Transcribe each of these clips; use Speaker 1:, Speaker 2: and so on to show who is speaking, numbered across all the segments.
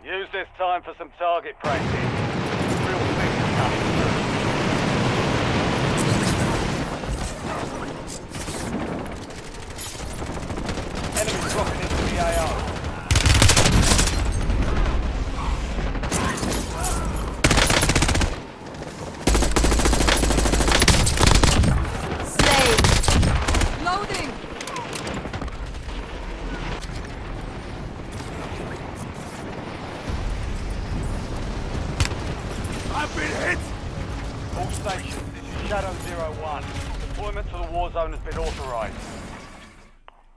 Speaker 1: Use this time for some target practice. Real things coming through. Enemies dropping into the AO.
Speaker 2: Loading!
Speaker 1: I've been hit! All stations, this is Shadow 01. Deployment to the war zone has been authorized.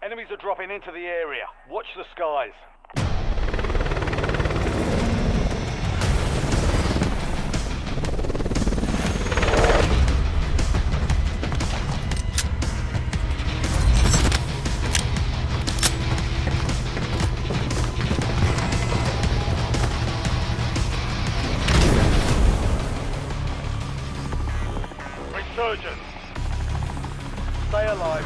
Speaker 1: Enemies are dropping into the area. Watch the skies. Resurgence. Stay alive.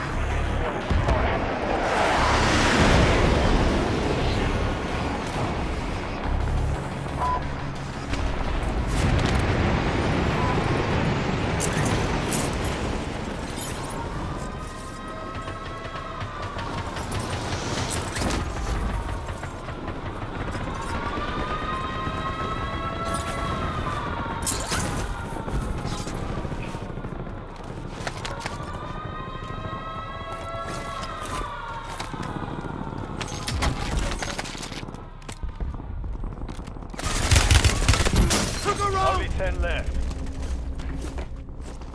Speaker 1: Only 10 left.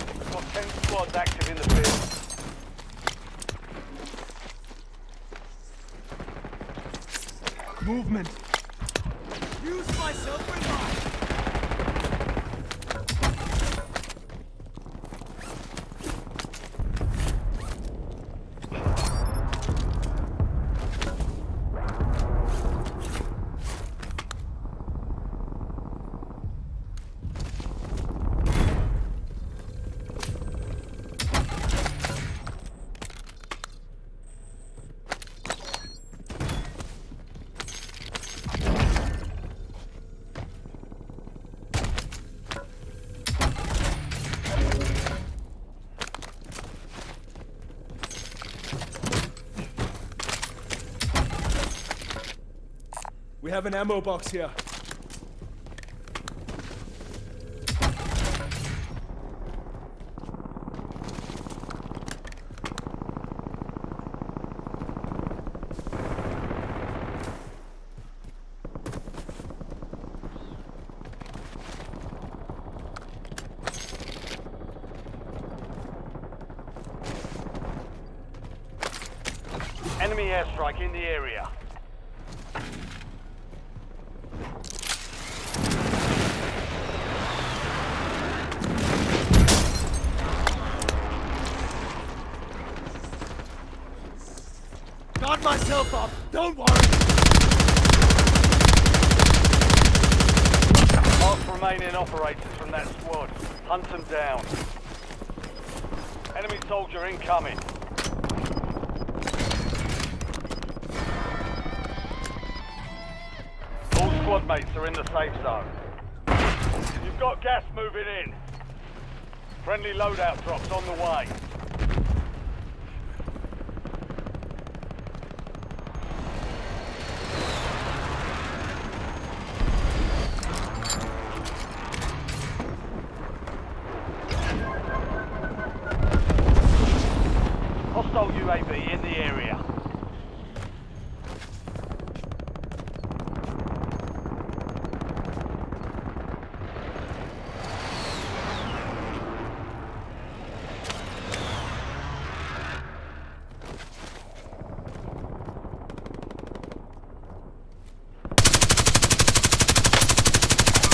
Speaker 1: We've got 10 squads active in the field.
Speaker 3: Movement. Use myself for mine. We have an ammo box here.
Speaker 1: Enemy airstrike in the area.
Speaker 3: Got myself up. Don't worry.
Speaker 1: Mark remaining operators from that squad. Hunt them down. Enemy soldier incoming. All squad mates are in the safe zone. You've got gas moving in. Friendly loadout drops on the way. Hostile UAV in the area.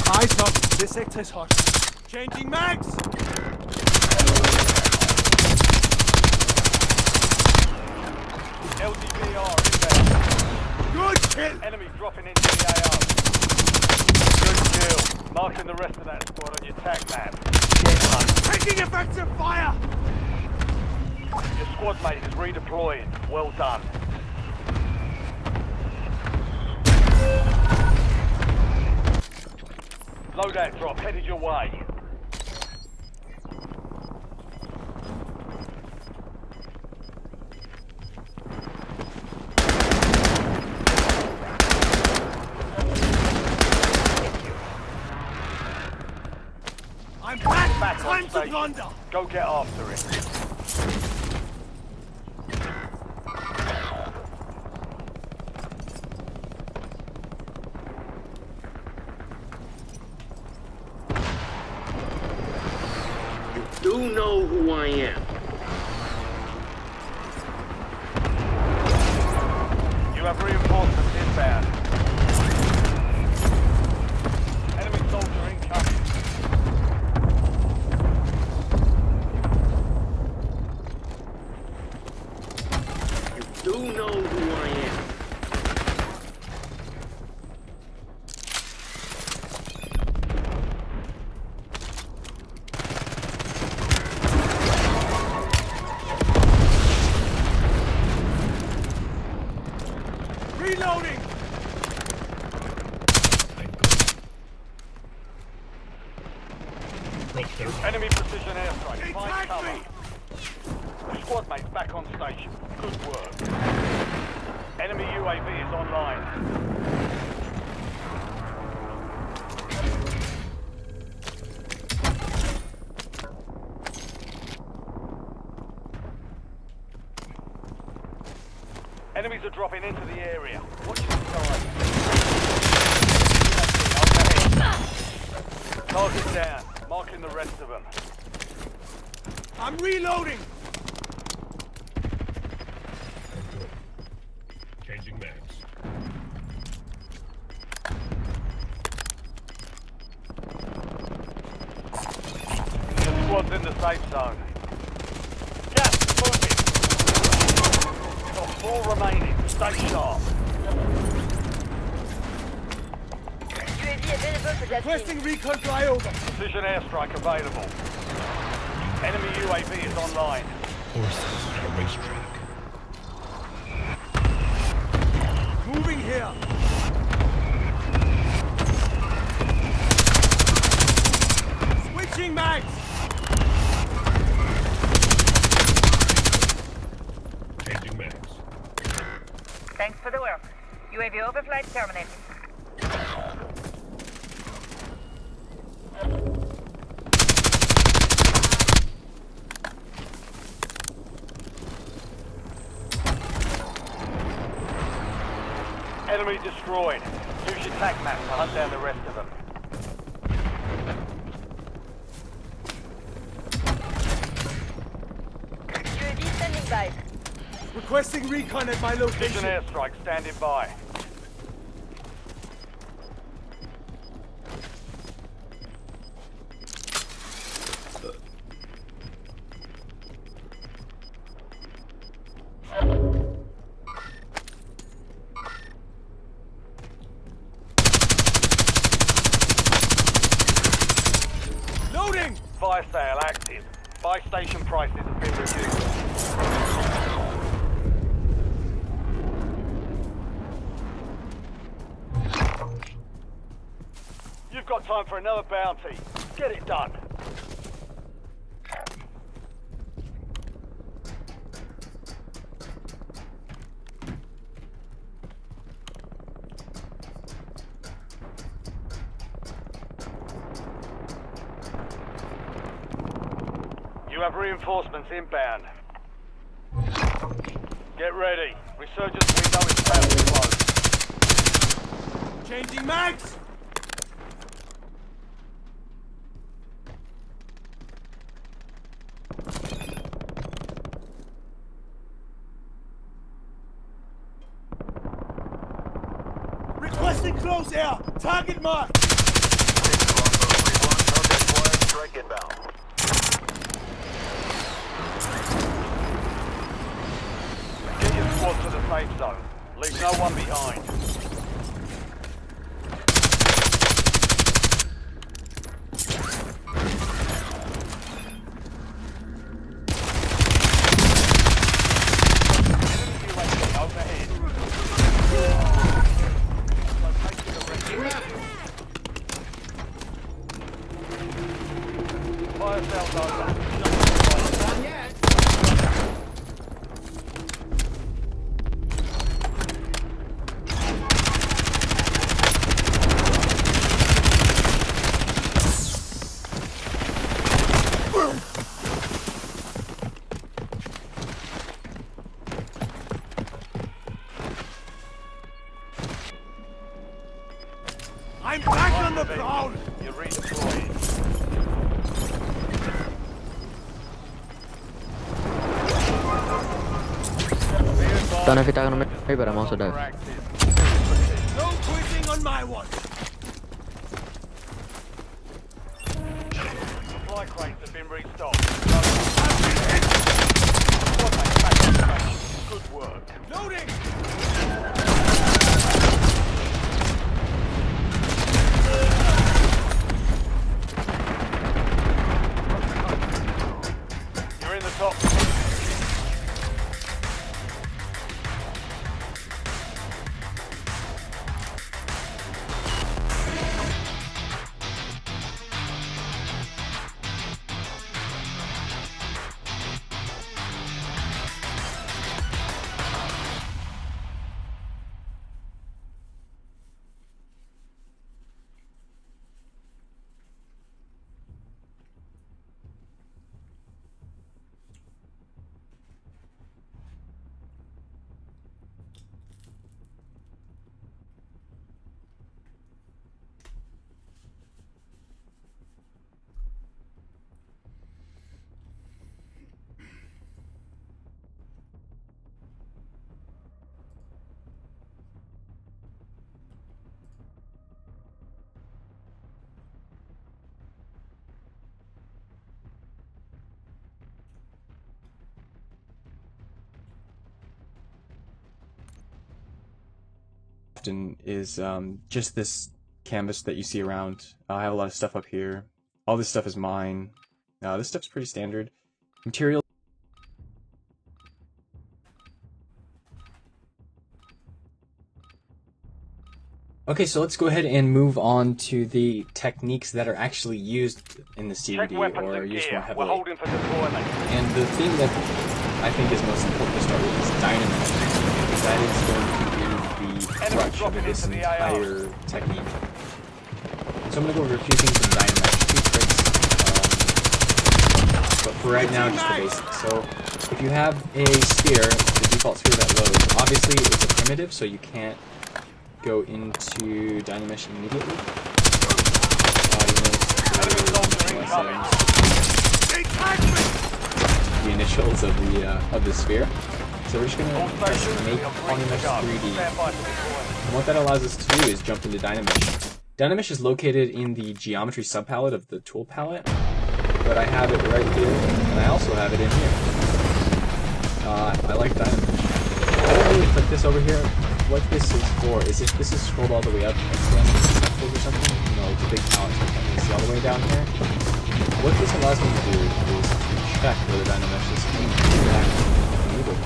Speaker 3: Eyes up. This sector is hot. Changing mags.
Speaker 1: LDBR inbound.
Speaker 3: Good kill.
Speaker 1: Enemy dropping into the AO. Good kill. Marking the rest of that squad on your tac map. Get on.
Speaker 3: Taking effective fire.
Speaker 1: Your squad mate is redeploying. Well done. Loadout drop headed your way.
Speaker 3: I'm back!
Speaker 1: Back on
Speaker 3: Time to
Speaker 1: station.
Speaker 3: plunder!
Speaker 1: Go get after it.
Speaker 4: You know who I am.
Speaker 1: You have reinforcements inbound. Enemy soldier incoming.
Speaker 4: You do know who I am.
Speaker 3: Reloading!
Speaker 1: Enemy precision airstrike.
Speaker 3: They
Speaker 1: Find
Speaker 3: tagged
Speaker 1: cover.
Speaker 3: me!
Speaker 1: Your squad mates back on station. Good work. Enemy UAV is online. Enemies are dropping into the area. Watch your side. Target down. Marking the rest of them.
Speaker 3: I'm reloading!
Speaker 5: Changing maps.
Speaker 1: Your squad's in the safe zone. Gas, moving. Got 4 remaining. Stay sharp.
Speaker 2: UAV available for that
Speaker 3: Requesting recon flyover!
Speaker 1: Precision airstrike available. Enemy UAV is online.
Speaker 5: Horses at a racetrack.
Speaker 3: Moving here! Switching mags!
Speaker 5: Changing maps.
Speaker 6: Thanks for the work. UAV overflight terminated.
Speaker 1: Enemy destroyed. Use your tac map to hunt down the rest of them.
Speaker 2: UAV standing by.
Speaker 3: Requesting recon at my
Speaker 1: Precision
Speaker 3: location.
Speaker 1: airstrike standing by.
Speaker 3: Loading!
Speaker 1: Fire sale active. Buy station prices have been reduced. You've got time for another bounty. Get it done. You have reinforcements inbound. Get ready. Resurgence window is about to close.
Speaker 3: Changing mags! Requesting close air! Target marked!
Speaker 1: Strike inbound. Get your squad to the safe zone. Leave no one behind. Enemy UAV overhead. Located the rest.
Speaker 3: I'm back on the prowl!
Speaker 1: You're redeploying.
Speaker 7: Tää on pitää ympäri monster dive.
Speaker 3: No quitting on my watch!
Speaker 1: Supply crates have been restocked. Squad mates back on station. Good work.
Speaker 3: Loading!
Speaker 1: You're in the top.
Speaker 8: Is just this canvas that you see around. I have a lot of stuff up here. All this stuff is mine. This stuff's pretty standard. Material. Okay, so let's go ahead and move on to the techniques that are actually used in the COD or used more heavily. And the thing that I think is most important to start with is dynamite. That is going to be the crutch of this entire technique. So I'm going to go over a few things in dynamite, a few tricks, but for right now, just the basics. So if you have a sphere, the default sphere that loads, obviously it's a primitive, so you can't go into Dynamish immediately. The initials of the sphere. So we're just gonna make Dynamish 3D. And what that allows us to do is jump into Dynamish. Dynamish is located in the geometry subpalette of the tool palette, but I have it right here, and I also have it in here. I like Dynamish. I don't really click this over here. What this is for is if this is scrolled all the way up or something, you know, it's a big palette, so you can't really see all the way down here. What this allows me to do is to check whether Dynamish is enabled.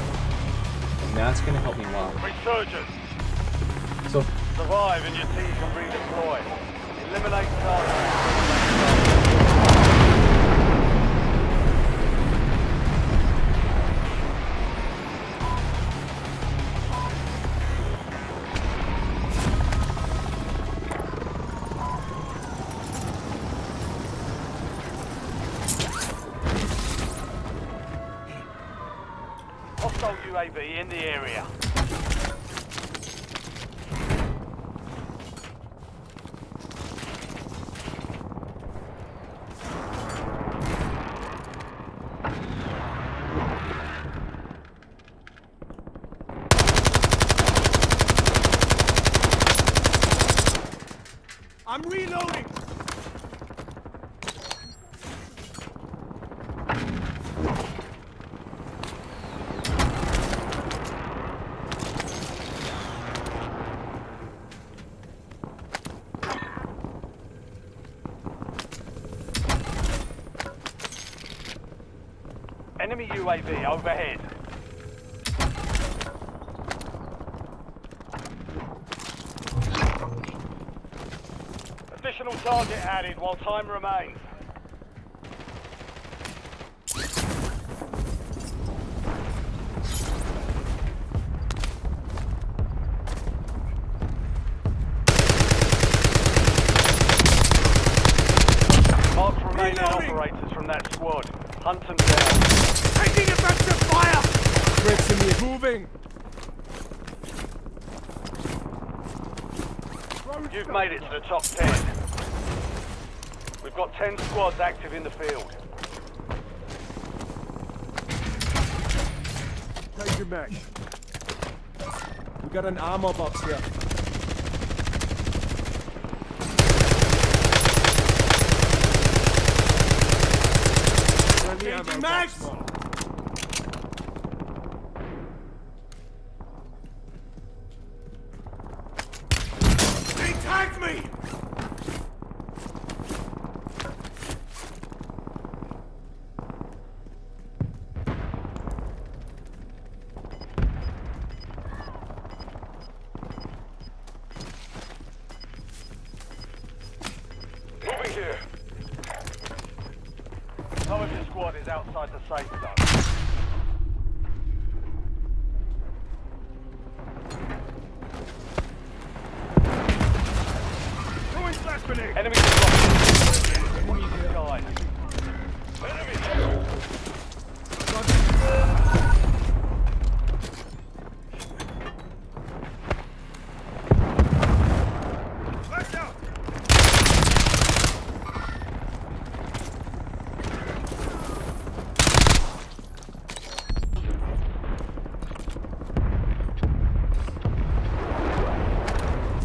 Speaker 8: And that's going to help me a lot.
Speaker 1: Resurgence.
Speaker 8: So,
Speaker 1: survive and your team can redeploy. Eliminate targets. Hostile UAV in the area.
Speaker 3: I'm reloading!
Speaker 1: Enemy UAV overhead. Additional target added while time remains. Mark remaining operators from that squad. Hunt them down.
Speaker 3: Taking effective fire! Threats in the moving!
Speaker 1: You've made it to the top 10. We've got 10 squads active in the field.
Speaker 3: Take your match. We got an armor box here. Changing max! They tagged me!
Speaker 1: Moving here. Some of your squad is outside the safe zone.
Speaker 3: Throwing flash grenade!
Speaker 1: Enemies are dropping. Watch the skies. Enemy!
Speaker 3: Flash out!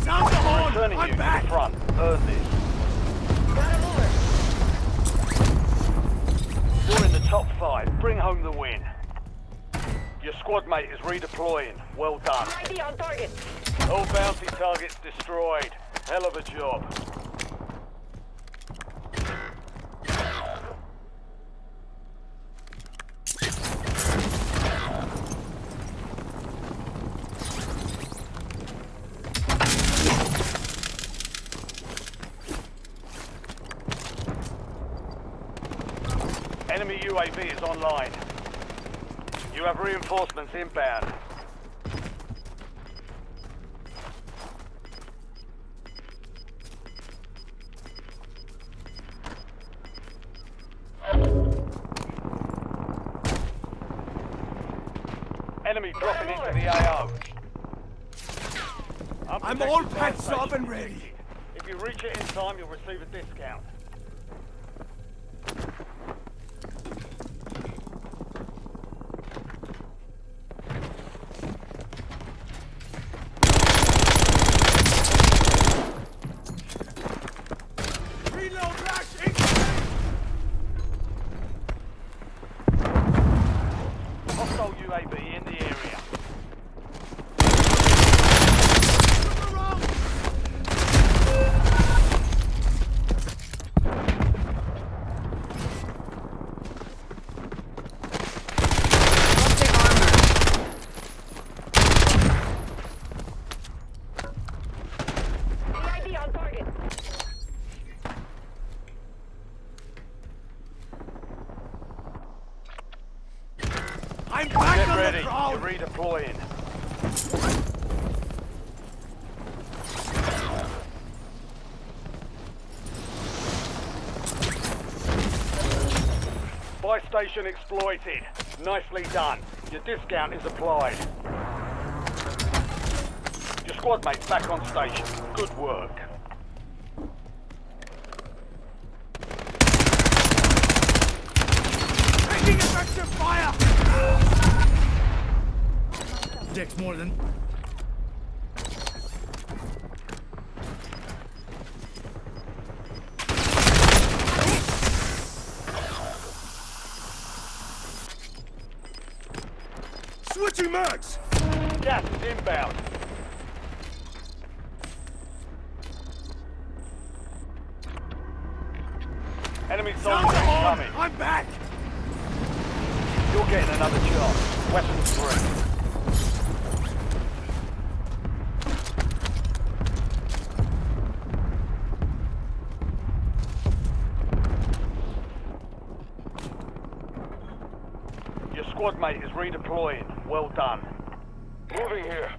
Speaker 3: Sound the horn!
Speaker 1: Returning you
Speaker 3: I'm
Speaker 1: to
Speaker 3: back!
Speaker 1: the front. Earn this.
Speaker 2: Got a mover.
Speaker 1: You're in the top 5. Bring home the win. Your squad mate is redeploying. Well done.
Speaker 2: ID on target.
Speaker 1: All bounty targets destroyed. Hell of a job. Enemy UAV is online. You have reinforcements inbound. Enemy dropping into the AO.
Speaker 3: I'm all patched up and ready.
Speaker 1: If you reach it in time, you'll receive a discount.
Speaker 3: Reload rash incoming!
Speaker 1: Hostile UAV in the area.
Speaker 2: ID on target.
Speaker 3: I'm back
Speaker 1: Get
Speaker 3: on
Speaker 1: ready.
Speaker 3: the
Speaker 1: You're
Speaker 3: crowd!
Speaker 1: redeploying. Buy station exploited. Nicely done. Your discount is applied. Your squad mate's back on station. Good work.
Speaker 3: Taking effective fire! Dex more than... Switching mags!
Speaker 1: Gas is inbound. Enemy
Speaker 3: Sound
Speaker 1: soldier
Speaker 3: the horn!
Speaker 1: incoming.
Speaker 3: I'm back!
Speaker 1: You're getting another chance. Weapons free. Your squad mate is redeploying. Well done. Moving here.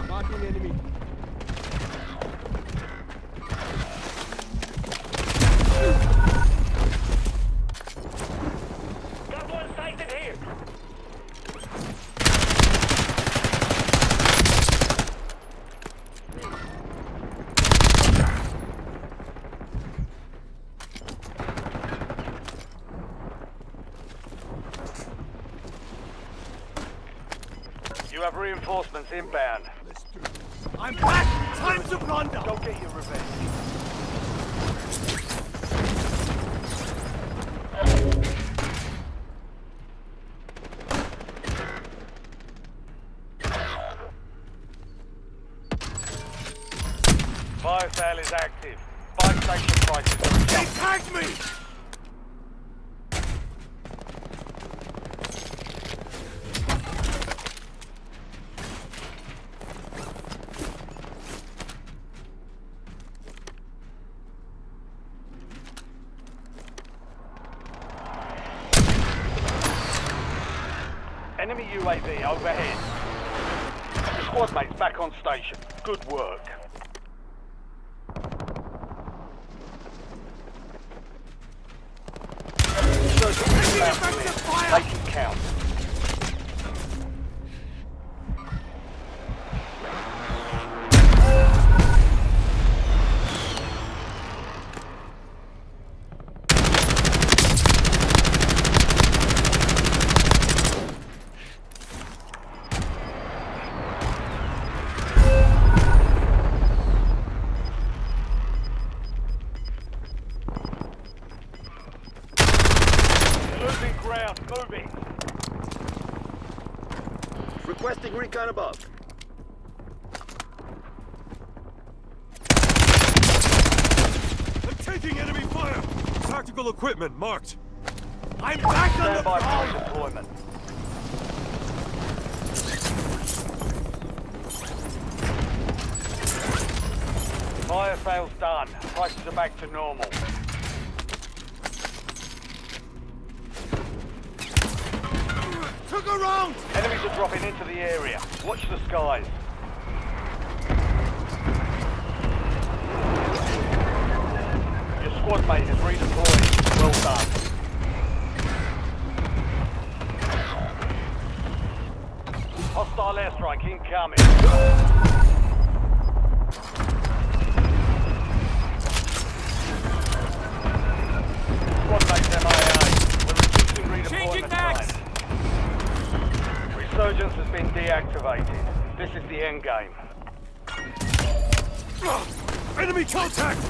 Speaker 3: Marking enemy.
Speaker 1: have reinforcements inbound.
Speaker 3: I'm back! Time to plunder!
Speaker 1: Go get your revenge. Fire sale is active. Buy station prices are
Speaker 3: They
Speaker 1: jumping.
Speaker 3: tagged me!
Speaker 1: Enemy UAV overhead. Your squad mates back on station. Good work. They can count. Losing ground, moving.
Speaker 9: Requesting recon above.
Speaker 3: I'm taking enemy fire! Tactical equipment marked. I'm back on the
Speaker 1: Stand by
Speaker 3: prowl!
Speaker 1: for deployment. Fire sales done. Prices are back to normal.
Speaker 3: Took a round!
Speaker 1: Enemies are dropping into the area. Watch the skies. Your squad mate is redeployed. Well done. Hostile airstrike incoming. Squad mates MIA. We're reducing redeployment time. Resurgence has been deactivated. This is the end game.
Speaker 3: Enemy contact!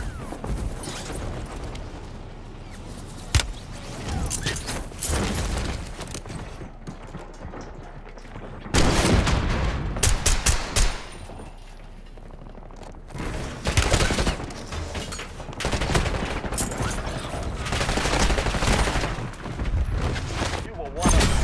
Speaker 1: You were one of them.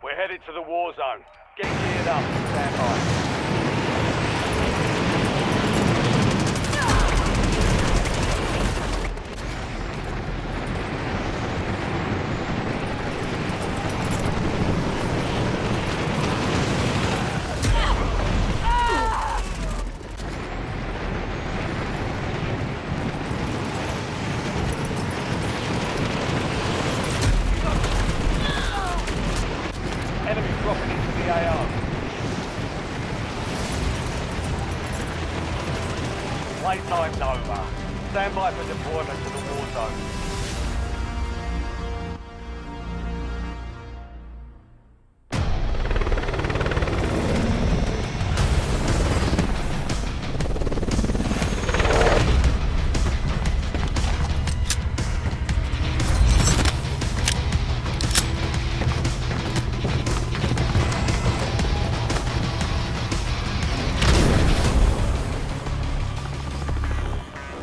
Speaker 1: We're headed to the war zone. Get geared up. Stand by. Playtime's over. Stand by for deployment to the war zone.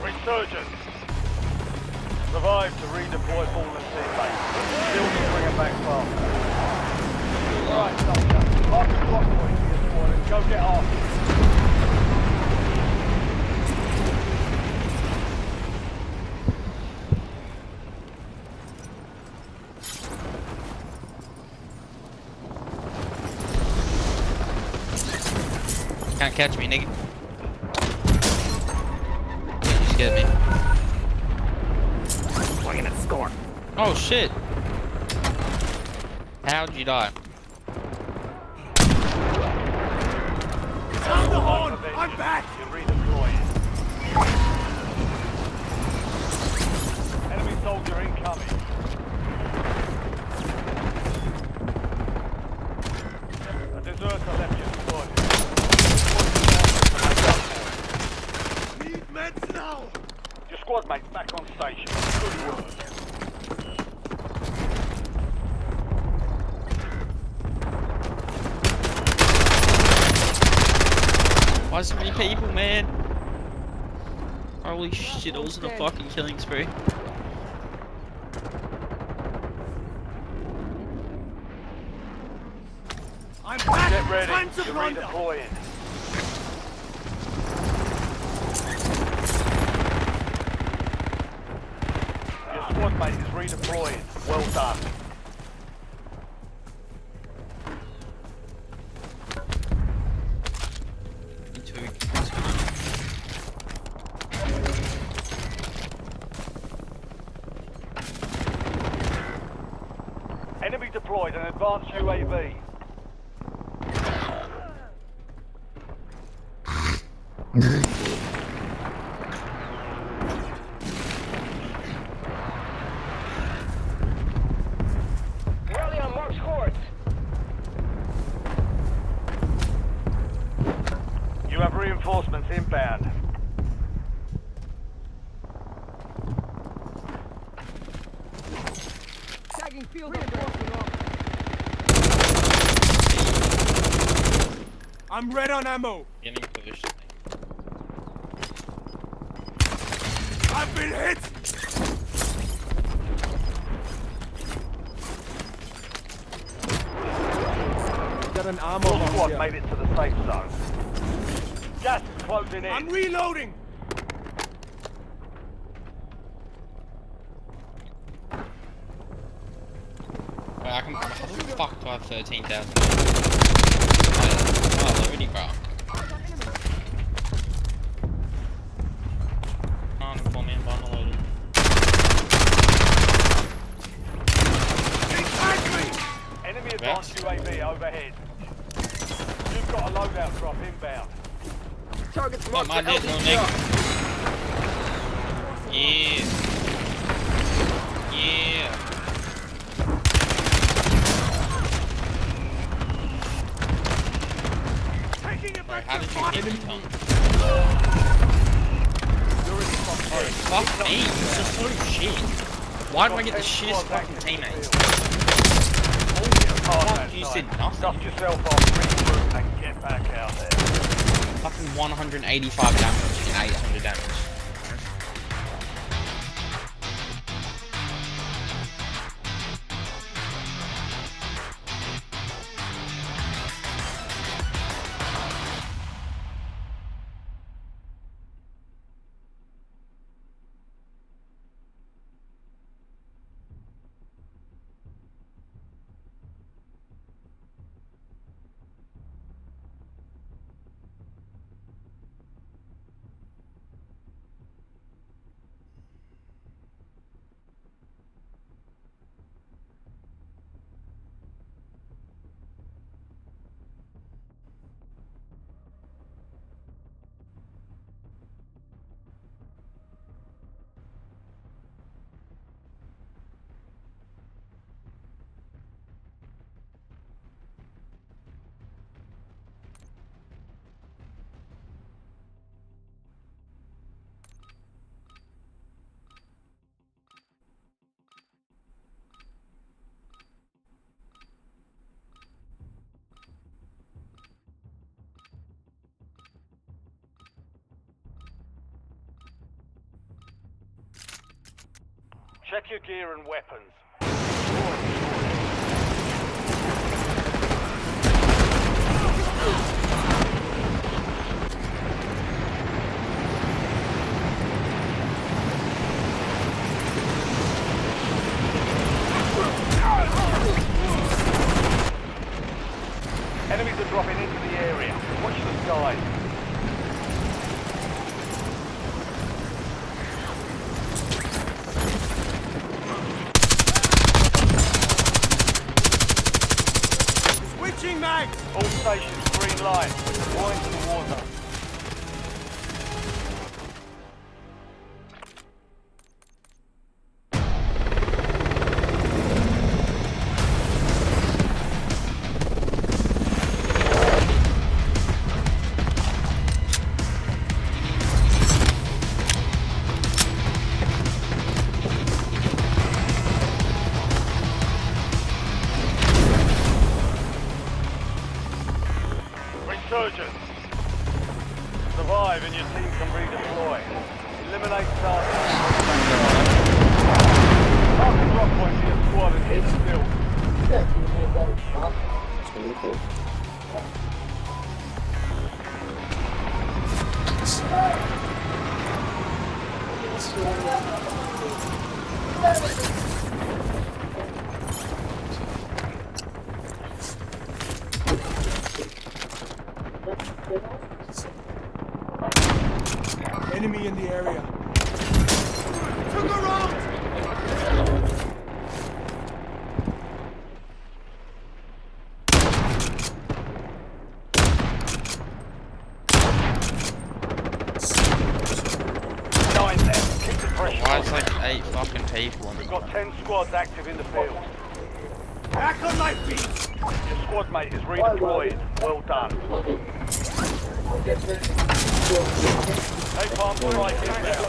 Speaker 1: Resurgence. Survive to redeploy fallen teammates. Still can bring them back faster. Right, soldier. Mark the block point for your squad and go get off.
Speaker 10: Can't catch me, nigga. You scared me.
Speaker 4: Playing a score.
Speaker 10: Oh shit! How'd you die?
Speaker 3: Sound the horn! I'm back!
Speaker 1: You're redeploying. Enemy soldier incoming. A deserter left your squad.
Speaker 3: Need meds now!
Speaker 1: Your squad mate's back on station. Good work.
Speaker 10: Why so many people, man? Holy shit, I was in a fucking killing spree.
Speaker 3: I'm back!
Speaker 1: Get ready.
Speaker 3: Time to
Speaker 1: You're
Speaker 3: plunder!
Speaker 1: redeploying. Your squad mate is redeploying. Well done.
Speaker 10: Me too.
Speaker 1: Enemy deployed an advanced UAV.
Speaker 2: Rally on Mark's course.
Speaker 1: You have reinforcements inbound.
Speaker 2: Tagging field
Speaker 3: I'm red on ammo!
Speaker 10: Getting pushed.
Speaker 3: I've been hit! Got an ammo
Speaker 1: Your
Speaker 3: box
Speaker 1: squad
Speaker 3: here.
Speaker 1: made it to the safe zone. Gas is closing in.
Speaker 3: I'm reloading!
Speaker 10: Wait, I can. How the fuck do I have 13,000? Oh, already, bro. On for me and bundle loaded.
Speaker 1: Enemy advanced UAV overhead. You've got a loadout drop inbound.
Speaker 2: Target's
Speaker 10: Not
Speaker 2: marked
Speaker 10: my
Speaker 2: for
Speaker 10: dick, no
Speaker 2: LD
Speaker 10: nigga.
Speaker 2: drop.
Speaker 10: Yeah. Yeah. Bro, how did you hit me, Tom? Fuck me, this is so shit. Why do I get the shittest fucking teammates? Fuck, you said nothing.
Speaker 1: Dust yourself off, regroup, and get back out there.
Speaker 10: Fucking 185 damage and 800 damage.
Speaker 1: Check your gear and weapons. Enemies are dropping into the area. Watch the skies.
Speaker 3: Switching mag!
Speaker 1: All stations, green light. Deploying to the war zone. Resurgence. Survive and your team can redeploy. Eliminate targets. Mark the drop point for your squad and hit the field.
Speaker 3: Enemy in the area. Took a round!
Speaker 1: Nine left. Keep the pressure
Speaker 10: Why
Speaker 1: on.
Speaker 10: is like 8 fucking people on
Speaker 1: We've got 10 squads active in the field.
Speaker 3: Back on my feet!
Speaker 1: Your squad mate is redeployed. Well done. Hey, palm to right inbound.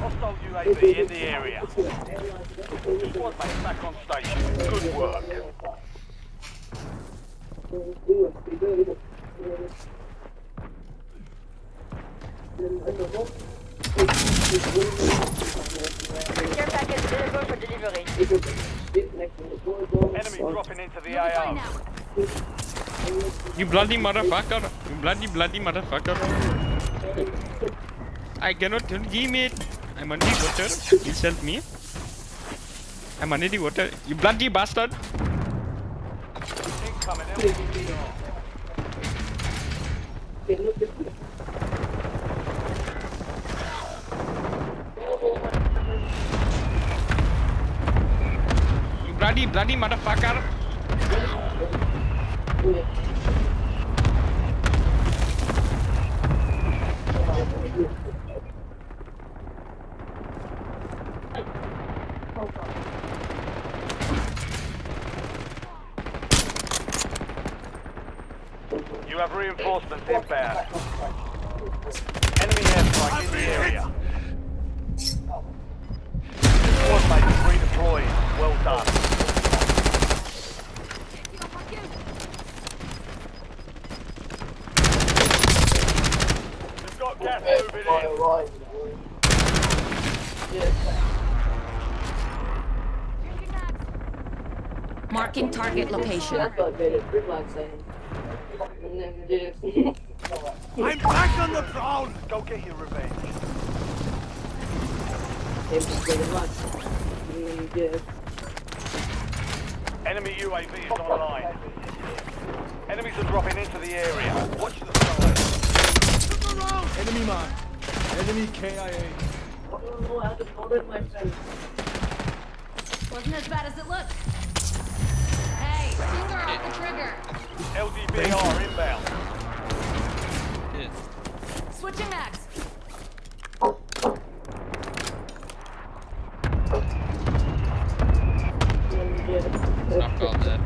Speaker 1: Hostile UAV in the area. Squad mate back on station. Good work.
Speaker 2: Care package available for delivery.
Speaker 1: Enemy dropping into the AO.
Speaker 10: You bloody motherfucker! You bloody motherfucker! I cannot give it. I'm on the water. Please help me. I'm under the water. You bloody bastard!
Speaker 1: Incoming LTBR.
Speaker 10: You bloody motherfucker!
Speaker 1: You have reinforcements inbound. Enemy airstrike in the area. Squad mate is redeployed. Well done. We've got gas moving in.
Speaker 11: Marking target location.
Speaker 3: I'm back on the prowl!
Speaker 1: Go get your revenge. Enemy UAV is online. Enemies are dropping into the area. Watch the skies.
Speaker 3: Enemy mark. Enemy KIA.
Speaker 11: Wasn't as bad as it looked. Hey, finger off the trigger.
Speaker 1: LDBR inbound.
Speaker 10: Yeah.
Speaker 11: Switching mags.
Speaker 10: Knocked all dead.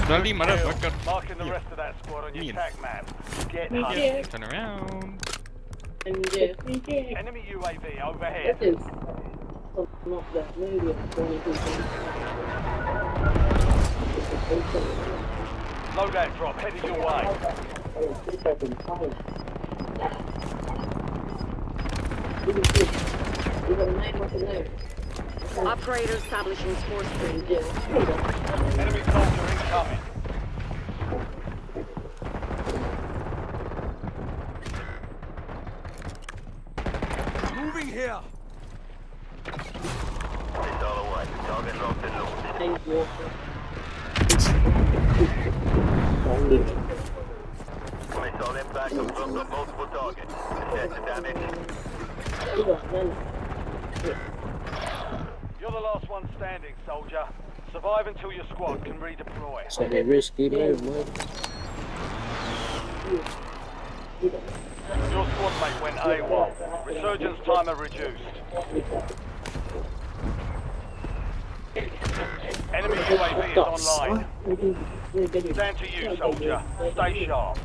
Speaker 10: Bloody motherfucker!
Speaker 1: Marking the rest of that squad on your
Speaker 10: Ian.
Speaker 1: attack map. Get hunted.
Speaker 10: Turn around.
Speaker 1: Enemy UAV overhead. Loadout drop headed your way.
Speaker 2: Operator establishing force screen.
Speaker 1: Enemy soldier incoming.
Speaker 3: Moving here.
Speaker 9: It's all away. Target locked and loaded. Missile impact and dropped on multiple targets. Assess the damage.
Speaker 1: You're the last one standing, soldier. Survive until your squad can redeploy.
Speaker 7: It's a risky move, man.
Speaker 1: Your squad mate went AWOL. Resurgence timer reduced. Enemy UAV is online. Down to you, soldier. Stay sharp.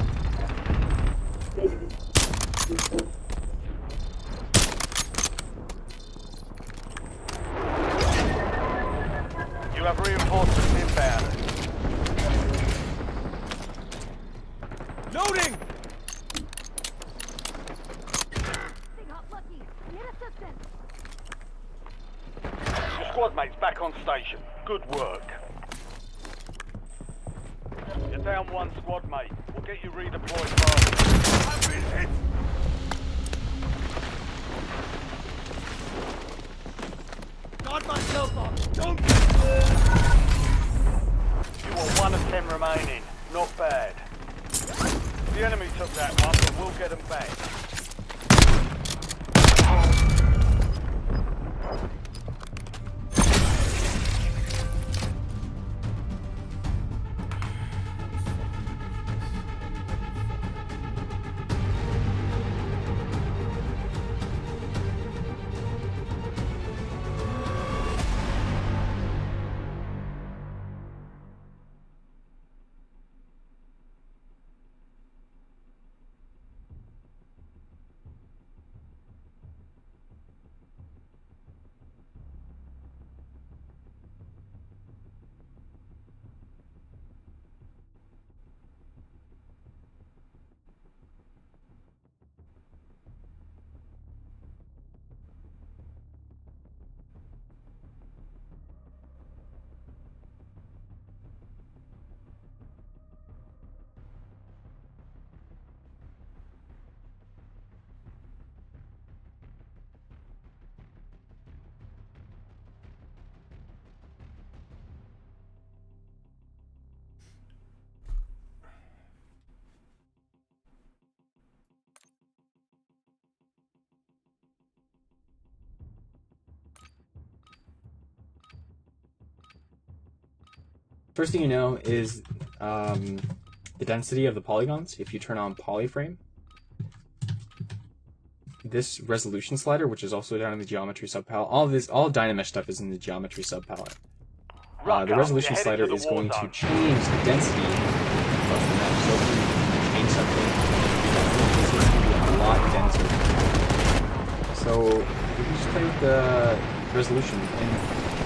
Speaker 1: You have reinforcements inbound.
Speaker 3: Loading.
Speaker 1: Your squad mate's back on station. Good work. You're down one squad mate. We'll get you redeployed fast.
Speaker 3: I've been hit. Got myself up. Don't.
Speaker 1: You are 1 of 10 remaining. Not bad. The enemy took that one, but we'll get them back.
Speaker 8: First thing you know is the density of the polygons. If you turn on polyframe, this resolution slider, which is also down in the geometry subpalette, all Dynamesh stuff is in the geometry subpalette. The resolution slider is going to change the density of the mesh. So if you change something, it's going to be a lot denser. So if you just play with the resolution, and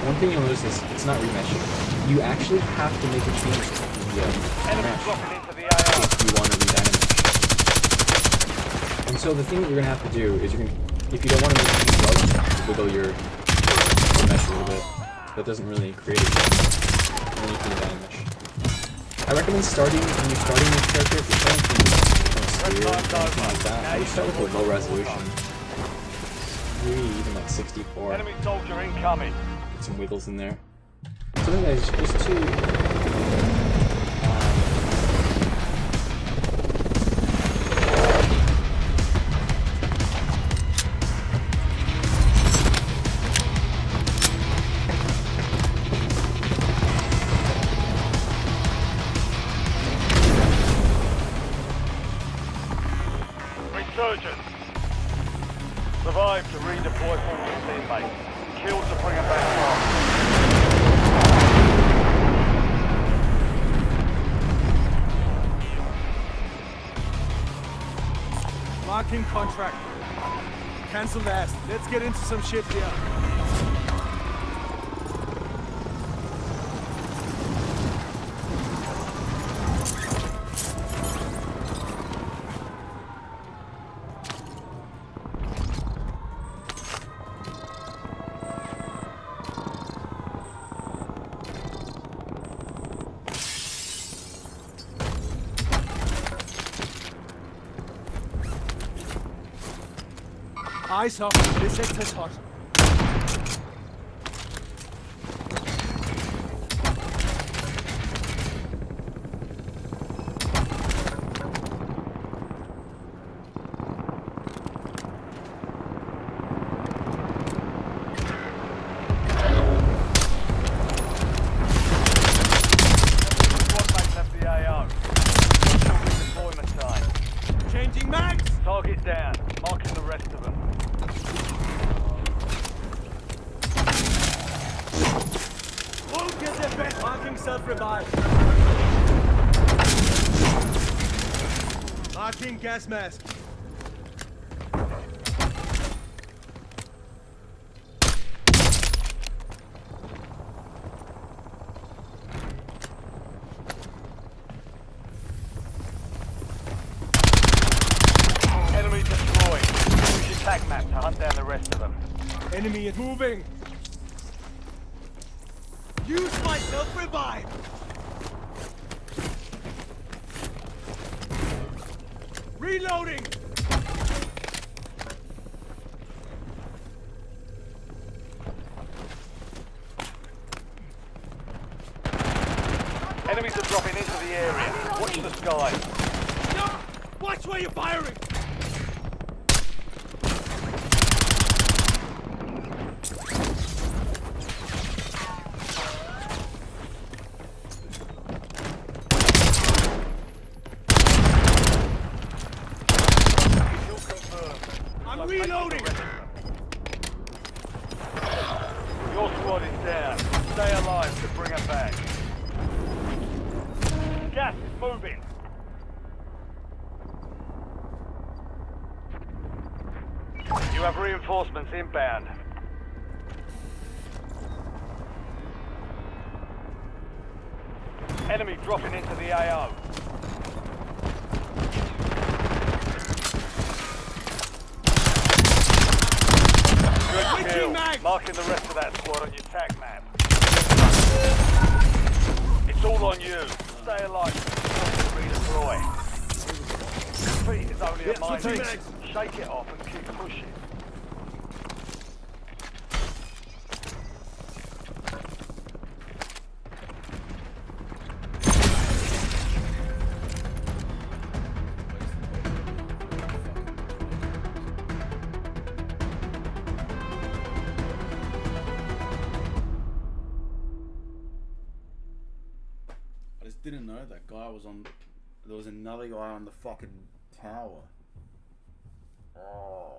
Speaker 8: one thing you'll notice is it's not remeshing. You actually have to make a change to the mesh if you want to re-dynamesh. And so the thing that you're going to have to do is if you don't want to make changes, well, just have to wiggle your mesh a little bit. That doesn't really create a change. And then you can dynamesh. I recommend starting when you're starting your character, if you're starting from a sphere or anything like that, I would start with a low resolution. Maybe even like 64.
Speaker 1: Enemy soldier incoming.
Speaker 8: Get some wiggles in there. Something that is just to
Speaker 1: Resurgence. Survive to redeploy fallen teammates. Kill to bring them back fast.
Speaker 3: Marking contract. Cancel that. Let's get into some shit here. Eyes up. This sector's hot.
Speaker 1: Squad mates left the AO. Deployment time.
Speaker 3: Changing mags.
Speaker 1: Target down. Marking the rest of them.
Speaker 3: Won't get their best. Marking self-revive. Marking gas mask.
Speaker 1: Enemy destroyed. Use your tag map to hunt down the rest of them.
Speaker 3: Enemy is moving. Use my self-revive. Reloading.
Speaker 1: Enemies are dropping into the area. Watch the skies.
Speaker 3: No! Watch where you're firing.
Speaker 1: Kill confirmed.
Speaker 3: I'm
Speaker 1: Locating the
Speaker 3: reloading.
Speaker 1: rest of them. Your squad is down. Stay alive to bring them back. Gas is moving. You have reinforcements inbound. Enemy dropping into the AO. Good
Speaker 3: Switching
Speaker 1: kill.
Speaker 3: mags.
Speaker 1: Marking the rest of that squad on your tag map. It's all on you. Stay alive to redeploy. Defeat is only a
Speaker 3: switching
Speaker 1: minor.
Speaker 3: mags.
Speaker 1: Shake it off and keep pushing.
Speaker 12: I just didn't know that guy was on. There was another guy on the fucking tower. Oh.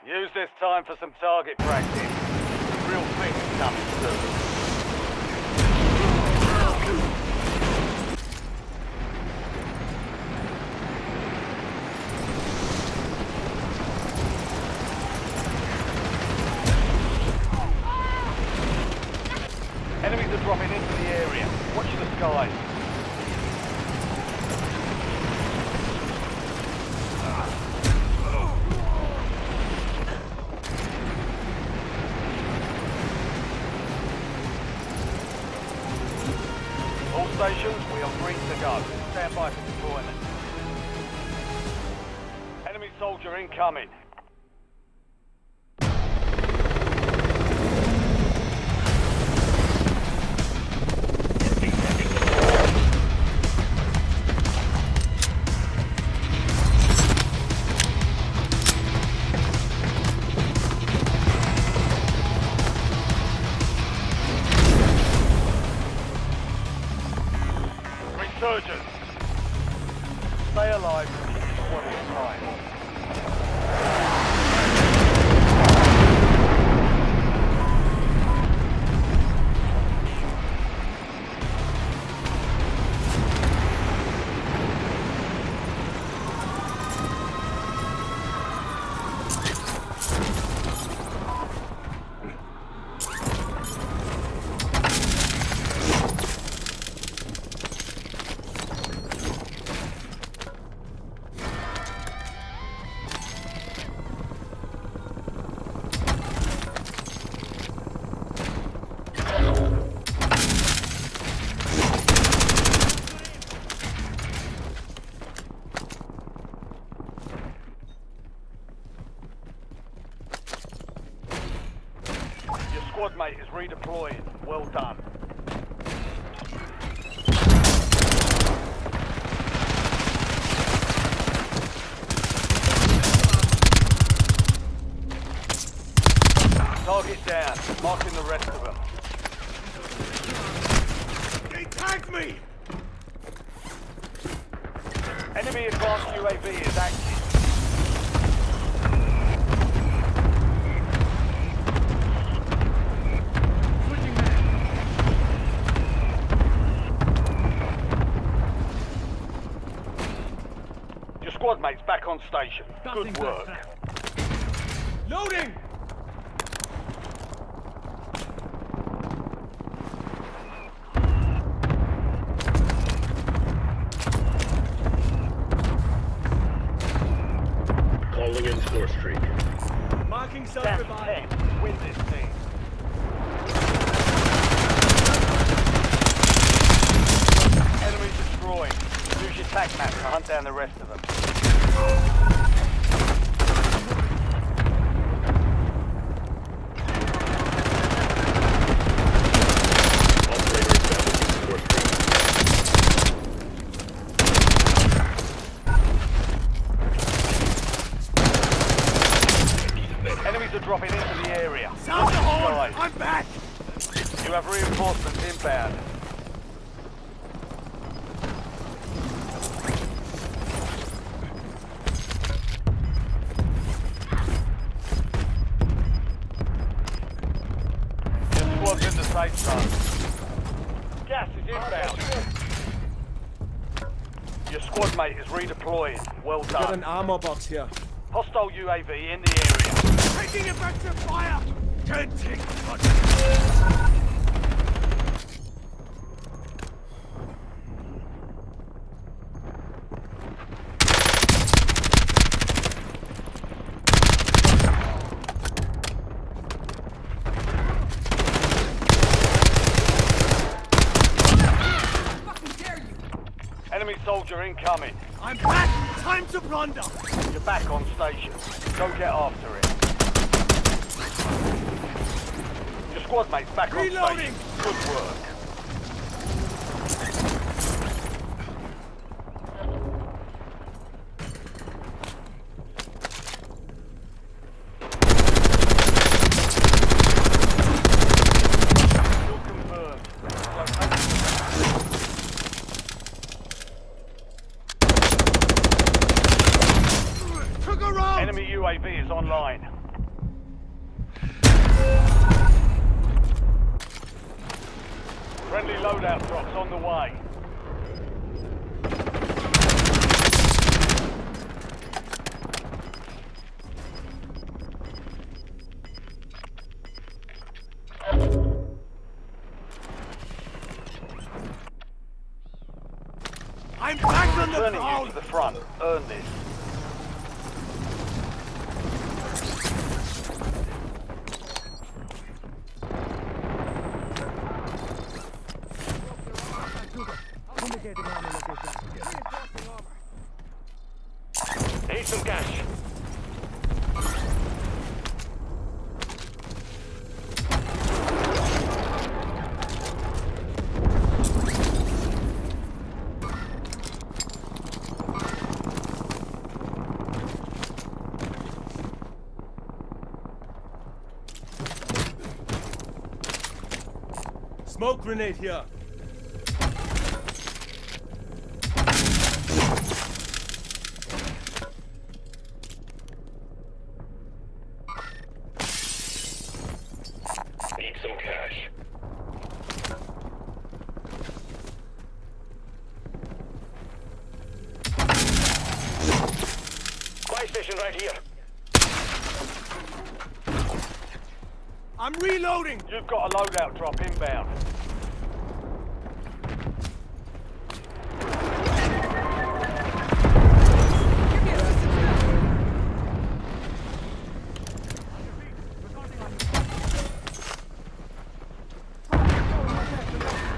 Speaker 1: Use this time for some target practice. Real things coming soon. Enemies are dropping into the area. Watch the skies. All stations, we are free to go. Stand by for deployment. Enemy soldier incoming. Resurgence. Stay alive and keep your squad in time. squad mate is redeploying. Well done. Target down. Marking the rest of them.
Speaker 3: They tagged me!
Speaker 1: Enemy advanced UAV is active. Your squad mate's back on station. Good work.
Speaker 3: Loading!
Speaker 5: Calling in score streak.
Speaker 3: Marking
Speaker 1: That's
Speaker 3: self-revive.
Speaker 1: 10. Win this team. Enemy destroyed. Use your tac map to hunt down the rest of them.
Speaker 5: Operator establishing score streak.
Speaker 1: Enemies are dropping into the area.
Speaker 3: Sound the horn!
Speaker 1: Guys,
Speaker 3: I'm back!
Speaker 1: you have reinforcements inbound. Your squad's in the safe zone. Gas is inbound. Your squad mate is redeploying. Well
Speaker 3: Got
Speaker 1: done.
Speaker 3: an armor box here.
Speaker 1: Hostile UAV in the area.
Speaker 3: Taking effective fire! Can't take much.
Speaker 1: Enemy soldier incoming.
Speaker 3: I'm back! Time to plunder!
Speaker 1: You're back on station. Go get after it. Your squad mate's back on
Speaker 3: Reloading.
Speaker 1: station. Good work. Kill confirmed.
Speaker 3: Took a round!
Speaker 1: Enemy UAV is online. Friendly loadout drops on the way.
Speaker 3: I'm back on the
Speaker 1: Turning you
Speaker 3: prowl!
Speaker 1: to the front. Earn this.
Speaker 5: Need some cash.
Speaker 3: Smoke grenade here.
Speaker 5: Need some cash. Buy station right here.
Speaker 3: I'm reloading!
Speaker 1: You've got a loadout drop inbound.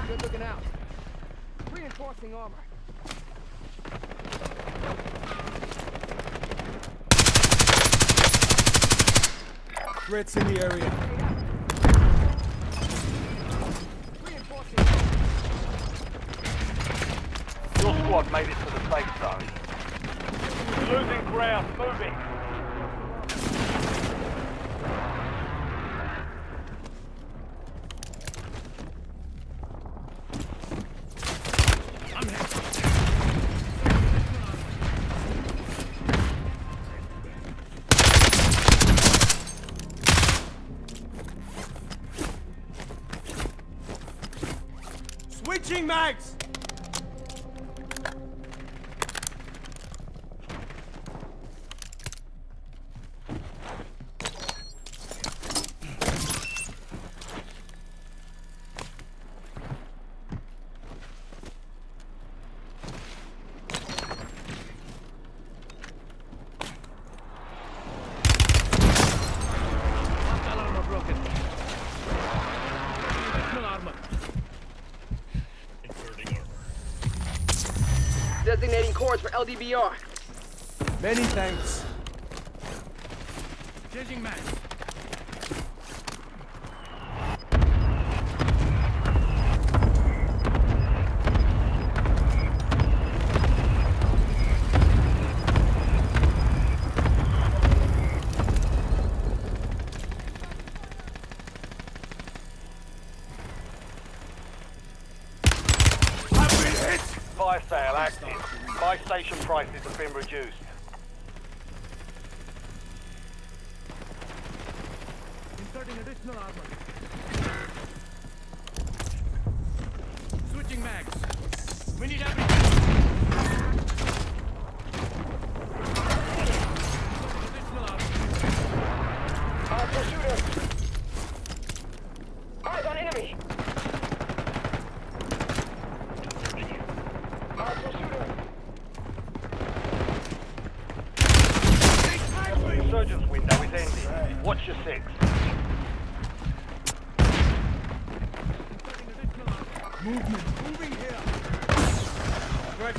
Speaker 13: Good looking out. Reinforcing armor.
Speaker 3: Threats in the area.
Speaker 1: squad made it to the safe zone. You're losing ground. Moving.
Speaker 3: Switching mags!
Speaker 13: Designating course for LDBR.
Speaker 3: Many thanks. Changing mags.
Speaker 1: Fire sale active. Buy station prices have been reduced.
Speaker 3: Inserting additional armor. Switching mags. We need everything. Additional armor.
Speaker 1: Shooter. Eyes on enemy. Resurgence window is ending. Watch your six.
Speaker 3: Moving here. Right.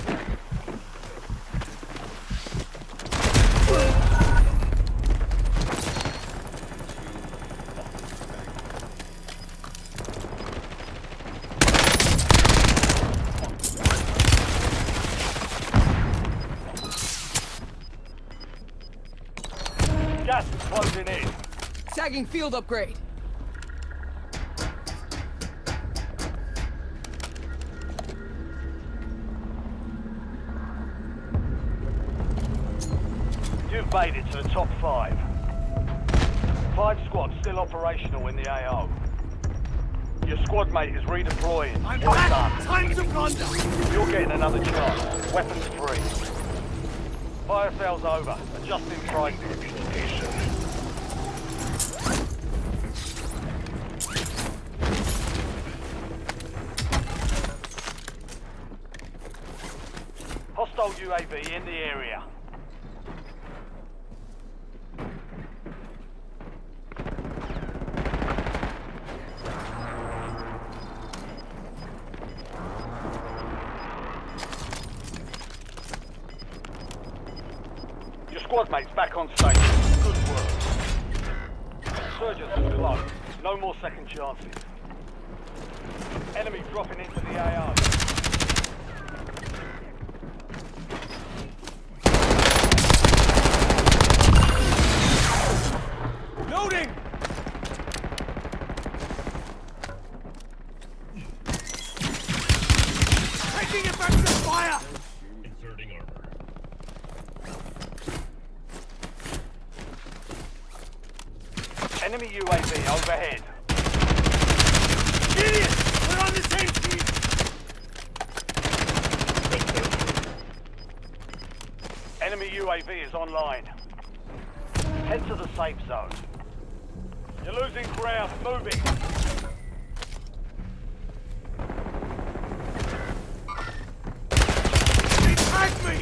Speaker 1: Gas is closing in.
Speaker 13: Tagging field upgrade.
Speaker 1: You've made it to the top 5. 5 squads still operational in the AO. Your squad mate is redeploying.
Speaker 3: I'm
Speaker 1: Well
Speaker 3: back.
Speaker 1: done.
Speaker 3: Time to plunder.
Speaker 1: You're getting another chance. Weapons free. Fire sale's over. Adjusting prices. Hostile UAV in the area. Your squad mate's back on station. Good work. Resurgence is close. No more second chances. Enemy dropping into the AO.
Speaker 3: Loading! Taking effective fire!
Speaker 5: Inserting armor.
Speaker 1: Enemy UAV overhead.
Speaker 3: Idiot! We're on the same team!
Speaker 1: Enemy UAV is online. Head to the safe zone. You're losing ground. Moving.
Speaker 3: He tagged me!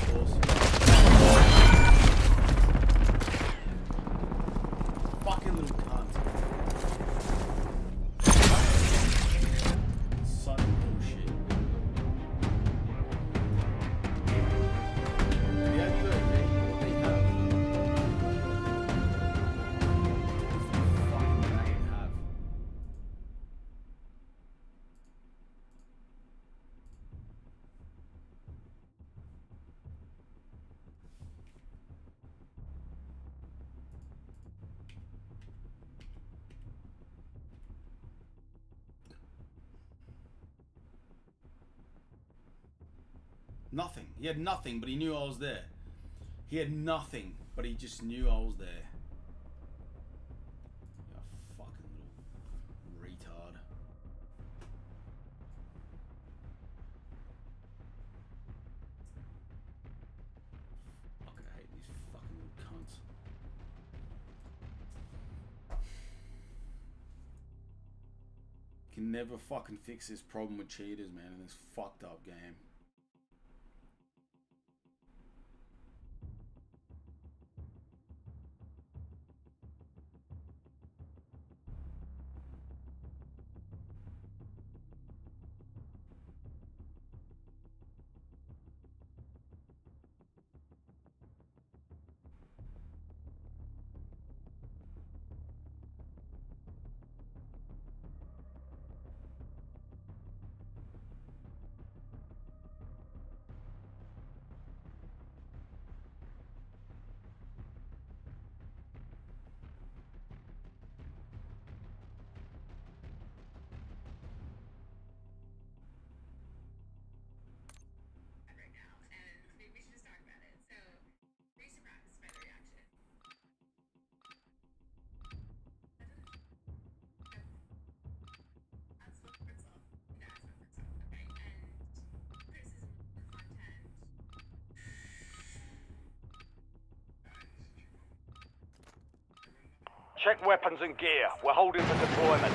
Speaker 12: Fucking little cunt. Son of bullshit. Yeah, you got it, what they have. Fucking they have. Nothing. He had nothing, but he knew I was there. He had nothing, but he just knew I was there. You fucking little retard. Fuck, I hate these fucking little cunts. Can never fucking fix this problem with cheaters, man, in this fucked up game.
Speaker 1: Check weapons and gear. We're holding for deployment.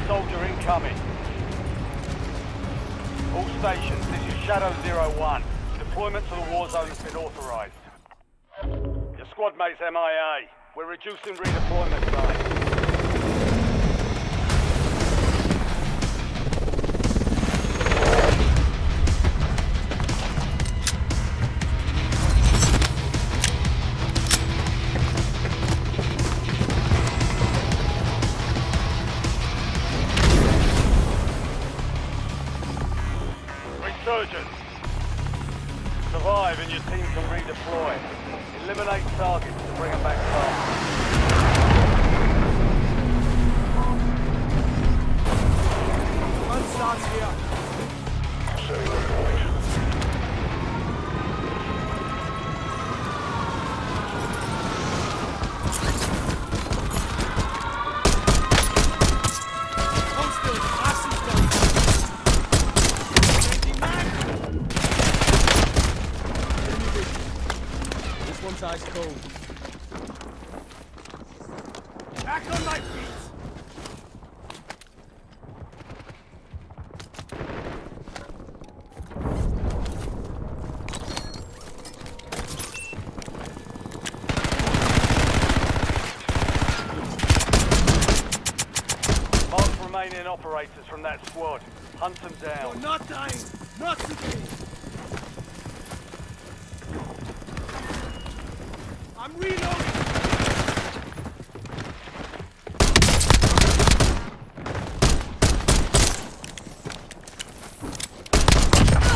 Speaker 1: Soldier incoming. All stations, this is Shadow 01. Deployment to the war zone has been authorized. Your squad mate's MIA. We're reducing redeployment time. Resurgence. Survive and your team can redeploy. Eliminate targets to bring them back fast.
Speaker 3: Run starts here.
Speaker 5: Setting the point.
Speaker 3: Ice cold. Back on my feet.
Speaker 1: Mark remaining operators from that squad. Hunt them down.
Speaker 3: You're not dying. Not today. I'm reloading!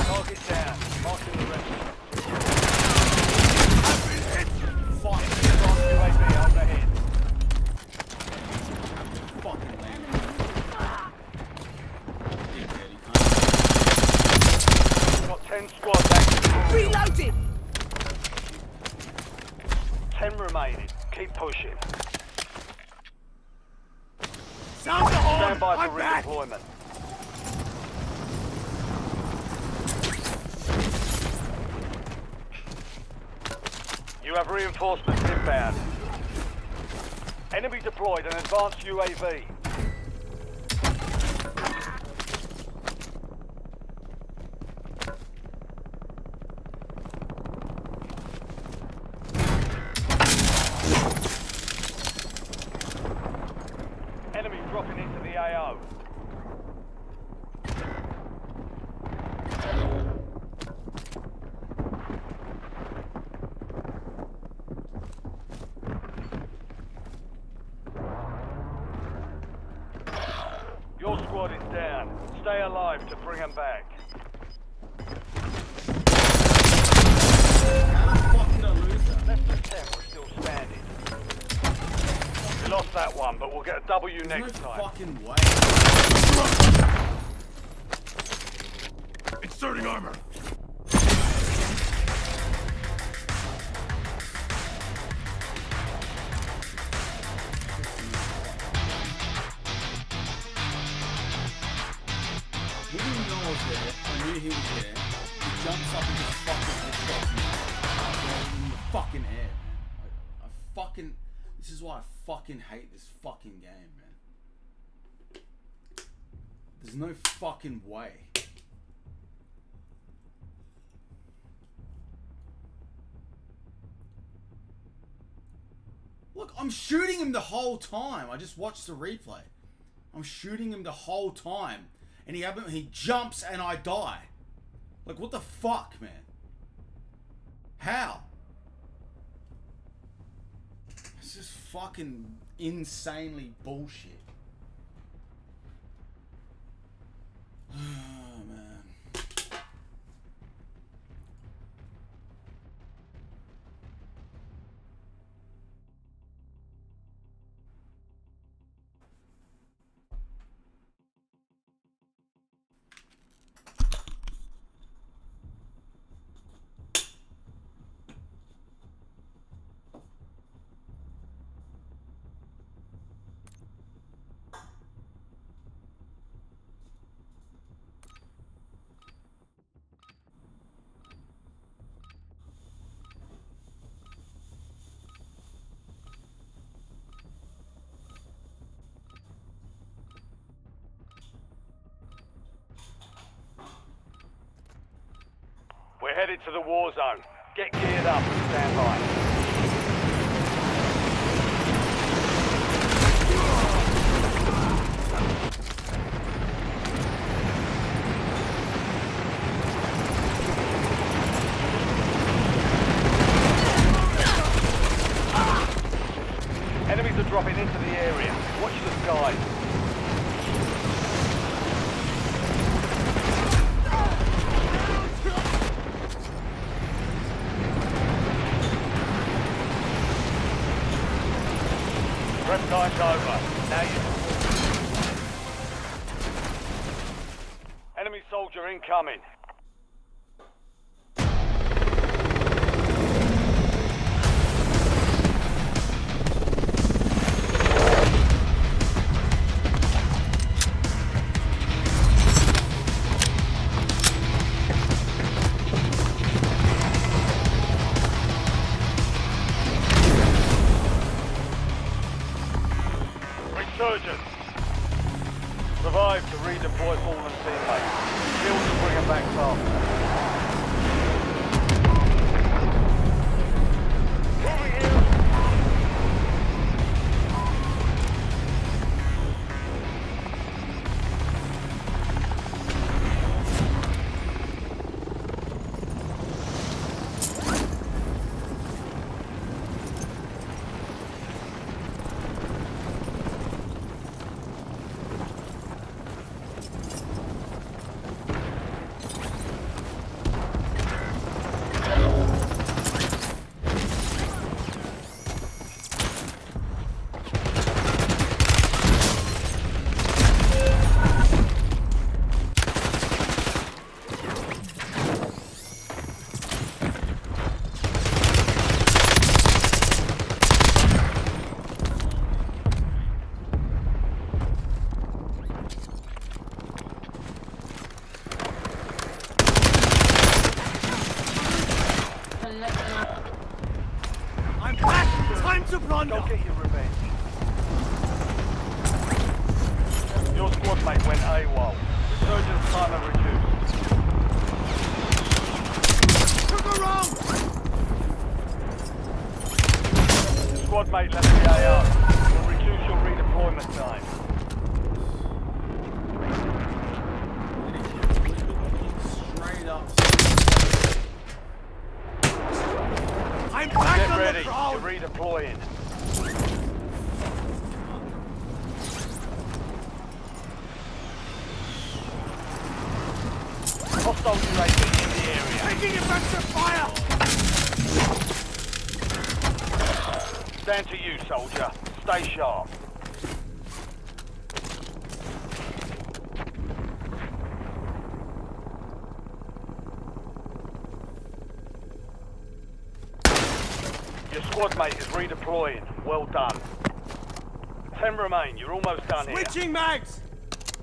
Speaker 1: Target down. Marking the rest.
Speaker 3: I've been hit!
Speaker 1: Fuck. UAV overhead.
Speaker 12: Fucking lame.
Speaker 1: Got 10 squads active.
Speaker 13: Reloaded!
Speaker 1: 10 remaining. Keep pushing.
Speaker 3: Sound the horn!
Speaker 1: Stand by
Speaker 3: I'm
Speaker 1: for
Speaker 3: back!
Speaker 1: redeployment. You have reinforcements inbound. Enemy deployed an advanced UAV. Enemy dropping into the AO. Your squad is down. Stay alive to bring them back.
Speaker 12: How the fuck did I lose that?
Speaker 1: Less than 10, we're still standing. We lost that one, but we'll get a W
Speaker 12: There's
Speaker 1: next
Speaker 12: no
Speaker 1: time.
Speaker 12: fucking way.
Speaker 3: Inserting armor.
Speaker 12: He didn't know I was there. I knew he was there. He jumps up and just fucking headshots me. In the fucking air, man. I fucking... This is why I fucking hate this fucking game, man. There's no fucking way. Look, I'm shooting him the whole time. I just watched the replay. I'm shooting him the whole time. And he jumps and I die. Like, what the fuck, man? How? It's just fucking insanely bullshit. Oh, man.
Speaker 1: We're headed to the war zone. Get geared up and stand by. Enemies are dropping into the area. Watch the skies. Prep time's over. Now you... Enemy soldier incoming. Resurgence. Survive to redeploy fallen teammates. Kill to bring them back faster. Moving here.
Speaker 3: I'm back! Time to plunder!
Speaker 1: Go get your revenge. Your squad mate went AWOL. Resurgence timer reduced.
Speaker 3: Took her wrong!
Speaker 1: Your squad mate left the AO. Will reduce your redeployment time.
Speaker 12: Straight up.
Speaker 3: I'm back
Speaker 1: Get
Speaker 3: on
Speaker 1: ready.
Speaker 3: the prowl!
Speaker 1: You're redeploying. UAV in the area.
Speaker 3: Taking effective fire!
Speaker 1: Down to you, soldier. Stay sharp. Your squad mate is redeploying. Well done. 10 remain. You're almost done here.
Speaker 3: Switching mags!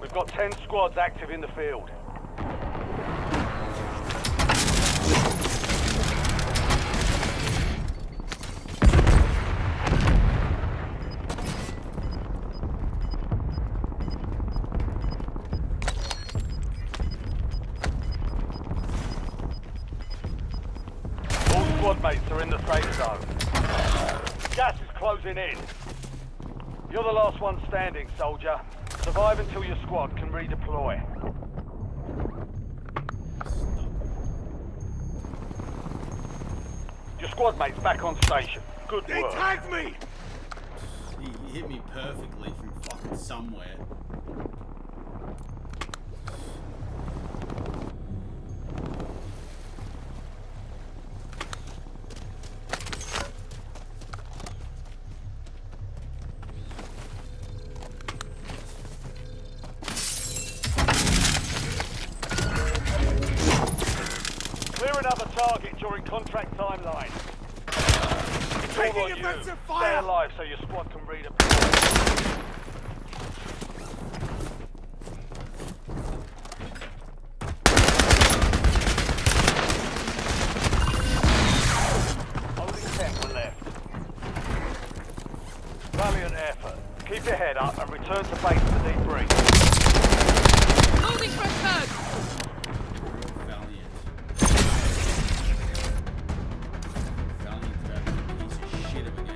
Speaker 1: We've got 10 squads active in the field. All squad mates are in the safe zone. Gas is closing in. You're the last one standing, soldier. Survive until your squad can redeploy. Your squad mate's back on station. Good
Speaker 3: They
Speaker 1: work.
Speaker 3: tagged me!
Speaker 12: He hit me perfectly from fucking somewhere.
Speaker 1: Clear another target during contract timeline. It's all
Speaker 3: Taking
Speaker 1: on you.
Speaker 3: offensive
Speaker 1: Stay
Speaker 3: fire!
Speaker 1: alive so your squad can redeploy. Only 10 were left. Valiant effort. Keep your head up and return to base to debrief.
Speaker 11: Moving for a third.
Speaker 12: Valiant. Valiant to have a piece of shit of a game.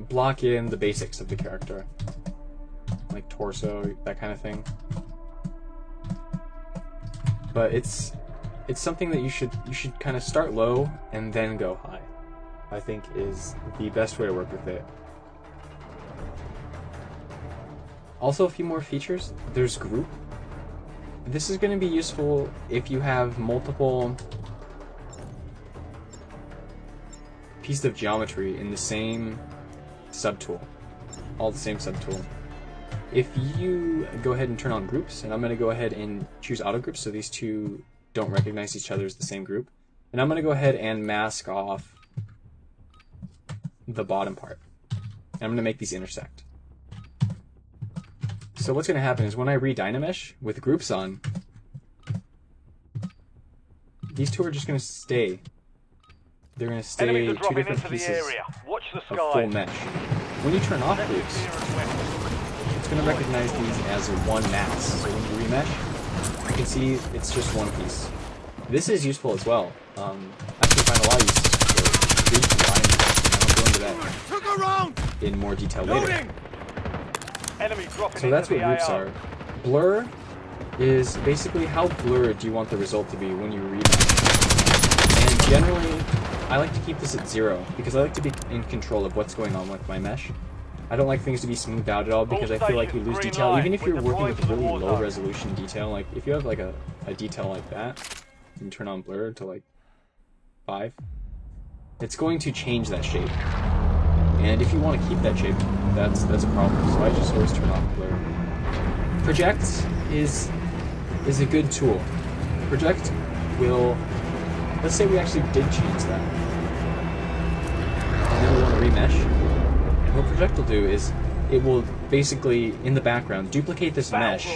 Speaker 8: Block in the basics of the character, like torso, that kind of thing. But it's something that you should kind of start low and then go high. I think is the best way to work with it. Also, a few more features. There's group. This is going to be useful if you have multiple pieces of geometry in the same subtool, all the same subtool. If you go ahead and turn on groups, and I'm going to go ahead and choose auto groups so these two don't recognize each other as the same group, and I'm going to go ahead and mask off the bottom part. And I'm going to make these intersect. So what's going to happen is when I re-dynamesh with groups on, these two are just going to stay. They're going to stay
Speaker 1: Enemies are
Speaker 8: two
Speaker 1: dropping
Speaker 8: different
Speaker 1: into the
Speaker 8: pieces
Speaker 1: area. Watch the
Speaker 8: of
Speaker 1: sky.
Speaker 8: full mesh. When you turn off groups, it's going to recognize these as one mass. So when you remesh, you can see it's just one piece. This is useful as well. I actually find a lot of uses for groups and binding, and I'll go into that in more detail later.
Speaker 1: Enemy dropping
Speaker 8: So that's
Speaker 1: into
Speaker 8: what
Speaker 1: the
Speaker 8: groups
Speaker 1: AO.
Speaker 8: are. Blur is basically how blurred do you want the result to be when you remesh. And generally, I like to keep this at 0 because I like to be in control of what's going on with my mesh. I don't like things to be smoothed out at all because I feel like you lose detail. Even if you're working with really low resolution detail, like if you have like a detail like that, and turn on blur to like 5, it's going to change that shape. And if you want to keep that shape, that's a problem. So I just always turn off blur. Project is a good tool. Project will, let's say we actually did change that, and then we want to remesh. What Project will do is it will basically in the background duplicate this mesh,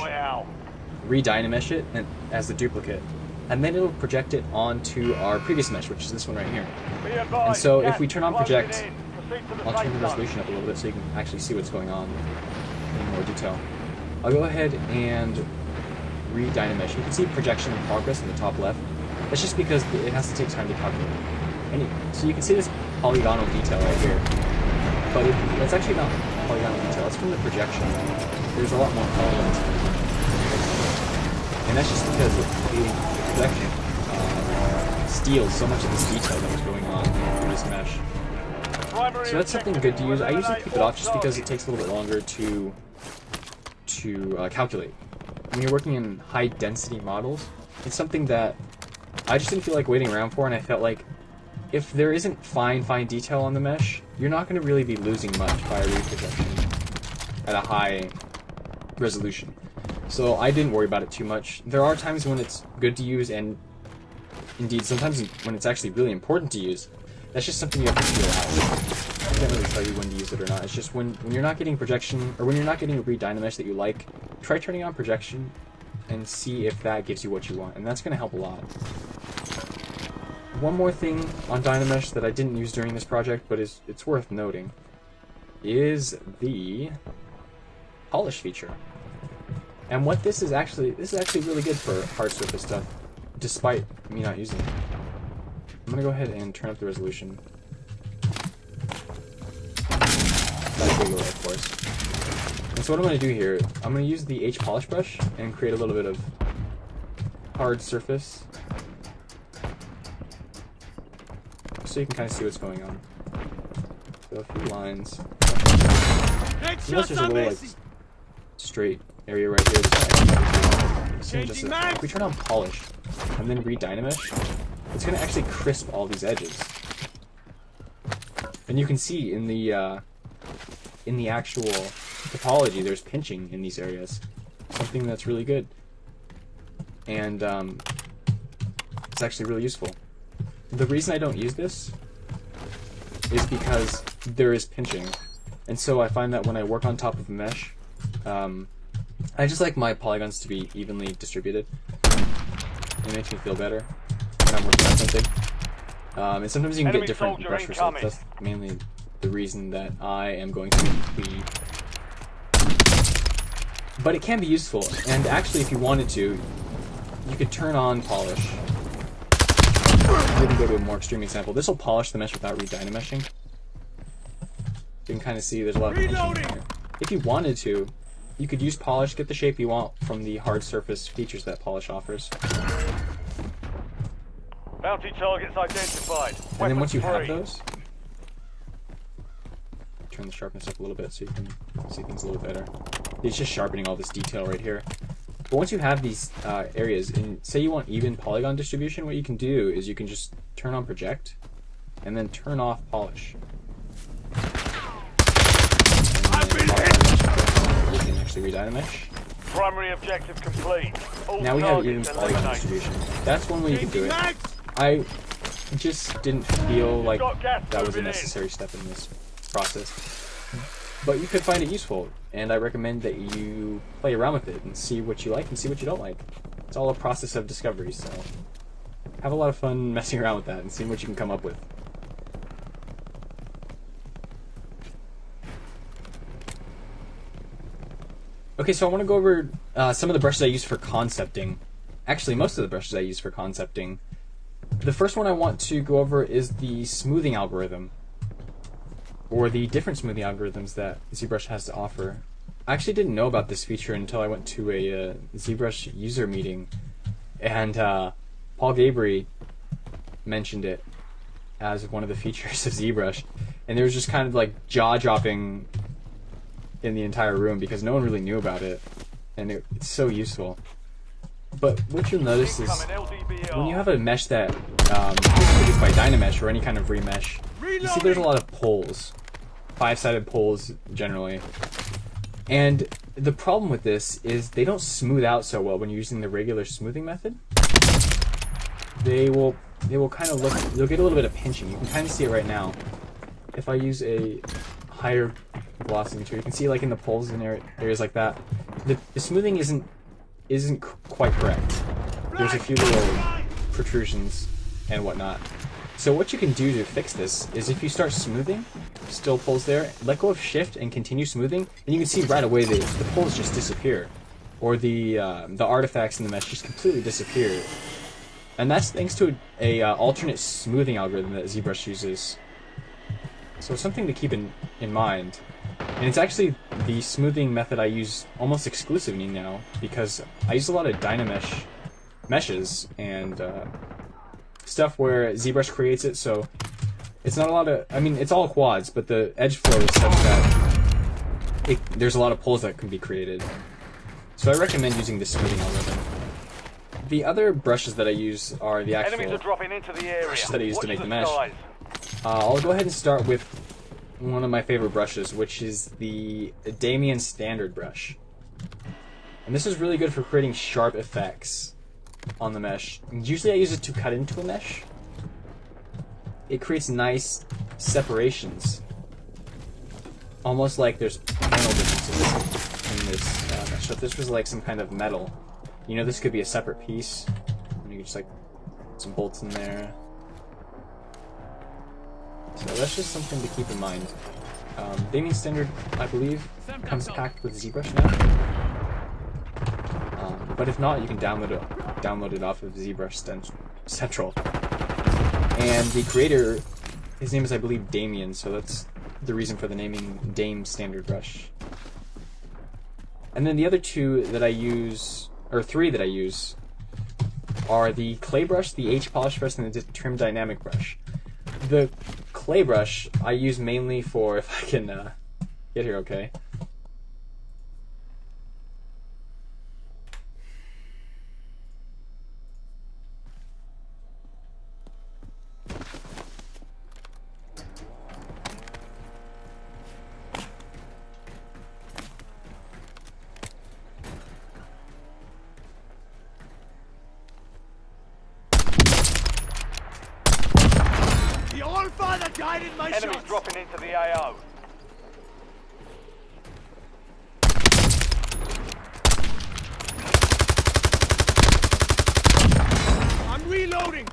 Speaker 8: re-dynamesh it as the duplicate, and then it'll project it onto our previous mesh, which is this one right here. And so if we turn on Project, I'll turn the resolution up a little bit so you can actually see what's going on in more detail. I'll go ahead and re-dynamesh. You can see projection in progress in the top left. That's just because it has to take time to calculate. So you can see this polygonal detail right here. But that's actually not polygonal detail, it's from the projection. There's a lot more polygons. And that's just because the projection steals so much of this detail that was going on through this mesh. So that's something good to use. I usually keep it off just because it takes a little bit longer to calculate. When you're working in high density models, it's something that I just didn't feel like waiting around for, and I felt like if there isn't fine detail on the mesh, you're not going to really be losing much by a reprojection at a high resolution. So I didn't worry about it too much. There are times when it's good to use, and indeed sometimes when it's actually really important to use. That's just something you have to feel out. I can't really tell you when to use it or not. It's just when you're not getting projection, or when you're not getting a re-dynamesh that you like, try turning on projection and see if that gives you what you want, and that's going to help a lot. One more thing on Dynamesh that I didn't use during this project, but it's worth noting, is the polish feature. And what this is actually really good for hard surface stuff, despite me not using it. I'm gonna go ahead and turn up the resolution. That's bigger, of course. And so what I'm gonna do here, I'm gonna use the H polish brush and create a little bit of hard surface, so you can kind of see what's going on. So a few lines. Unless there's a little like straight area right here. If we turn on polish and then re-dynamesh, it's going to actually crisp all these edges. And you can see in the actual topology, there's pinching in these areas. Something that's really good. And it's actually really useful. The reason I don't use this is because there is pinching. And so I find that when I work on top of a mesh, I just like my polygons to be evenly distributed. It makes me feel better when I'm working on something. And sometimes you can get different brush results. That's mainly the reason that I am going to be... But it can be useful, and actually if you wanted to, you could turn on polish. Maybe go to a more extreme example. This will polish the mesh without re-dynameshing. You can kind of see there's a lot of pinching here. If you wanted to, you could use polish, get the shape you want from the hard surface features that polish offers.
Speaker 1: Bounty targets identified.
Speaker 8: And then once you have those, turn the sharpness up a little bit so you can see things a little better. It's just sharpening all this detail right here. But once you have these areas, and say you want even polygon distribution, what you can do is you can just turn on project, and then turn off polish. You can actually re-dynamesh.
Speaker 1: Primary objective complete. All
Speaker 8: Now we have even
Speaker 1: targets
Speaker 8: polygon
Speaker 1: eliminated.
Speaker 8: distribution. That's one way you can do it. I just didn't feel like that was a necessary step in this process. But you could find it useful, and I recommend that you play around with it and see what you like and see what you don't like. It's all a process of discovery, so have a lot of fun messing around with that and seeing what you can come up with. Okay, so I want to go over some of the brushes I use for concepting. Actually, most of the brushes I use for concepting. The first one I want to go over is the smoothing algorithm, or the different smoothing algorithms that ZBrush has to offer. I actually didn't know about this feature until I went to a ZBrush user meeting, and Paul Gabry mentioned it as one of the features of ZBrush, and there was just kind of like jaw-dropping in the entire room because no one really knew about it, and it's so useful. But what you'll notice is when you have a mesh that is produced by Dynamesh or any kind of remesh, you see there's a lot of poles, 5-sided poles generally. And the problem with this is they don't smooth out so well when you're using the regular smoothing method. They will kind of look, you'll get a little bit of pinching. You can kind of see it right now. If I use a higher velocity material, you can see like in the poles and areas like that, the smoothing isn't quite correct. There's a few little protrusions and whatnot. So what you can do to fix this is if you start smoothing, still poles there, let go of shift and continue smoothing, and you can see right away the poles just disappear, or the artifacts in the mesh just completely disappear. And that's thanks to a alternate smoothing algorithm that ZBrush uses. So it's something to keep in mind. And it's actually the smoothing method I use almost exclusively now, because I use a lot of Dynamesh meshes and stuff where ZBrush creates it, so it's not a lot of, I mean, it's all quads, but the edge flow is such that there's a lot of poles that can be created. So I recommend using the smoothing algorithm. The other brushes that I use are the actual brushes that I use to make the mesh. I'll go ahead and start with one of my favorite brushes, which is the Damien Standard brush. And this is really good for creating sharp effects on the mesh. Usually I use it to cut into a mesh. It creates nice separations, almost like there's panel differences in this mesh. So if this was like some kind of metal, you know, this could be a separate piece. And you can just like put some bolts in there. So that's just something to keep in mind. Damien Standard, I believe, comes packed with ZBrush now. But if not, you can download it off of ZBrush Central. And the creator, his name is, I believe, Damien, so that's the reason for the naming Dame Standard Brush. And then the other two that I use, or three that I use, are the clay brush, the H polish brush, and the trim dynamic brush. The clay brush I use mainly for, if I can get here okay.
Speaker 1: Enemies dropping into the AO.
Speaker 3: I'm reloading!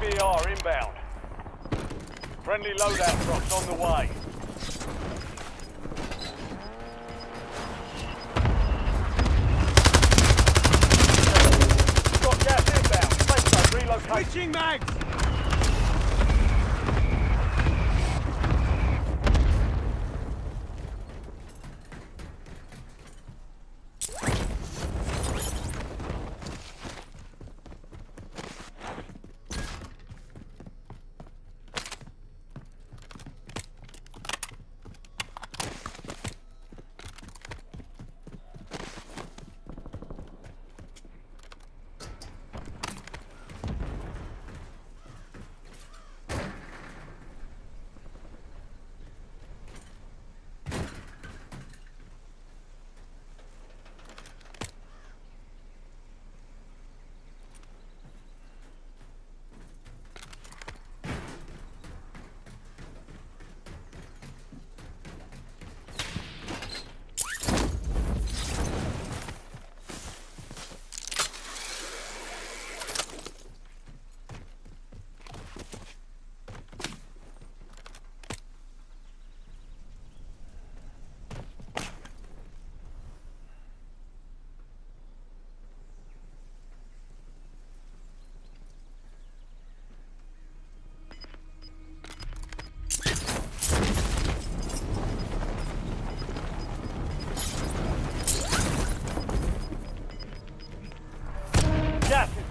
Speaker 1: BR inbound. Friendly loadout drops on the way. Got gas inbound. Safe zone relocated.
Speaker 3: Switching mags!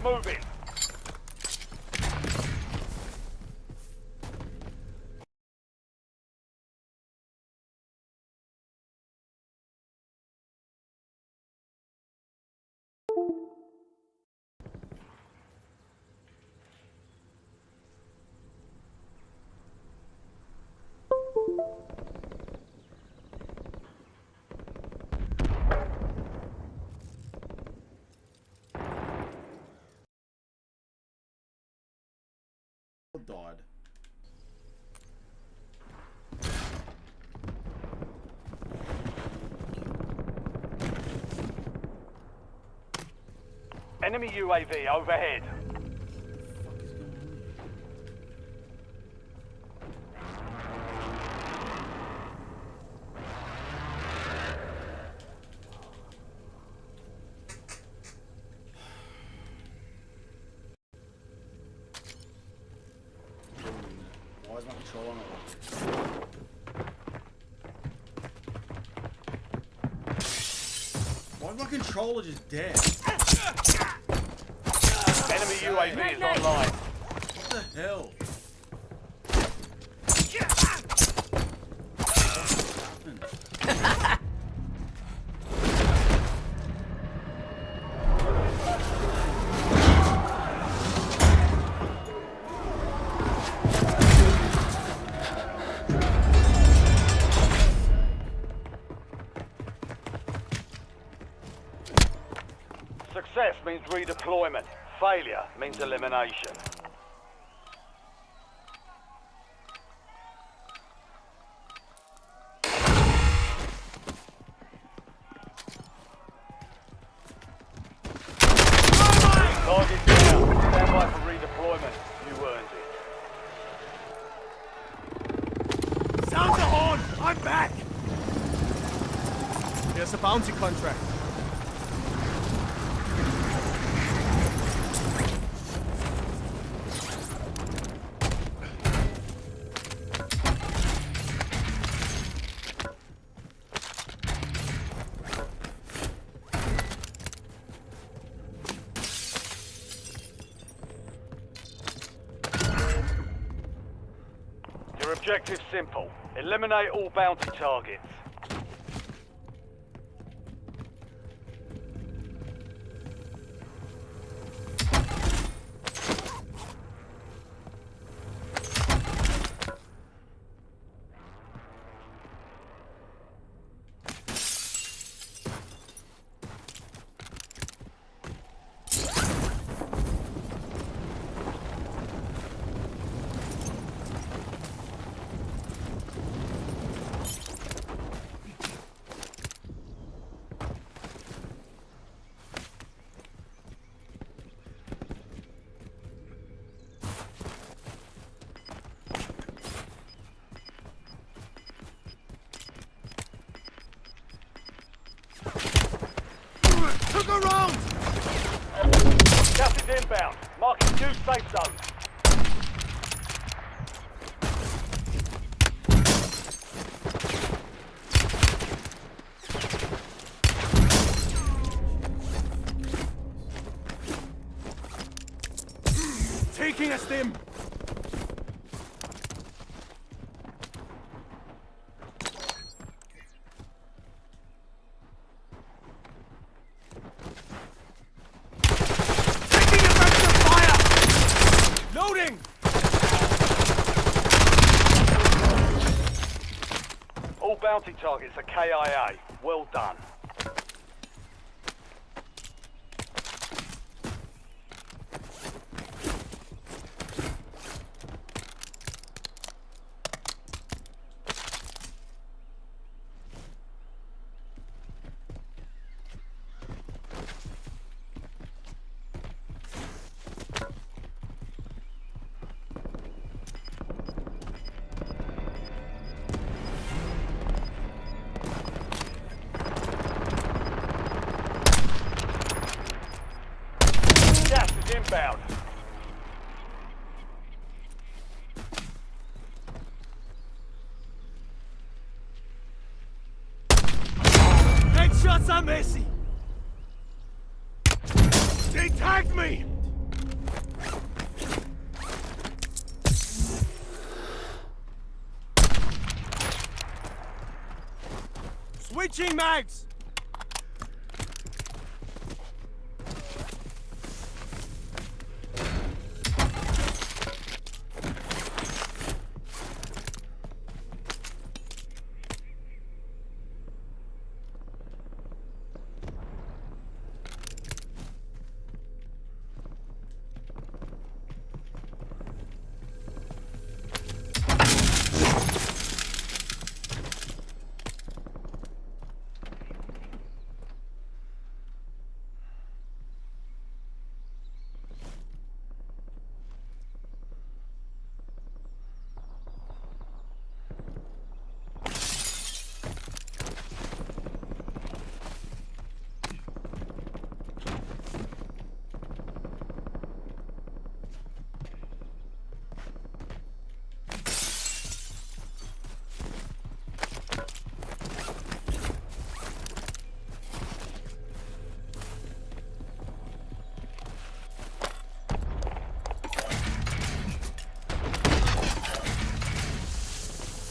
Speaker 1: moving.
Speaker 12: Died.
Speaker 1: Enemy UAV overhead.
Speaker 12: Why is my controller not working? Why is my controller just dead?
Speaker 1: Enemy UAV is online.
Speaker 12: What the hell? What happened?
Speaker 1: Success means redeployment. Failure means elimination. Target down. Stand by for redeployment. You earned it.
Speaker 3: Sound the horn! I'm back! Here's a bounty contract.
Speaker 1: Your objective's simple. Eliminate all bounty targets.
Speaker 3: Took a round!
Speaker 1: Gas is inbound. Marking new safe zone.
Speaker 3: Taking a stim! Taking effective fire! Loading!
Speaker 1: All bounty targets are KIA. Well done. Gas is inbound.
Speaker 3: Headshots are messy! They tagged me! Switching mags!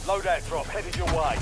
Speaker 1: Loadout drop headed your way.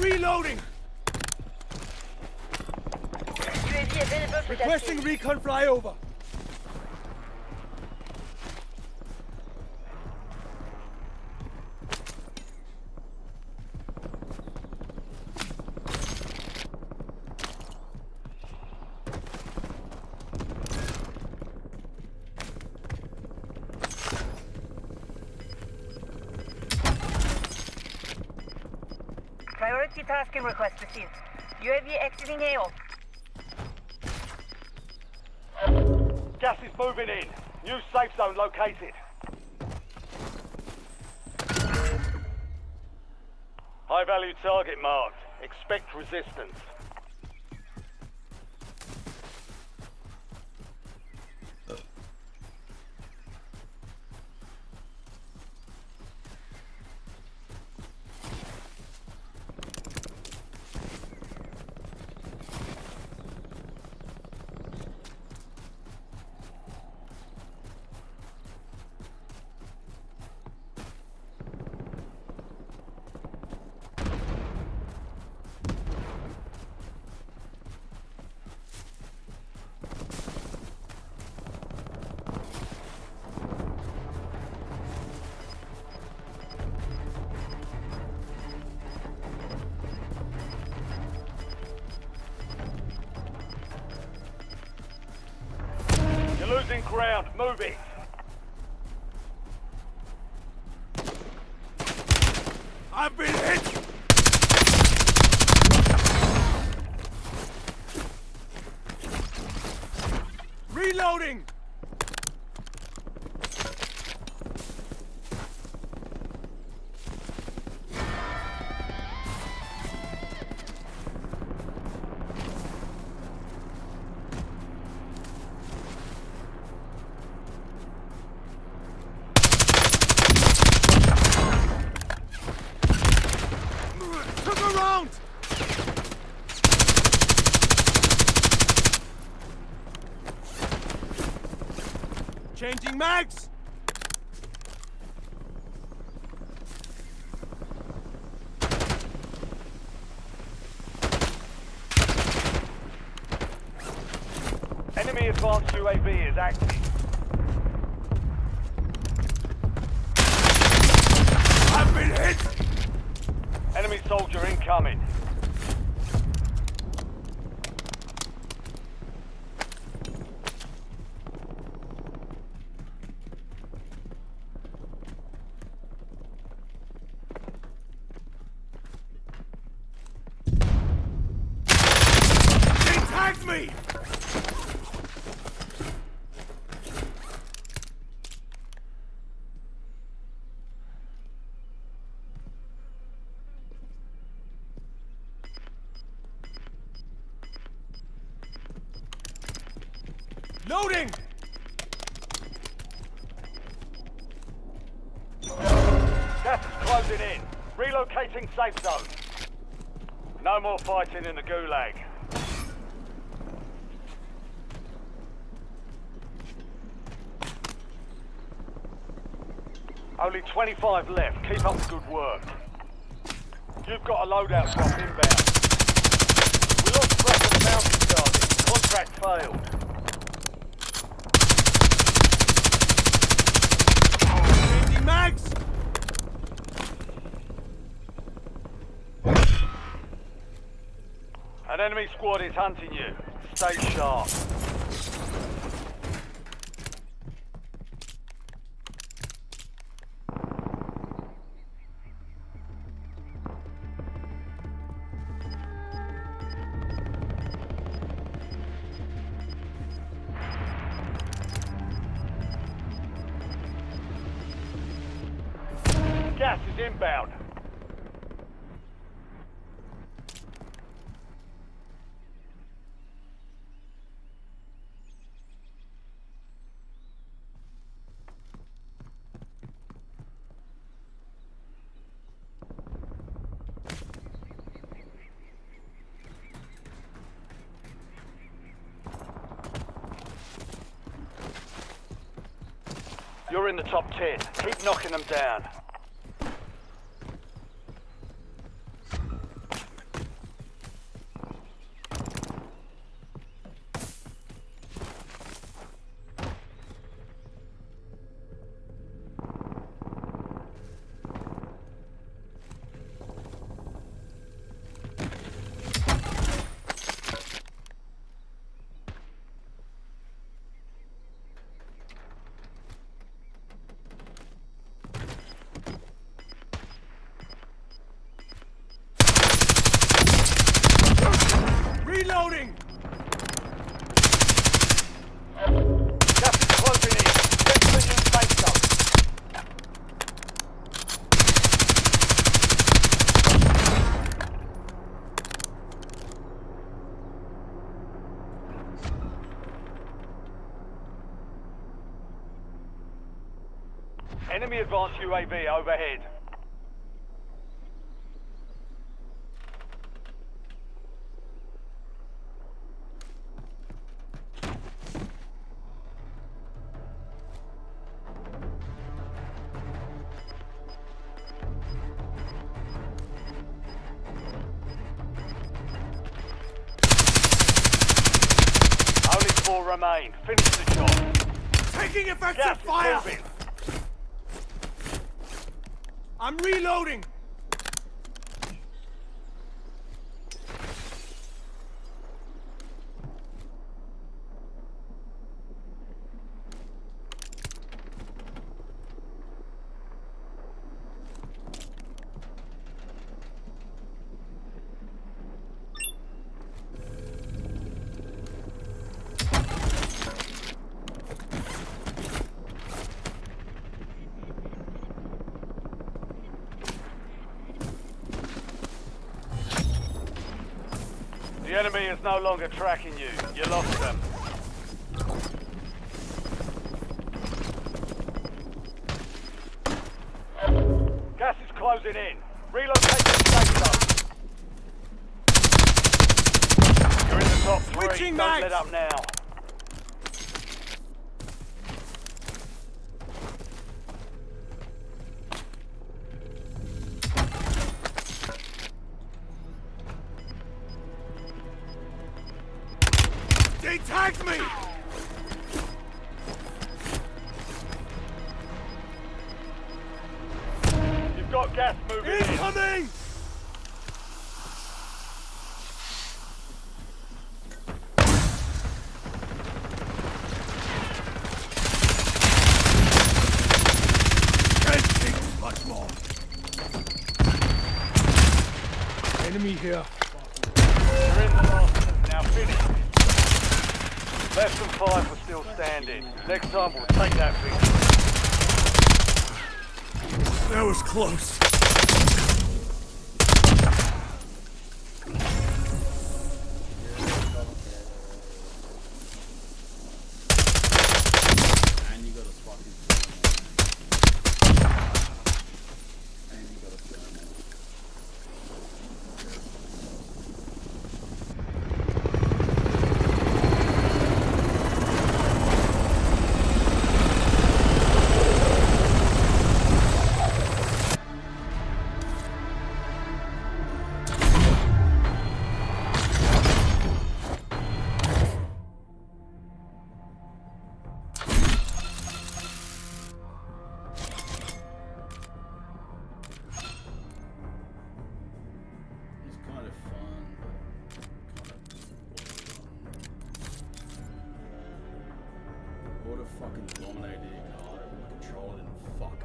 Speaker 3: Reloading!
Speaker 6: UAV available for
Speaker 3: Requesting
Speaker 6: testing.
Speaker 3: recon flyover.
Speaker 6: Priority tasking request received. UAV exiting AO.
Speaker 1: Gas is moving in. New safe zone located. High value target marked. Expect resistance. You're losing ground. Move it.
Speaker 3: I've been hit! Reloading! Took a round! Changing mags!
Speaker 1: Enemy advanced UAV is active.
Speaker 3: I've been hit!
Speaker 1: Enemy soldier incoming.
Speaker 3: They tagged me! Loading!
Speaker 1: Gas is closing in. Relocating safe zone. No more fighting in the gulag. Only 25 left. Keep up the good work. You've got a loadout drop inbound. We lost track of the mountain target. Contract failed.
Speaker 3: Changing mags!
Speaker 1: An enemy squad is hunting you. Stay sharp. Gas is inbound. You're in the top 10. Keep knocking them down.
Speaker 3: Reloading!
Speaker 1: Gas is closing in. Get to the new safe zone. Enemy advanced UAV overhead. Only 4 remain. Finish the job.
Speaker 3: Taking effective
Speaker 1: Gas is
Speaker 3: fire!
Speaker 1: moving.
Speaker 3: I'm reloading!
Speaker 1: The enemy is no longer tracking you. You lost them. Gas is closing in. Relocate to the safe zone. You're in the top 3.
Speaker 3: Switching
Speaker 1: Don't
Speaker 3: mags.
Speaker 1: let up now.
Speaker 3: They tagged me!
Speaker 1: You've got gas moving in.
Speaker 3: Incoming! Can't take much more. Enemy here.
Speaker 1: You're in the last. Now finish. Less than 5 are still standing. Next time we'll take that victory.
Speaker 3: That was close.
Speaker 12: of fun. Would have fucking dominated it harder, but the controller didn't fuck.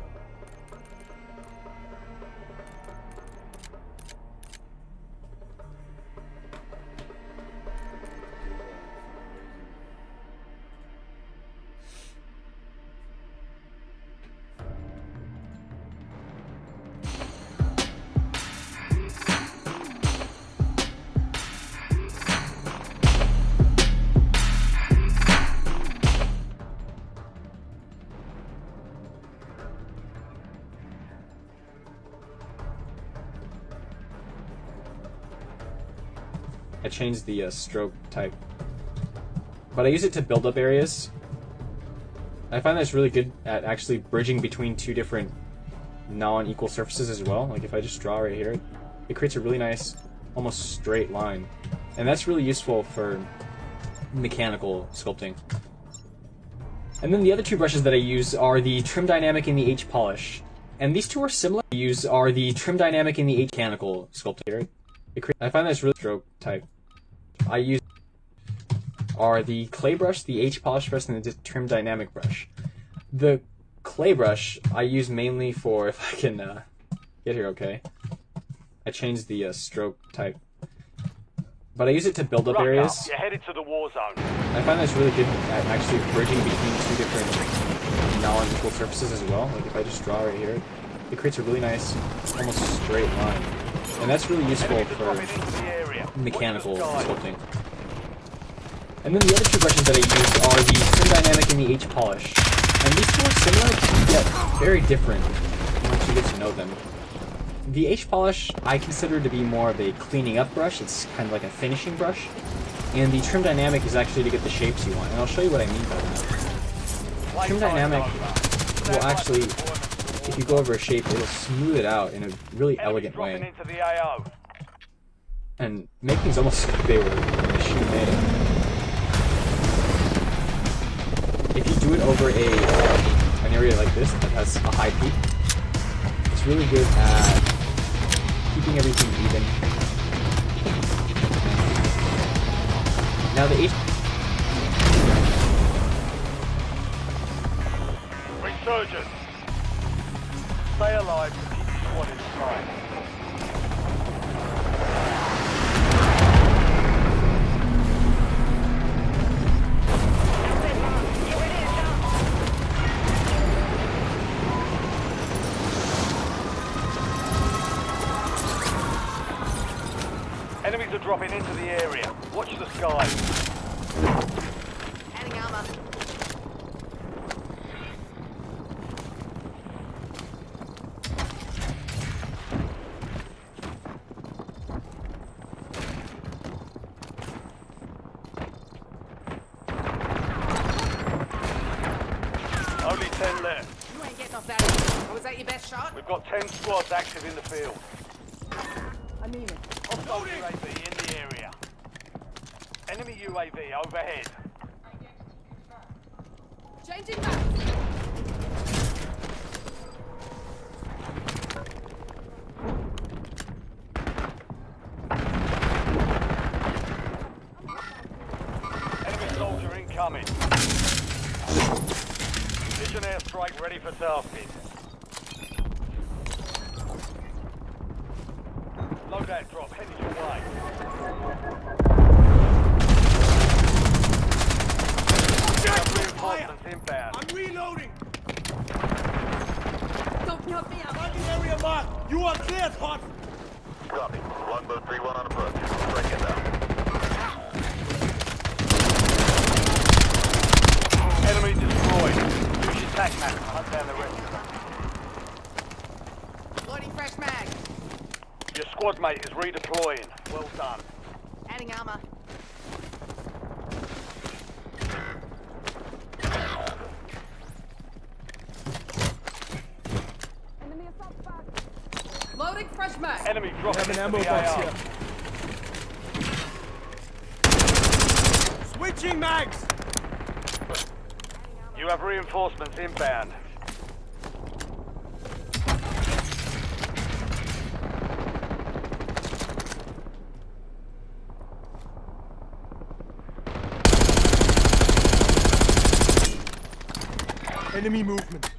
Speaker 8: I changed the stroke type, but I use it to build up areas. I find that it's really good at actually bridging between two different non-equal surfaces as well. Like if I just draw right here, it creates a really nice, almost straight line, and that's really useful for mechanical sculpting. And then the other two brushes that I use are the Trim Dynamic and the H Polish, and these two are similar. Are the Trim Dynamic and the H Mechanical sculpting. I find that's really stroke type. I use are the clay brush, the H polish brush, and the Trim Dynamic brush. The clay brush I use mainly for, if I can get here okay, I changed the stroke type, but I use it to build up areas.
Speaker 1: You're headed to the war zone.
Speaker 8: I find that's really good at actually bridging between two different non-equal surfaces as well. Like if I just draw right here, it creates a really nice, almost straight line. And that's really useful for mechanical sculpting. And then the other two brushes that I use are the Trim Dynamic and the H Polish. And these two are similar, yet very different once you get to know them. The H Polish I consider to be more of a cleaning up brush. It's kind of like a finishing brush. And the Trim Dynamic is actually to get the shapes you want. And I'll show you what I mean by that. Trim Dynamic will actually, if you go over a shape, it'll smooth it out in a really elegant way. And make things almost like they were machine-made. If you do it over an area like this that has a high peak, it's really good at keeping everything even. Now the H...
Speaker 1: Resurgence. Stay alive to keep the squad inside. Enemies are dropping into the area. Watch the skies.
Speaker 11: Adding armor.
Speaker 1: Only 10 left.
Speaker 11: You ain't getting off that. Was that your best shot?
Speaker 1: We've got 10 squads active in the field.
Speaker 13: I mean it.
Speaker 1: Hostile UAV in the area. Enemy UAV overhead.
Speaker 11: Changing back.
Speaker 1: Enemy soldier incoming. Mission airstrike ready for tasking. Loadout drop headed your way. Reinforcements inbound.
Speaker 3: I'm reloading!
Speaker 11: Don't help me out.
Speaker 3: Target area marked! You are cleared, hot!
Speaker 9: Copy. Longbow 3-1 on approach. Break it down.
Speaker 1: Enemy destroyed. Use your tac map to hunt down the rest.
Speaker 11: Loading fresh mag.
Speaker 1: Your squad mate is redeploying. Well done.
Speaker 11: Adding armor. Enemy assault box. Loading fresh mag.
Speaker 1: Enemy dropping into
Speaker 3: ammo
Speaker 1: the
Speaker 3: box
Speaker 1: AR.
Speaker 3: here. Switching mags!
Speaker 1: You have reinforcements inbound.
Speaker 3: Enemy movement.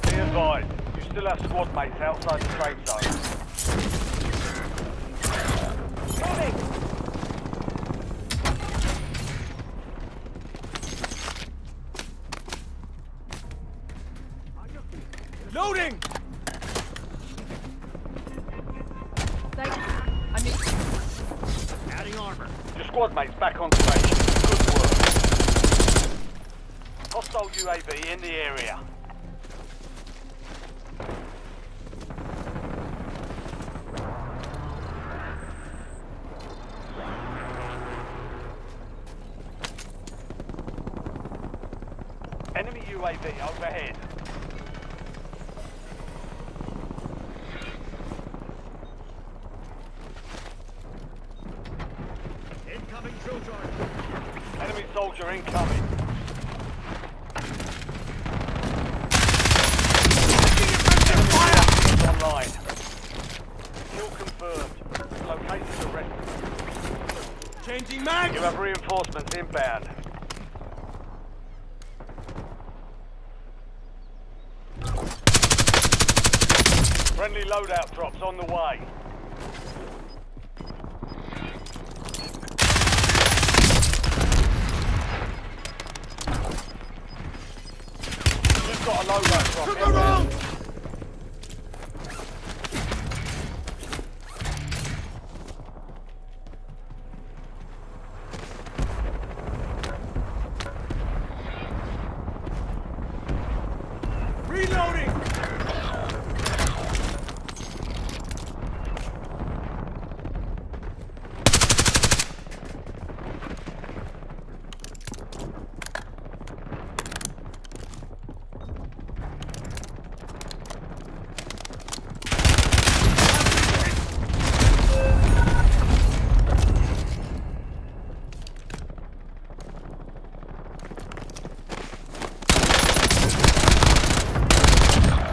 Speaker 1: Be advised, you still have squad mates outside the trade zone. Moving!
Speaker 3: Loading!
Speaker 1: Adding armor. Your squad mates back on station. Good work. Hostile UAV in the area. Enemy UAV overhead. Incoming drill charge. Enemy soldier incoming. Fire! Online. Kill confirmed. Located arrested.
Speaker 3: Changing mag!
Speaker 1: You have reinforcements inbound. Friendly loadout drops on the way. Just got a loadout drop.
Speaker 3: Took a round! Reloading!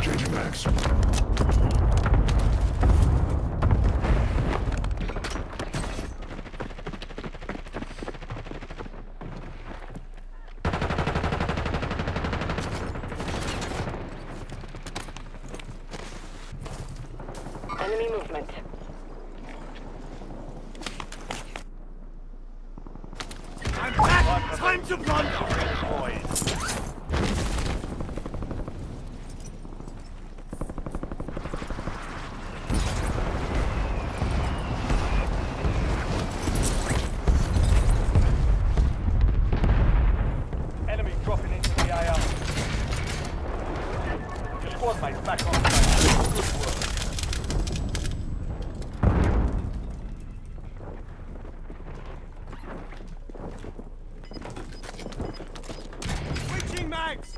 Speaker 5: Changing mags.
Speaker 2: Enemy movement.
Speaker 3: I'm back! Time to plunge!
Speaker 1: Redeployed. Enemy dropping into the AR. Your squad mates back on station. Good work.
Speaker 3: Switching mags!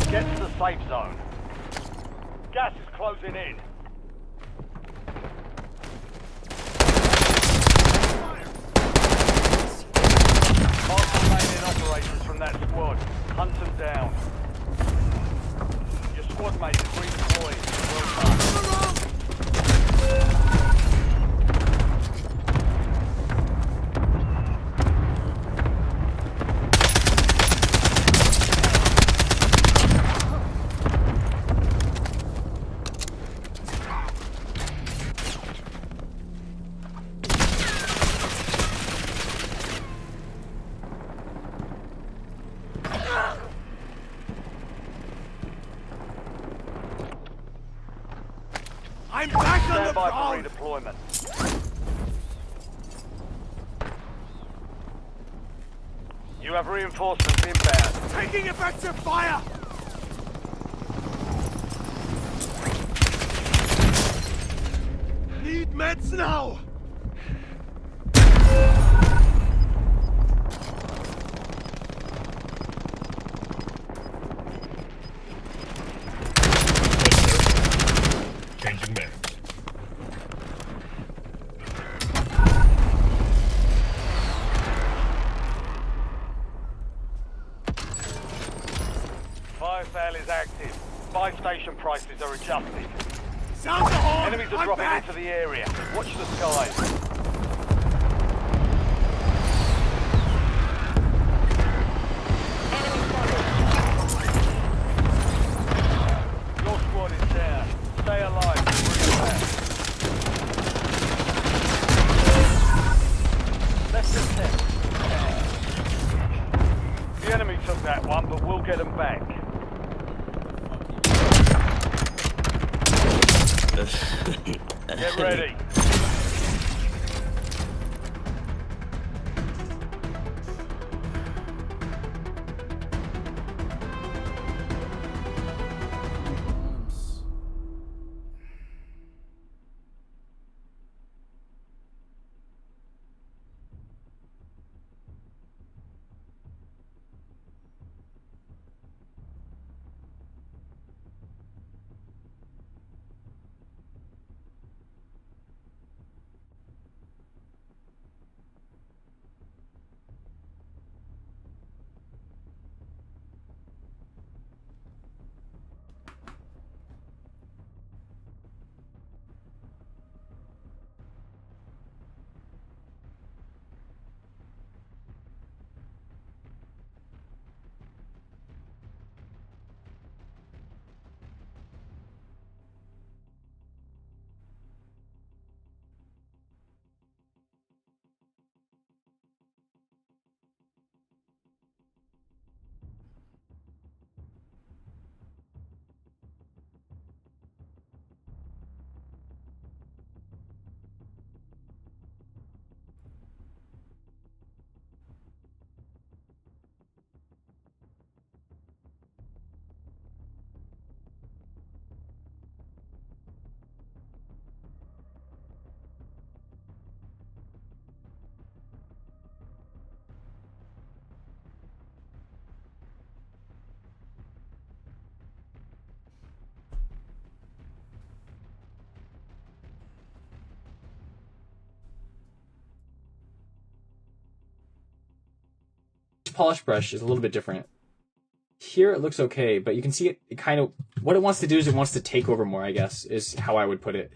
Speaker 1: Get to the safe zone. Gas is closing in. Mark the remaining operators from that squad. Hunt them down. Your squad mate is redeployed. Well done.
Speaker 3: I'm back on the
Speaker 1: Stand by
Speaker 3: prowl!
Speaker 1: for redeployment. You have reinforcements inbound.
Speaker 3: Taking effective fire! Need meds now!
Speaker 5: Changing mags.
Speaker 1: station prices are adjusted.
Speaker 3: Sounds the horn!
Speaker 1: Enemies are
Speaker 3: I'm
Speaker 1: dropping
Speaker 3: back!
Speaker 1: into the area. Watch the skies. Your squad is down. Stay alive. Bring it back. Less than 10. The enemy took that one, but we'll get them back. Get ready.
Speaker 8: Polish brush is a little bit different. Here it looks okay, but you can see it kind of, what it wants to do is it wants to take over more, I guess, is how I would put it.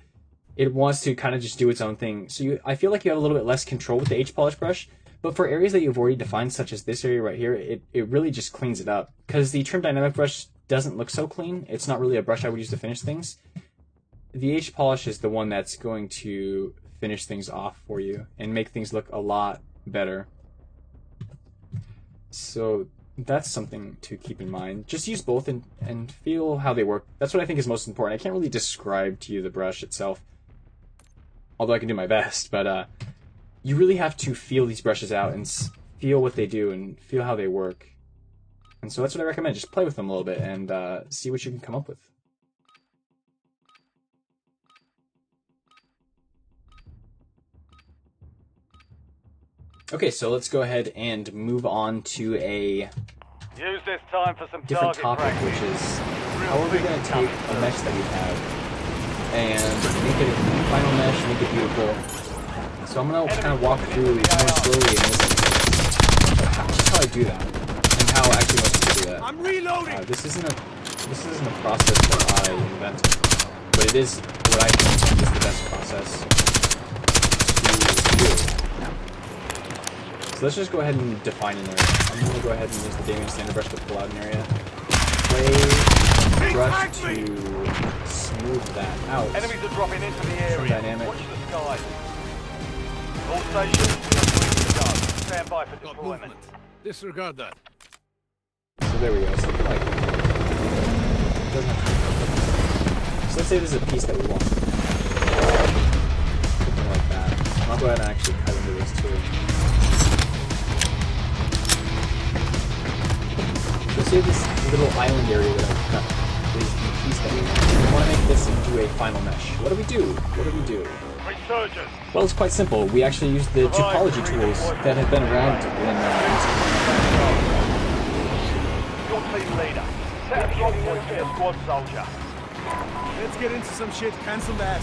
Speaker 8: It wants to kind of just do its own thing. So I feel like you have a little bit less control with the H polish brush, but for areas that you've already defined, such as this area right here, it really just cleans it up. Because the trim dynamic brush doesn't look so clean. It's not really a brush I would use to finish things. The H polish is the one that's going to finish things off for you and make things look a lot better. So that's something to keep in mind. Just use both and feel how they work. That's what I think is most important. I can't really describe to you the brush itself, although I can do my best, but you really have to feel these brushes out and feel what they do and feel how they work. And so that's what I recommend. Just play with them a little bit and see what you can come up with. Okay, so let's go ahead and move on to a
Speaker 1: Use this time for some
Speaker 8: different
Speaker 1: target
Speaker 8: topic,
Speaker 1: practice.
Speaker 8: which is how are we going to take a mesh that we have and make it a final mesh, make it beautiful. So I'm going to kind of walk through more slowly in this episode just how I do that and how actually most people do that.
Speaker 3: I'm reloading.
Speaker 8: This isn't a process that I invented, but it is what I think is the best process to do. So let's just go ahead and define an area. I'm going to go ahead and use the Damien standard brush to pull out an area. Play brush to smooth that out.
Speaker 1: Enemies are dropping into the area.
Speaker 8: Dynamic.
Speaker 1: Watch the sky. All stations, we are clear to go. Stand by for deployment.
Speaker 5: Disregard that.
Speaker 8: So there we go, something like that. Doesn't have to be perfect. So let's say this is a piece that we want. Something like that. And I'll go ahead and actually cut into this too. So say this little island area that I've cut is the piece that we want. We want to make this into a final mesh. What do we do? What do we do?
Speaker 1: Resurgence.
Speaker 8: Well, it's quite simple. We actually use the topology tools that have been around in
Speaker 1: Your team leader. Set a drop point for your squad soldier.
Speaker 3: Let's get into some shit. Cancel that.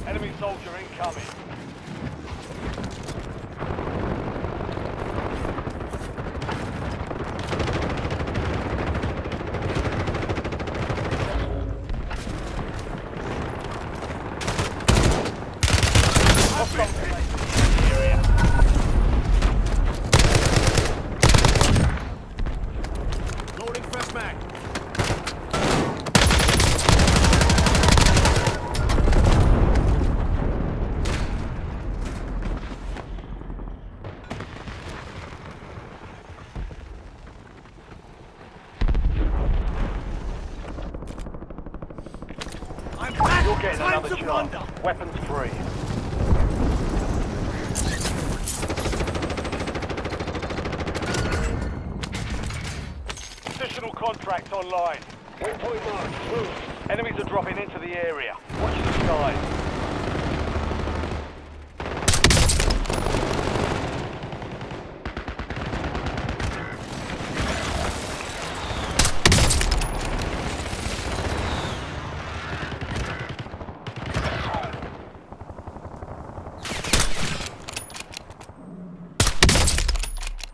Speaker 1: Enemy soldier incoming. You're getting another chance. Weapons free. Additional contract online. Waypoint marked. Move. Enemies are dropping into the area. Watch the skies.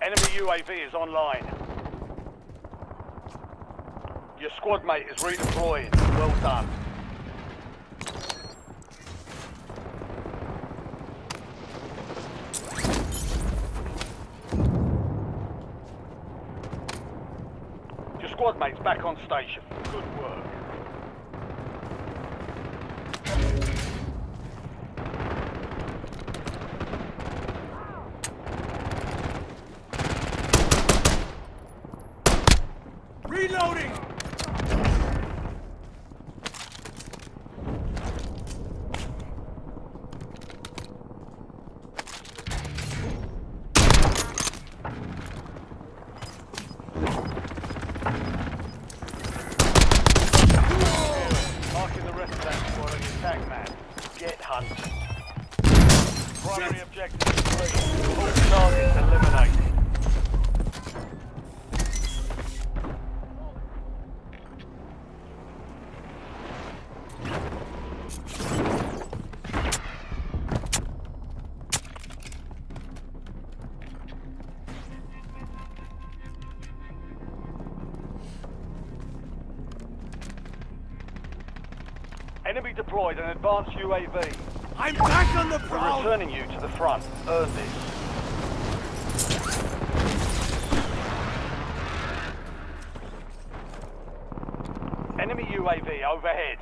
Speaker 1: Enemy UAV is online. Your squad mate is redeploying. Well done. Your squad mate's back on station. Good work.
Speaker 3: Reloading!
Speaker 1: Marking the rest of that squad on your tag map. Get hunting. Primary objective complete. All targets eliminated. Enemy deployed an advanced UAV.
Speaker 3: I'm back on the
Speaker 1: We're
Speaker 3: prowl!
Speaker 1: returning you to the front. Earn this. Enemy UAV overhead.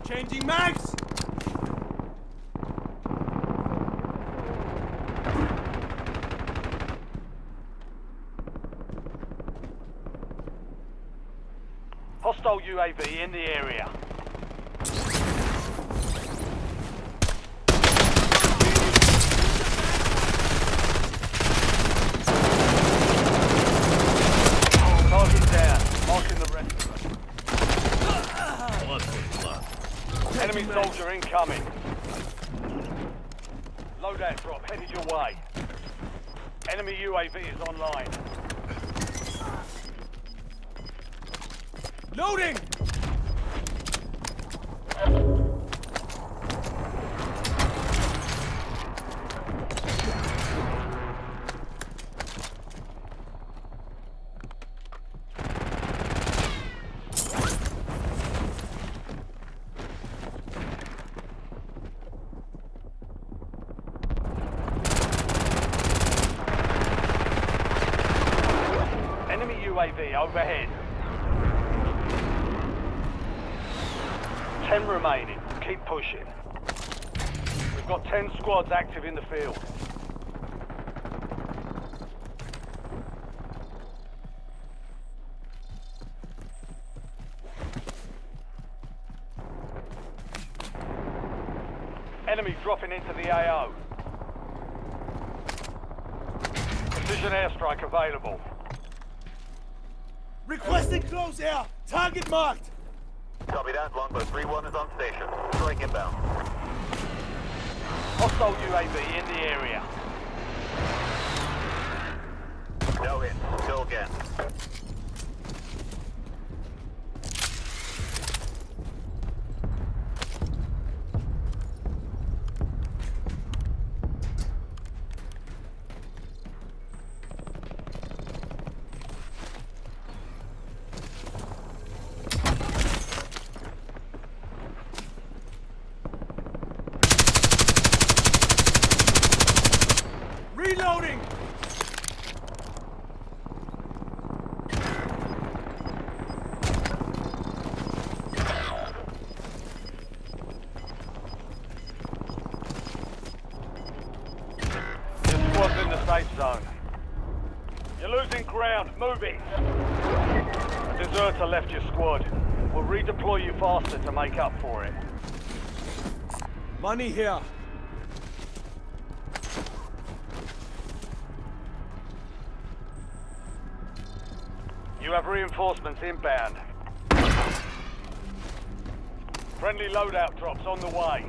Speaker 3: Changing mags!
Speaker 1: Hostile UAV in the area. Target down. Marking the rest of them. Enemy soldier incoming. Loadout drop headed your way. Enemy UAV is online.
Speaker 3: Loading!
Speaker 1: Enemy UAV overhead. 10 remaining. Keep pushing. We've got 10 squads active in the field. Enemy dropping into the AO. Precision airstrike available.
Speaker 3: Requesting close air! Target marked!
Speaker 9: Copy that. Longbow 3-1 is on station. Strike inbound.
Speaker 1: Hostile UAV in the area.
Speaker 9: No hit. Go again.
Speaker 3: Reloading!
Speaker 1: Your squad's in the safe zone. You're losing ground. Move it. A deserter left your squad. We'll redeploy you faster to make up for it.
Speaker 3: Money here.
Speaker 1: You have reinforcements inbound. Friendly loadout drops on the way.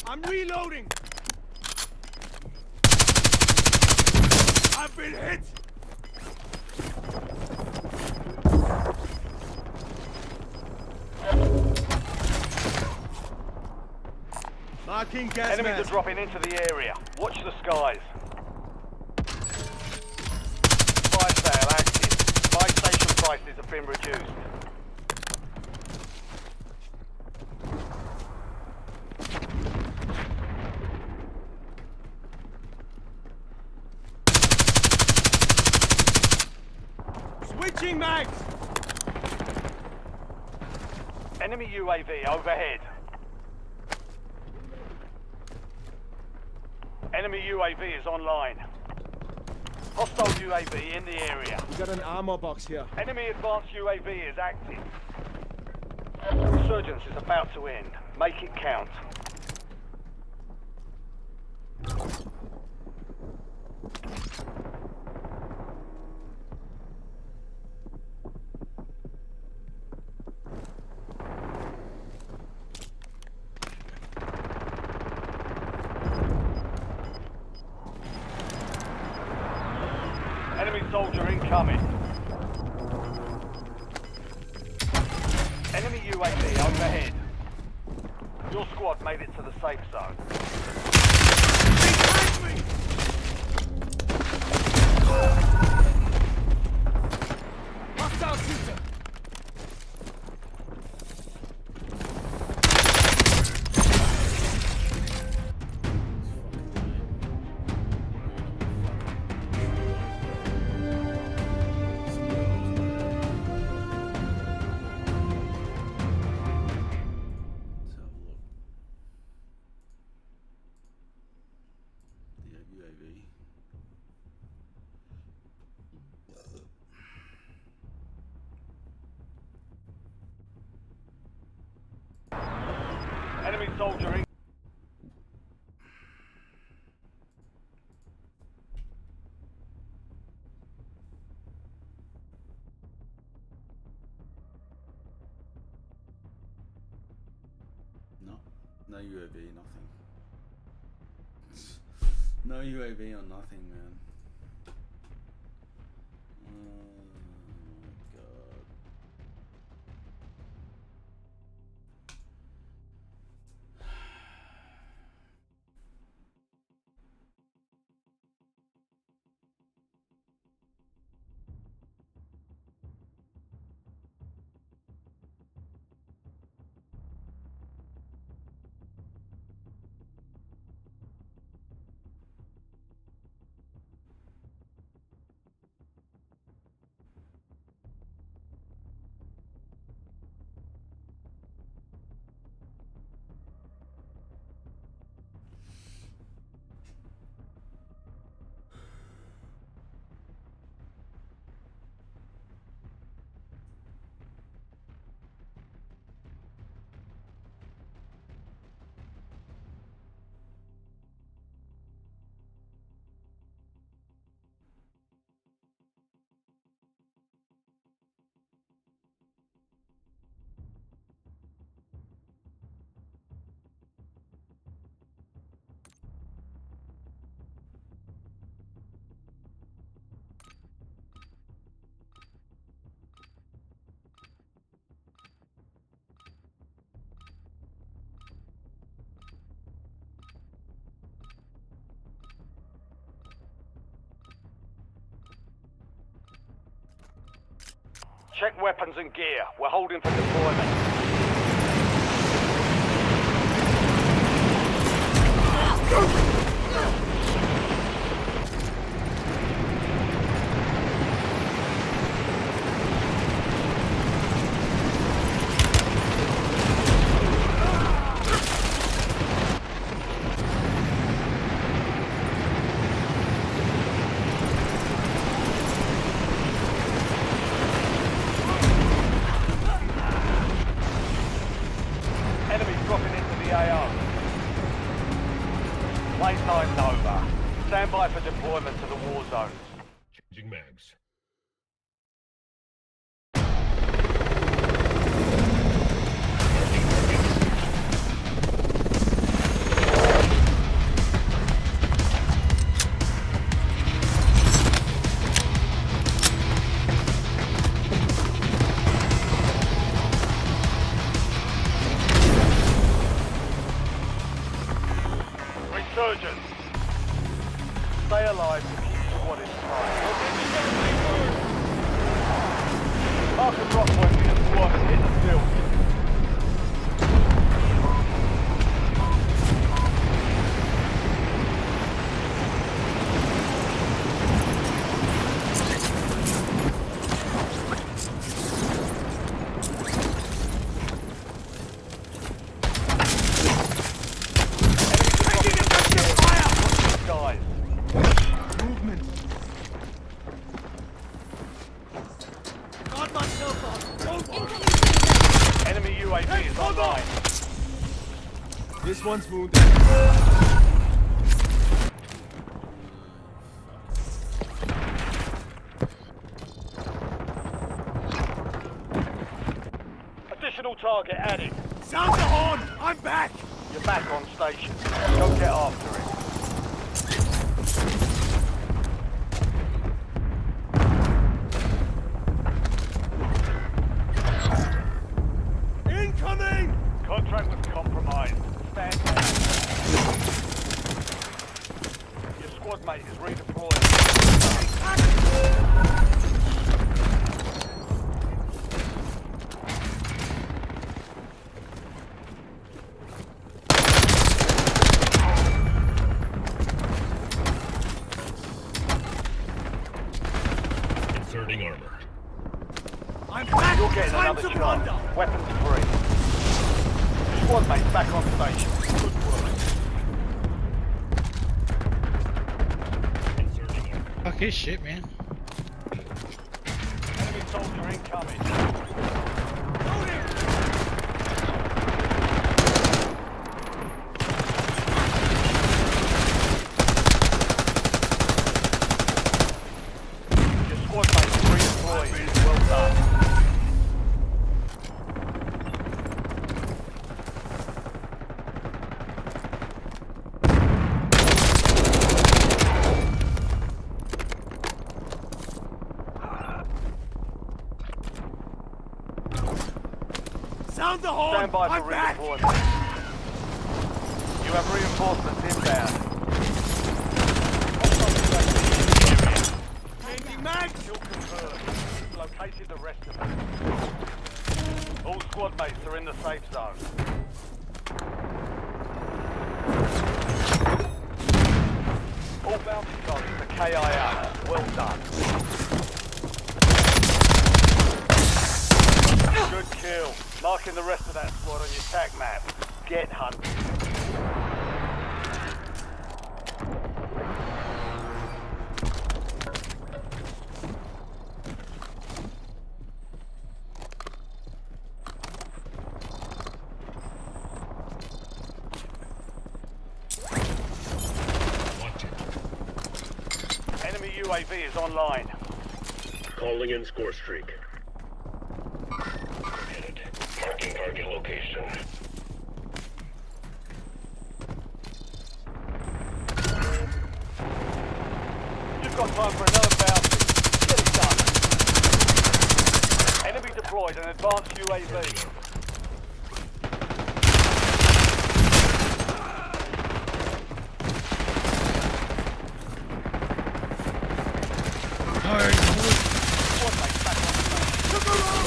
Speaker 3: I'm reloading. I've been hit. Marking gas
Speaker 1: Enemies
Speaker 3: mask.
Speaker 1: are dropping into the area. Watch the skies. Fire sale active. Buy station prices have been reduced.
Speaker 3: Switching mags.
Speaker 1: Enemy UAV overhead. Enemy UAV is online. Hostile UAV in the area.
Speaker 3: We got an armor box here.
Speaker 1: Enemy advanced UAV is active. Resurgence is about to end. Make it count. Enemy soldier incoming. Enemy UAV overhead. Your squad made it to the safe zone.
Speaker 3: Hostile shooter.
Speaker 1: Enemy soldier in.
Speaker 12: No UAV, nothing. No UAV or nothing, man. Oh my god.
Speaker 1: Check weapons and gear. We're holding for deployment. Enemies dropping into the AO. Playtime's over. Stand by for deployment to the war zones.
Speaker 5: Changing mags.
Speaker 1: Resurgence. Stay alive to keep the squad inside. Mark a drop point for your squad and hit the field. Enemy UAV is online.
Speaker 3: This one's wounded.
Speaker 1: Additional target added.
Speaker 3: Sound the horn! I'm back!
Speaker 1: You're back on station. Go get after it.
Speaker 3: Incoming!
Speaker 1: Contract was compromised. Stand down. Your squad mate is redeployed.
Speaker 5: Inserting armor.
Speaker 3: I'm back!
Speaker 1: You're getting
Speaker 3: Time
Speaker 1: another
Speaker 3: to
Speaker 1: shot.
Speaker 3: plunder!
Speaker 1: Weapons free. Squad mate's back on station. Good work.
Speaker 5: Inserting armor.
Speaker 10: Fuck his shit, man.
Speaker 1: Enemy soldier incoming. Your squad mate's redeployed. Well done.
Speaker 3: Sound the horn!
Speaker 1: Stand by
Speaker 3: I'm
Speaker 1: for
Speaker 3: back!
Speaker 1: redeployment. You have reinforcements inbound.
Speaker 3: Changing mags!
Speaker 1: Kill confirmed. Located the rest of them. All squad mates are in the safe zone. All bounty targets are KIA. Well done. Good kill. Marking the rest of that squad on your tac map. Get hunted.
Speaker 5: Watch it.
Speaker 1: Enemy UAV is online.
Speaker 5: Calling in score streak. Headed. Marking target location.
Speaker 1: You've got time for another bounty. Get it done. Enemy deployed an advanced UAV. Squad mates back on the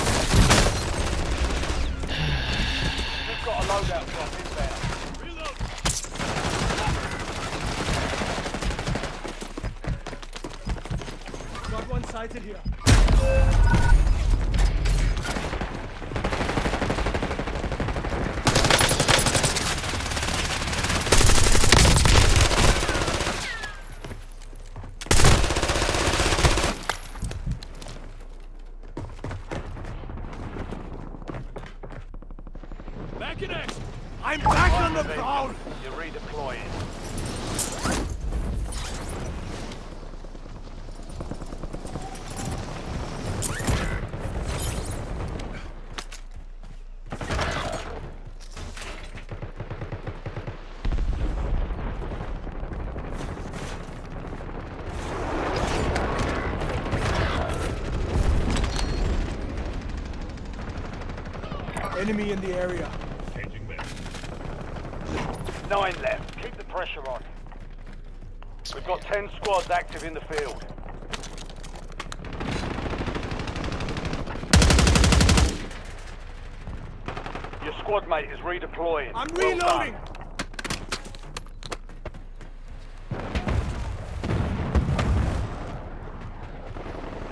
Speaker 3: Taking X! I'm back on the prowl!
Speaker 1: You're redeploying.
Speaker 3: Enemy in the area.
Speaker 5: Changing back.
Speaker 1: 9 left. Keep the pressure on. We've got 10 squads active in the field. Your squad mate is redeploying.
Speaker 3: I'm
Speaker 1: Well
Speaker 3: reloading!
Speaker 1: done.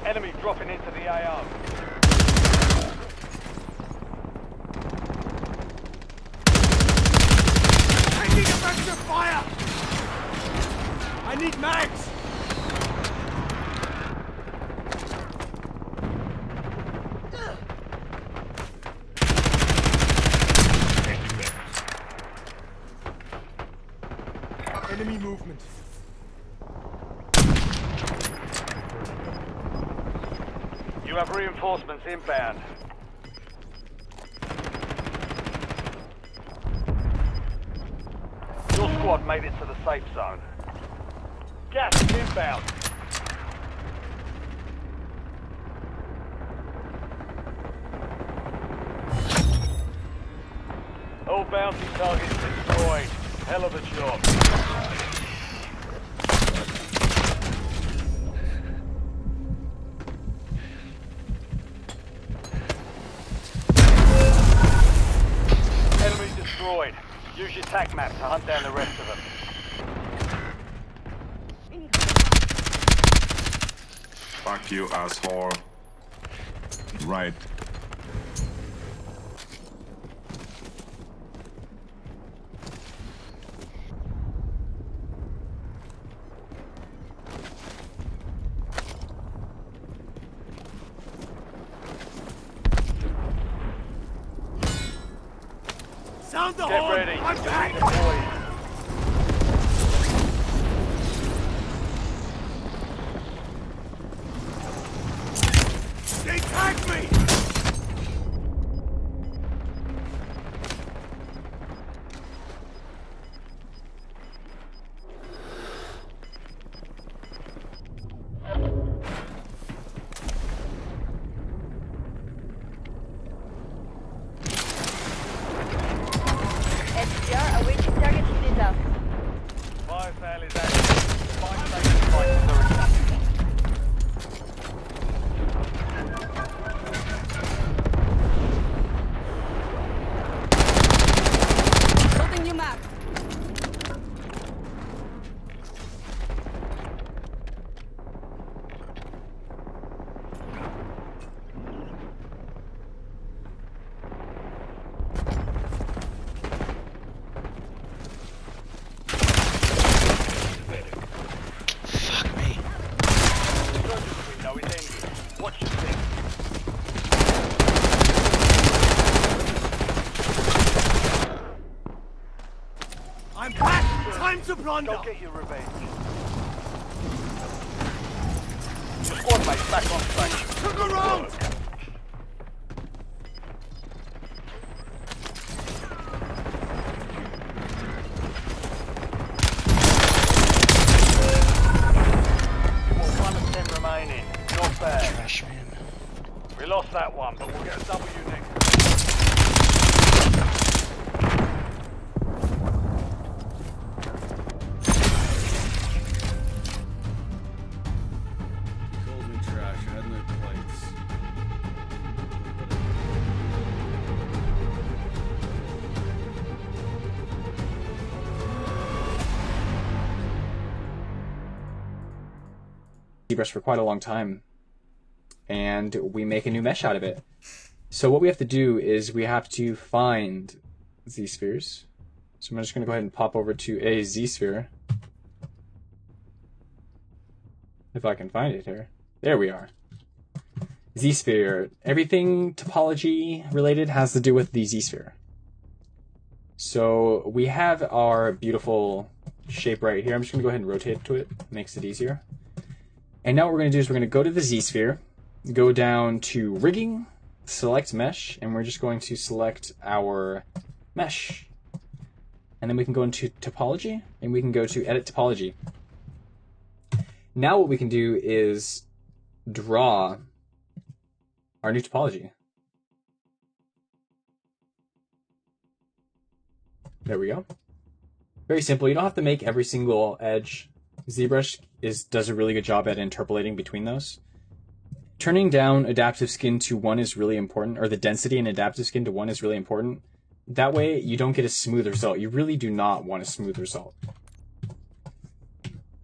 Speaker 1: Enemy dropping into the AO.
Speaker 3: Taking effective fire! I need mags!
Speaker 5: Changing back.
Speaker 3: Enemy movement.
Speaker 1: You have reinforcements inbound. Your squad made it to the safe zone. Gas is inbound. All bounty targets destroyed. Hell of a job. Enemy destroyed. Use your tac map to hunt down the rest of them.
Speaker 14: Fuck you, asshole. Right.
Speaker 3: Sound the
Speaker 1: Get
Speaker 3: horn!
Speaker 1: ready.
Speaker 3: I'm
Speaker 1: You're
Speaker 3: back!
Speaker 1: redeploying.
Speaker 3: They tagged me!
Speaker 2: SDR awaiting target data.
Speaker 1: Biosale is active. Spike station devices are attached.
Speaker 11: Building new map.
Speaker 10: Fuck me.
Speaker 1: Resurgence window is ending. Watch your thing.
Speaker 3: I'm back! Time to plunder!
Speaker 1: Go get your revenge. Your squad mate's back on station.
Speaker 3: Took a round!
Speaker 1: You got 1 of 10 remaining. Not bad.
Speaker 10: Trash, man.
Speaker 1: We lost that one, but we'll get a W next.
Speaker 12: Calls me trash. I had no plates.
Speaker 8: ZBrush for quite a long time, and we make a new mesh out of it. So what we have to do is we have to find Z-spheres. So I'm just going to go ahead and pop over to a Z-sphere. If I can find it here. There we are. Z-sphere. Everything topology related has to do with the Z-sphere. So we have our beautiful shape right here. I'm just going to go ahead and rotate to it. Makes it easier. And now what we're going to do is we're going to go to the Z-sphere, go down to rigging, select mesh, and we're just going to select our mesh. And then we can go into topology, and we can go to edit topology. Now what we can do is draw our new topology. There we go. Very simple. You don't have to make every single edge. ZBrush does a really good job at interpolating between those. Turning down adaptive skin to 1 is really important, or the density in adaptive skin to 1 is really important. That way you don't get a smooth result. You really do not want a smooth result.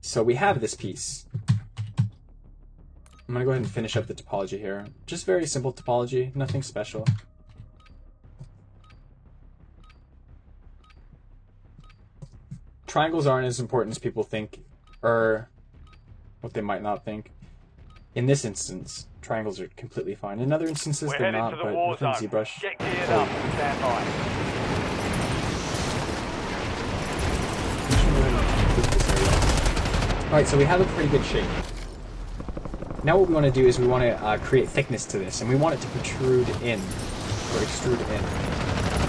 Speaker 8: So we have this piece. I'm going to go ahead and finish up the topology here. Just very simple topology, nothing special. Triangles aren't as important as people think, or what they might not think. In this instance, triangles are completely fine. In other instances, they're not, but within ZBrush,
Speaker 1: Get geared up and stand by.
Speaker 8: Alright, so we have a pretty good shape. Now what we want to do is we want to create thickness to this, and we want it to protrude in, or extrude in,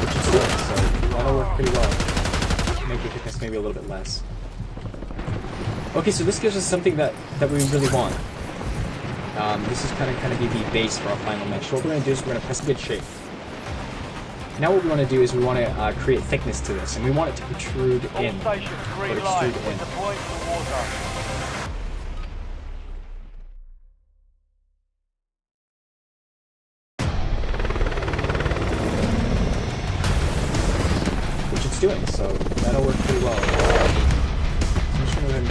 Speaker 8: which is good, so that'll work pretty well. Make the thickness maybe a little bit less. Okay, so this gives us something that we really want. This is kind of be the base for our final mesh. So what we're going to do is we're going to press a good shape. Now what we want to do is we want to create thickness to this, and we want it to protrude in, or extrude in. Which it's doing, so that'll work pretty well. So I'm just going to go ahead and,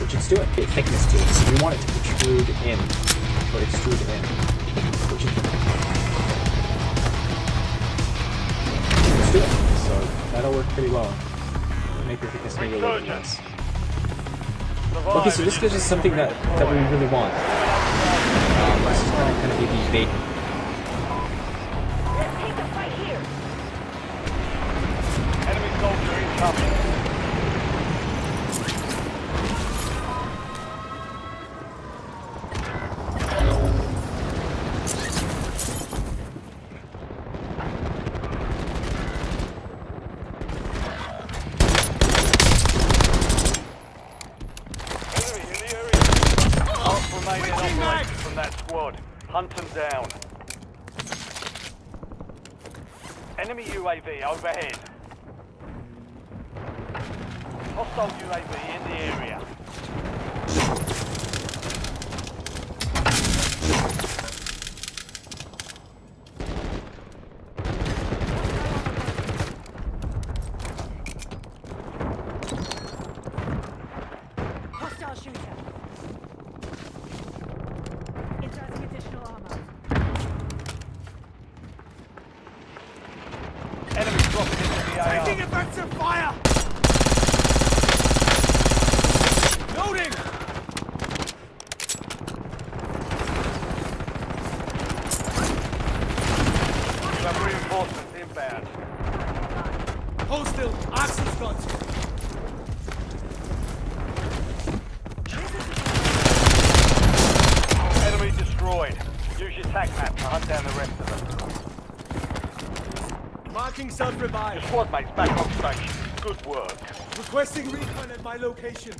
Speaker 8: which it's doing, create thickness to it, so we want it to protrude in, or extrude in. Which it's doing, so that'll work pretty well. Make the thickness maybe a little bit less. Okay, so this gives us something that we really want. This is kind of be the bait.
Speaker 2: Let's take the fight here.
Speaker 1: Enemy soldier incoming. From that squad. Hunt them down. Enemy UAV overhead. Hostile UAV in the area.
Speaker 2: Hostile shooter. Inserting additional armor.
Speaker 1: Enemy dropping into the AR.
Speaker 3: Taking offensive fire! Loading!
Speaker 1: You have reinforcements inbound.
Speaker 3: Hold still, Axel's guns.
Speaker 1: Enemy destroyed. Use your tac map to hunt down the rest of them.
Speaker 3: Marking self-revive.
Speaker 1: Your squad mates back on station. Good work.
Speaker 3: Requesting recon at my location.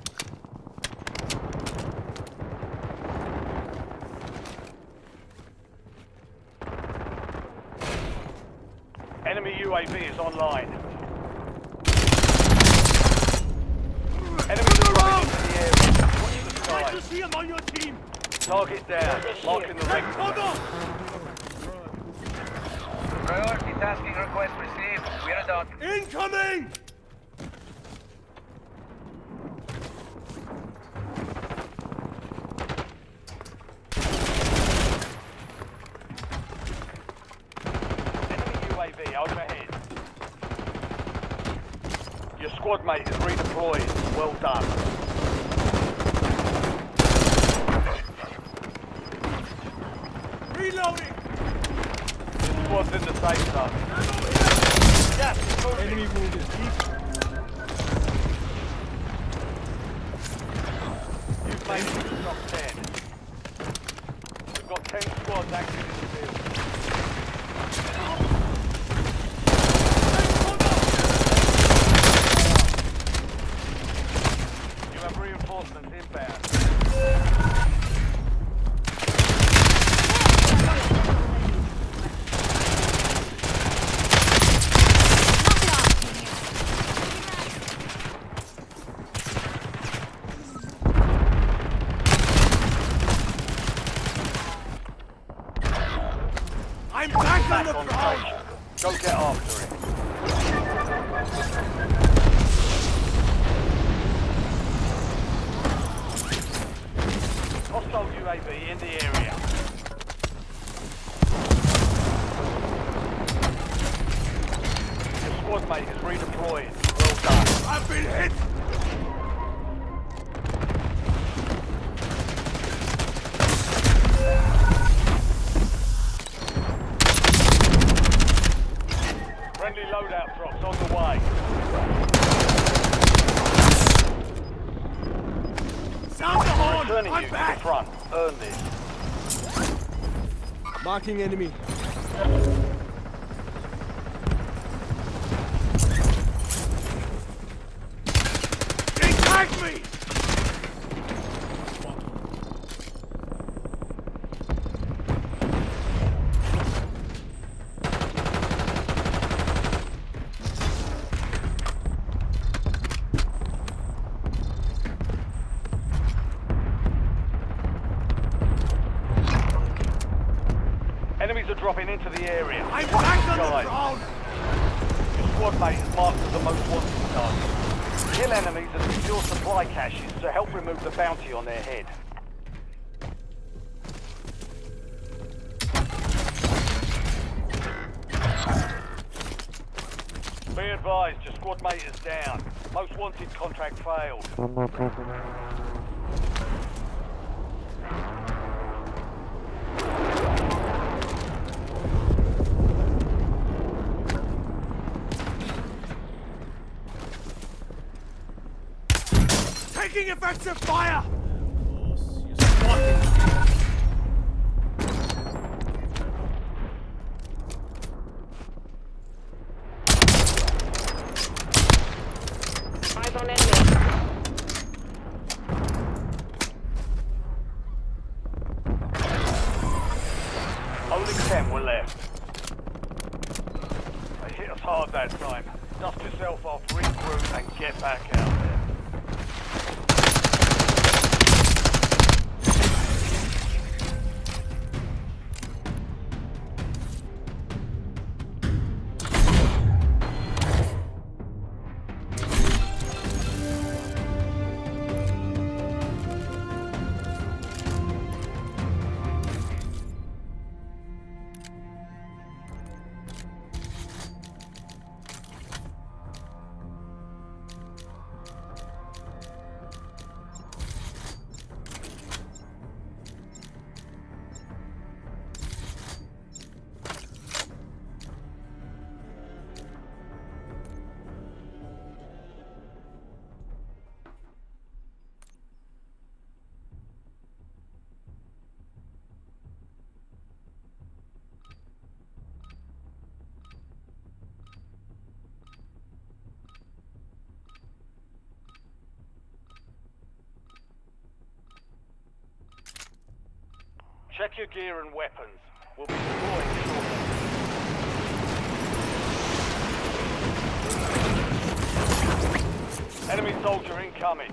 Speaker 1: Enemy UAV is online. Enemy dropping into the area. Watch the
Speaker 3: Nice to
Speaker 1: sky.
Speaker 3: see him on your team.
Speaker 1: Target down. Marking the ring.
Speaker 6: Priority tasking request received. We're done.
Speaker 3: Incoming!
Speaker 1: Enemy UAV overhead. Your squad mate is redeployed. Well done.
Speaker 3: Reloading!
Speaker 1: Your squad's in the safe zone. Gas is moving.
Speaker 3: Enemy wounded.
Speaker 1: You've made it to the top 10. We've got 10 squads active in the field. You have reinforcements inbound.
Speaker 3: I'm back on the
Speaker 1: On
Speaker 3: ground.
Speaker 1: station. Go get after it. Hostile UAV in the area. Your squad mate is redeployed. Well done.
Speaker 3: I've been hit.
Speaker 1: Friendly loadout drops on the way.
Speaker 3: Sound the horn.
Speaker 1: Returning you
Speaker 3: I'm
Speaker 1: to
Speaker 3: back.
Speaker 1: the front. Earn this.
Speaker 3: Marking enemy. They tagged me.
Speaker 1: Enemies are dropping into the area.
Speaker 3: I'm
Speaker 1: Watch
Speaker 3: back
Speaker 1: the
Speaker 3: on the
Speaker 1: skies.
Speaker 3: ground.
Speaker 1: Your squad mate is marked as the most wanted target. Kill enemies and secure supply caches to help remove the bounty on their head. Be advised, your squad mate is down. Most wanted contract failed.
Speaker 3: Taking effective fire.
Speaker 6: Eyes on enemy.
Speaker 1: Only 10 were left. They hit us hard that time. Dust yourself off, regroup, and get back out there. Check your gear and weapons. We'll be deploying shortly. Enemy soldier incoming.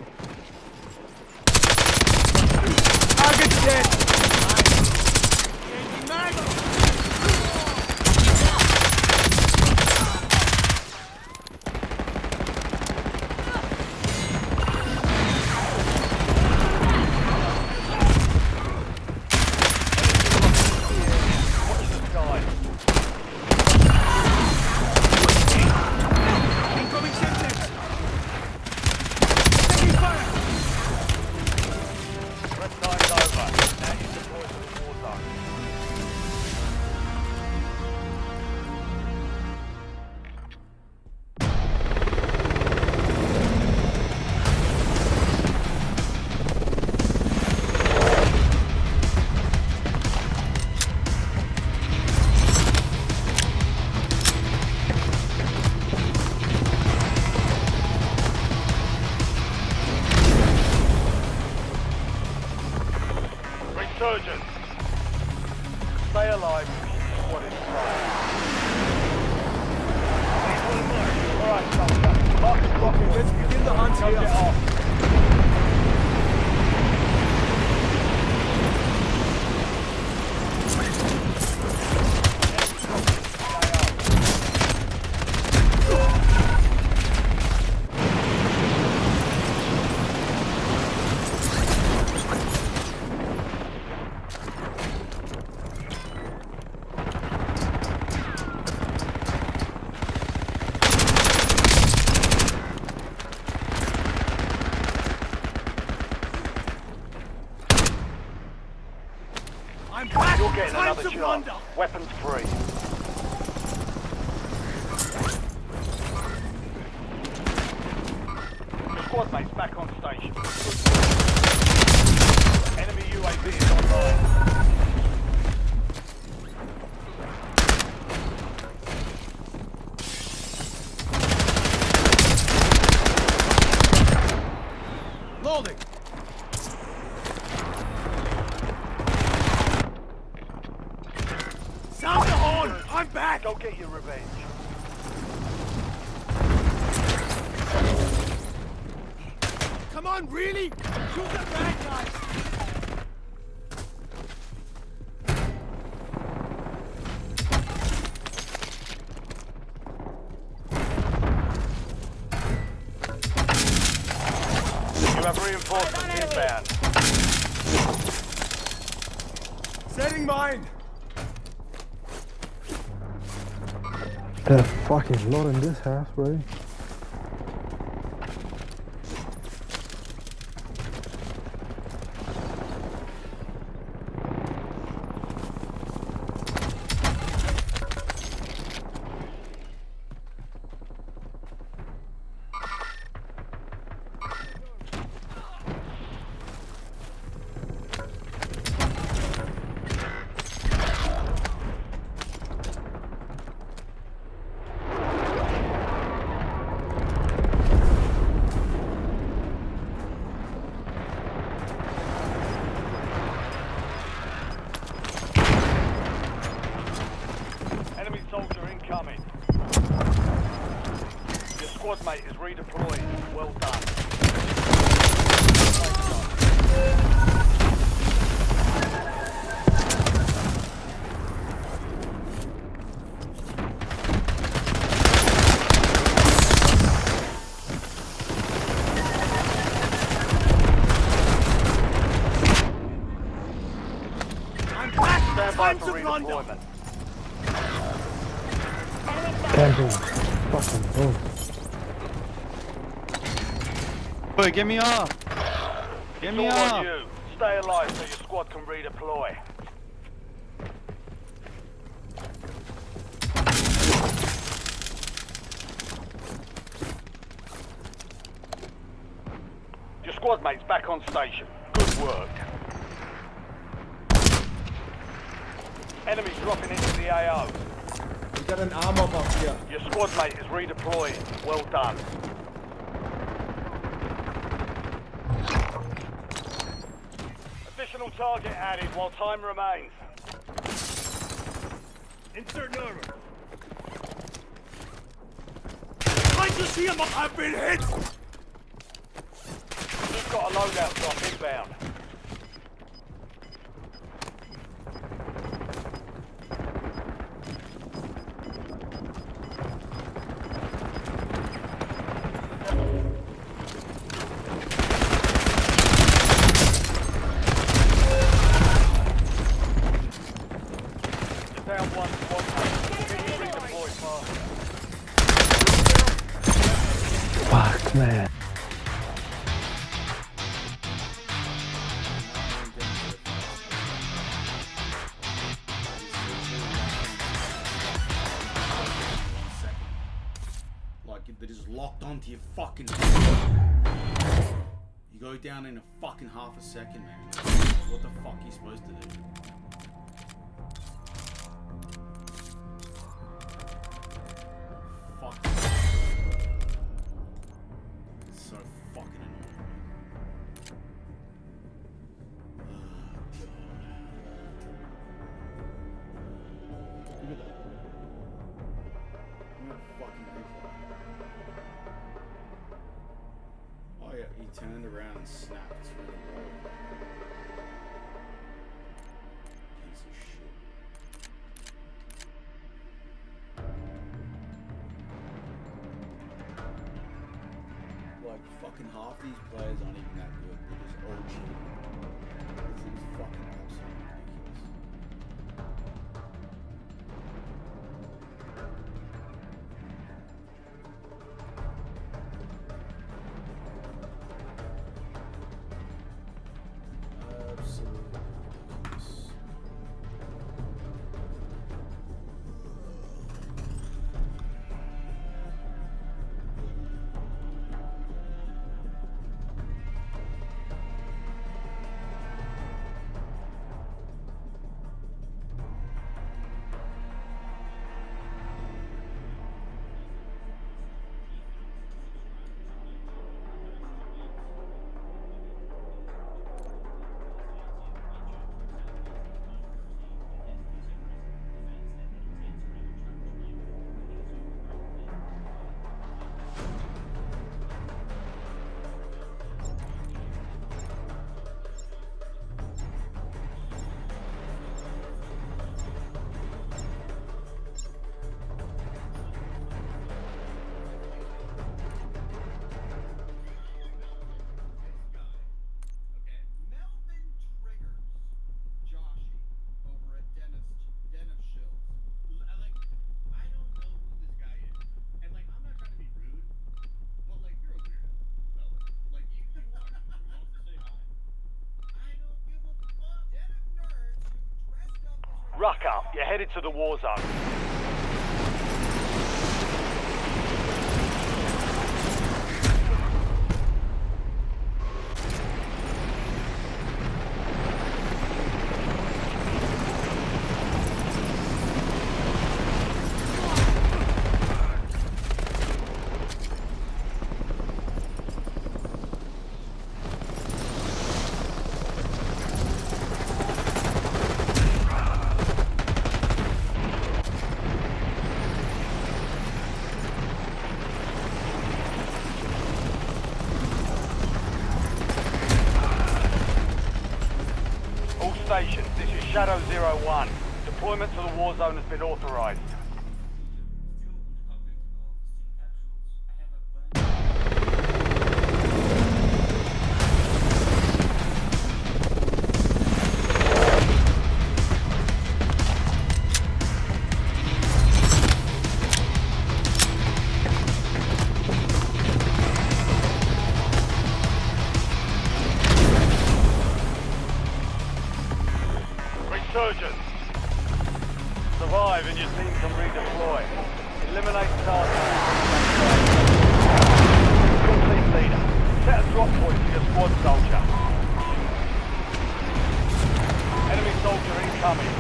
Speaker 3: Target's dead.
Speaker 1: Watch the skies.
Speaker 3: Incoming sentence. Taking fire.
Speaker 1: squad inside. Alright, soldier. Mark the drop point.
Speaker 3: Let's begin the hunt
Speaker 1: Go
Speaker 3: here.
Speaker 1: get off.
Speaker 3: I'm back.
Speaker 1: You're getting
Speaker 3: Time
Speaker 1: another
Speaker 3: to
Speaker 1: chance.
Speaker 3: plunder.
Speaker 1: Weapons free. Your squad mates back on station. Enemy UAV is online.
Speaker 3: Loading. Sound the horn. I'm back.
Speaker 1: Go get your revenge.
Speaker 3: Come on, really? Shoot the bad guys.
Speaker 1: You have reinforcements inbound.
Speaker 3: Setting mine.
Speaker 15: There's a fucking lot in this house, bro.
Speaker 1: Enemy soldier incoming. Your squad mate is redeployed. Well done.
Speaker 3: I'm back.
Speaker 1: Stand by
Speaker 3: Time
Speaker 1: for
Speaker 3: to plunder.
Speaker 1: redeployment.
Speaker 15: Camping. Fucking boom.
Speaker 10: Boy, get me up. Get me
Speaker 1: It's all on
Speaker 10: up.
Speaker 1: you. Stay alive so your squad can redeploy. Your squad mate's back on station. Good work. Enemies dropping into the AO.
Speaker 3: We got an armor box here.
Speaker 1: Your squad mate is redeploying. Well done. Additional target added while time remains.
Speaker 3: Insert armor. I just see him. I've been hit.
Speaker 1: You've got a loadout drop inbound. Down one squad mate. Get you redeployed fast.
Speaker 15: Fuck, man.
Speaker 12: Like, that is locked onto your fucking. You go down in a fucking half a second, man. What the fuck are you supposed to do? Fuck. It's so fucking annoying. Look at that. Look at that fucking replay. Oh yeah, he turned around and snapped through the wall. Piece of shit. Like, fucking half these players aren't even that good. They're just all cheap. This is fucking absolutely ridiculous. Absolutely ridiculous.
Speaker 1: Ruck up, you're headed to the war zone. Stations, this is Shadow 01. Deployment to the war zone has been authorized. Resurgence. Survive and your team can redeploy. Eliminate targets. Your team leader. Set a drop point for your squad soldier. Enemy soldier incoming.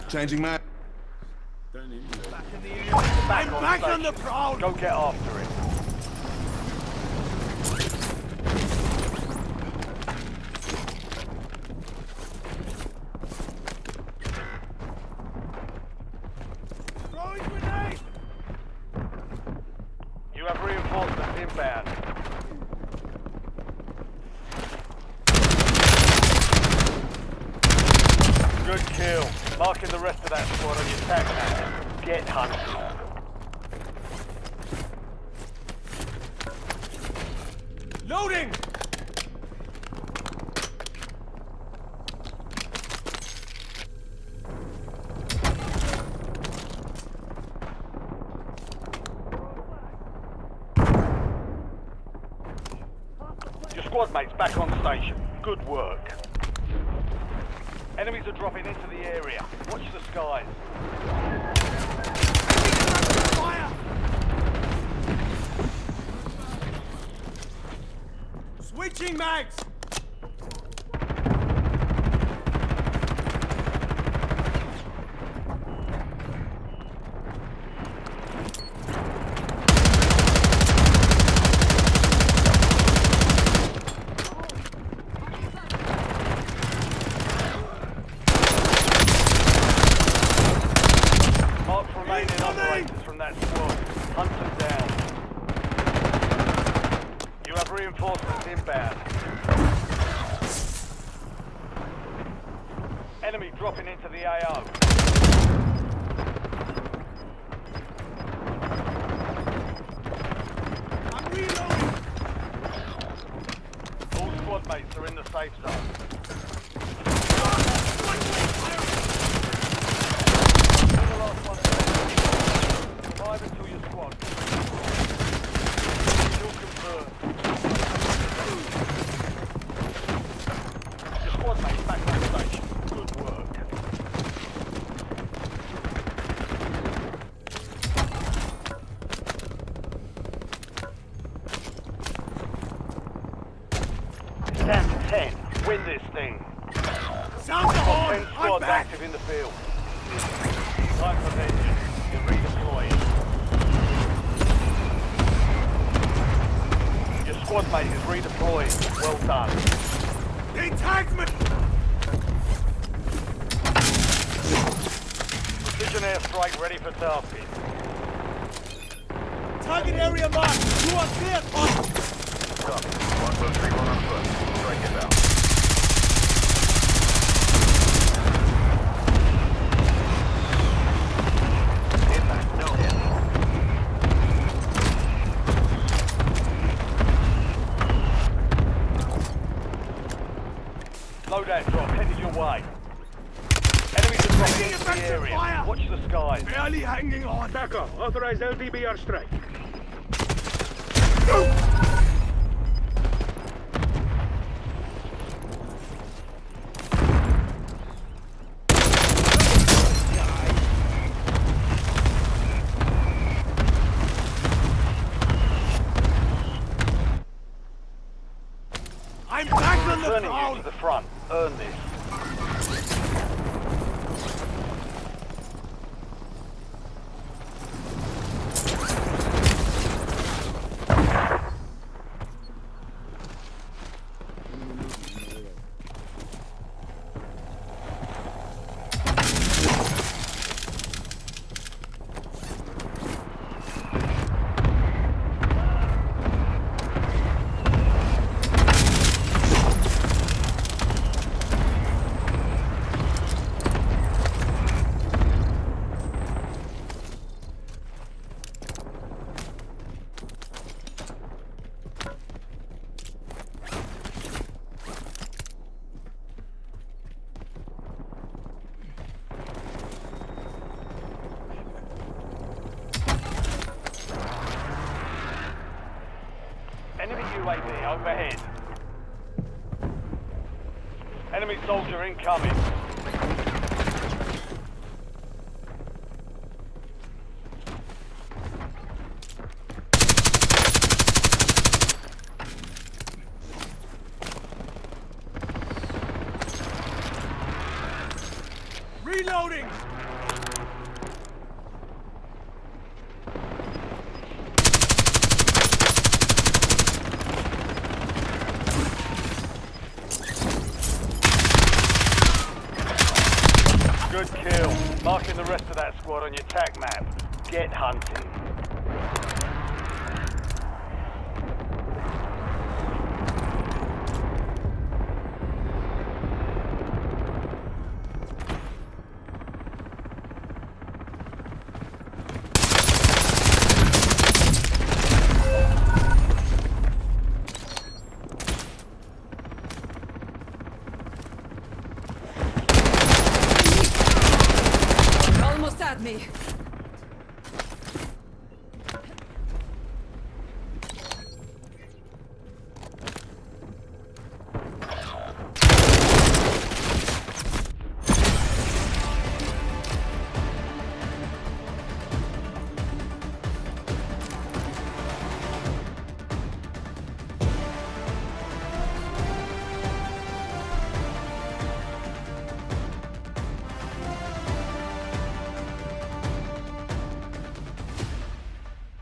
Speaker 14: Changing map.
Speaker 1: I'm back on the prowl! Go get after it. Throwing grenade! You have reinforcements inbound. Good kill. Marking the rest of that squad on your tac map. Get hunting. Loading! Your squad mates back on station. Good work. Enemies are dropping into the area. Watch the skies.
Speaker 3: Switching mags!
Speaker 1: Marks remaining operators from that squad. Hunt them down. You have reinforcements inbound. Enemy dropping into the AO.
Speaker 3: I'm reloading!
Speaker 1: All squad mates are in the safe zone. You're the last one standing. Survive until your squad. Still confirmed. Your squad mates back on station. Good work. It's down to 10. Win this thing.
Speaker 3: Sound the horn!
Speaker 1: 10
Speaker 3: I'm
Speaker 1: squads
Speaker 3: back!
Speaker 1: active in the field. Time for vengeance. You're redeployed. Your squad mate is redeployed. Well done.
Speaker 3: They tagged me!
Speaker 1: Precision airstrike ready for tasking.
Speaker 3: Target area marked! You are clear, Pop!
Speaker 9: Copy. 1-3-1 on foot. Strike it out. Impact, no hit.
Speaker 1: Loadout drop headed your way. Enemies are dropping into the
Speaker 3: effective
Speaker 1: area.
Speaker 3: fire.
Speaker 1: Watch the skies.
Speaker 3: Barely hanging on!
Speaker 9: Backer, authorize LTBR strike.
Speaker 3: I'm back on the
Speaker 1: Turning you to
Speaker 3: ground!
Speaker 1: the front. Earn this. Enemy UAV overhead. Enemy soldier incoming.
Speaker 3: Reloading!
Speaker 1: Good kill. Marking the rest of that squad on your tac map. Get hunting.
Speaker 2: Almost at me.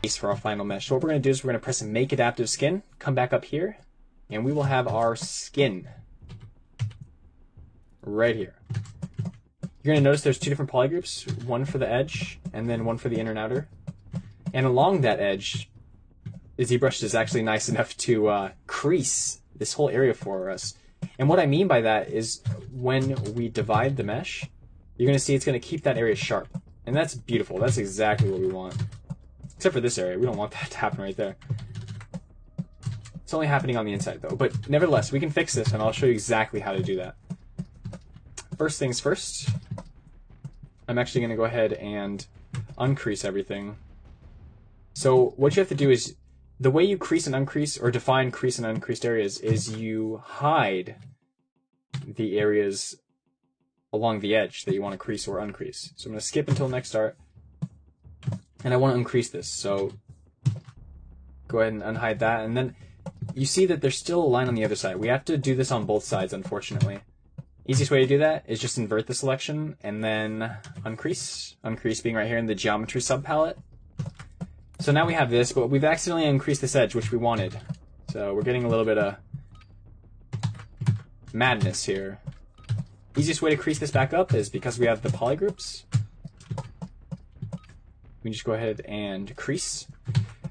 Speaker 8: for our final mesh. So what we're going to do is we're going to press Make Adaptive Skin, come back up here, and we will have our skin right here. You're going to notice there's two different polygroups, one for the edge and then one for the inner and outer. And along that edge, the ZBrush is actually nice enough to crease this whole area for us. And what I mean by that is when we divide the mesh, you're going to see it's going to keep that area sharp. And that's beautiful. That's exactly what we want. Except for this area. We don't want that to happen right there. It's only happening on the inside though. But nevertheless, we can fix this and I'll show you exactly how to do that. First things first, I'm actually going to go ahead and uncrease everything. So what you have to do is, the way you crease and uncrease, or define crease and uncreased areas, is you hide the areas along the edge that you want to crease or uncrease. So I'm going to skip until next start, and I want to uncrease this. So go ahead and unhide that, and then you see that there's still a line on the other side. We have to do this on both sides, unfortunately. Easiest way to do that is just invert the selection and then uncrease. Uncrease being right here in the geometry subpalette. So now we have this, but we've accidentally increased this edge, which we wanted. So we're getting a little bit of madness here. Easiest way to crease this back up is because we have the polygroups. We can just go ahead and crease.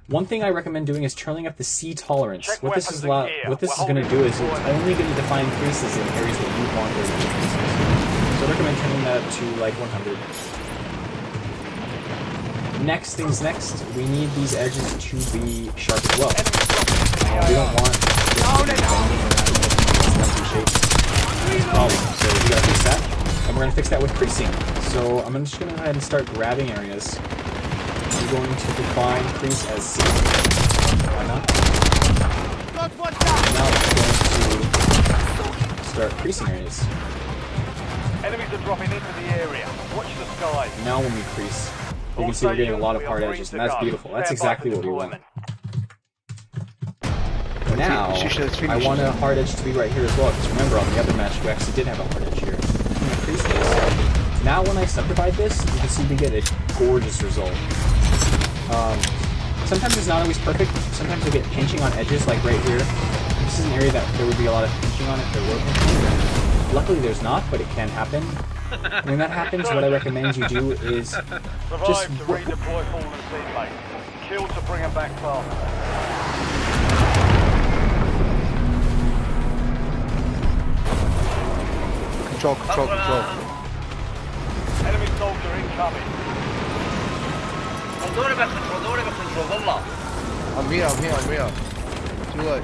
Speaker 8: One thing I recommend doing is turning up the C tolerance. What this is going to do is it's only going to define creases in areas that you want there to be creases. So I recommend turning that up to like 100. Next things next, we need these edges to be sharp as well. We don't want this problem, so we gotta fix that. And we're gonna fix that with creasing. So I'm just gonna go ahead and start grabbing areas. I'm going to define crease as C. Why not? Now I'm going to start creasing areas.
Speaker 1: Enemies are dropping into the area. Watch the sky.
Speaker 8: Now when we crease, you can see we're getting a lot of hard edges, and that's beautiful. That's exactly what we want. Now, I want a hard edge to be right here as well, because remember, on the other match, we actually did have a hard edge here. I'm going to crease this. Now when I subdivide this, you can see we get a gorgeous result. Sometimes it's not always perfect. Sometimes you'll get pinching on edges, like right here. This is an area that there would be a lot of pinching on if there were pinching. Luckily there's not, but it can happen. When that happens, what I recommend you do is just
Speaker 1: redeploy fallen teammates. Kill to bring them back faster.
Speaker 15: Control.
Speaker 1: Enemy soldier incoming.
Speaker 15: والله. I'm here. Too late.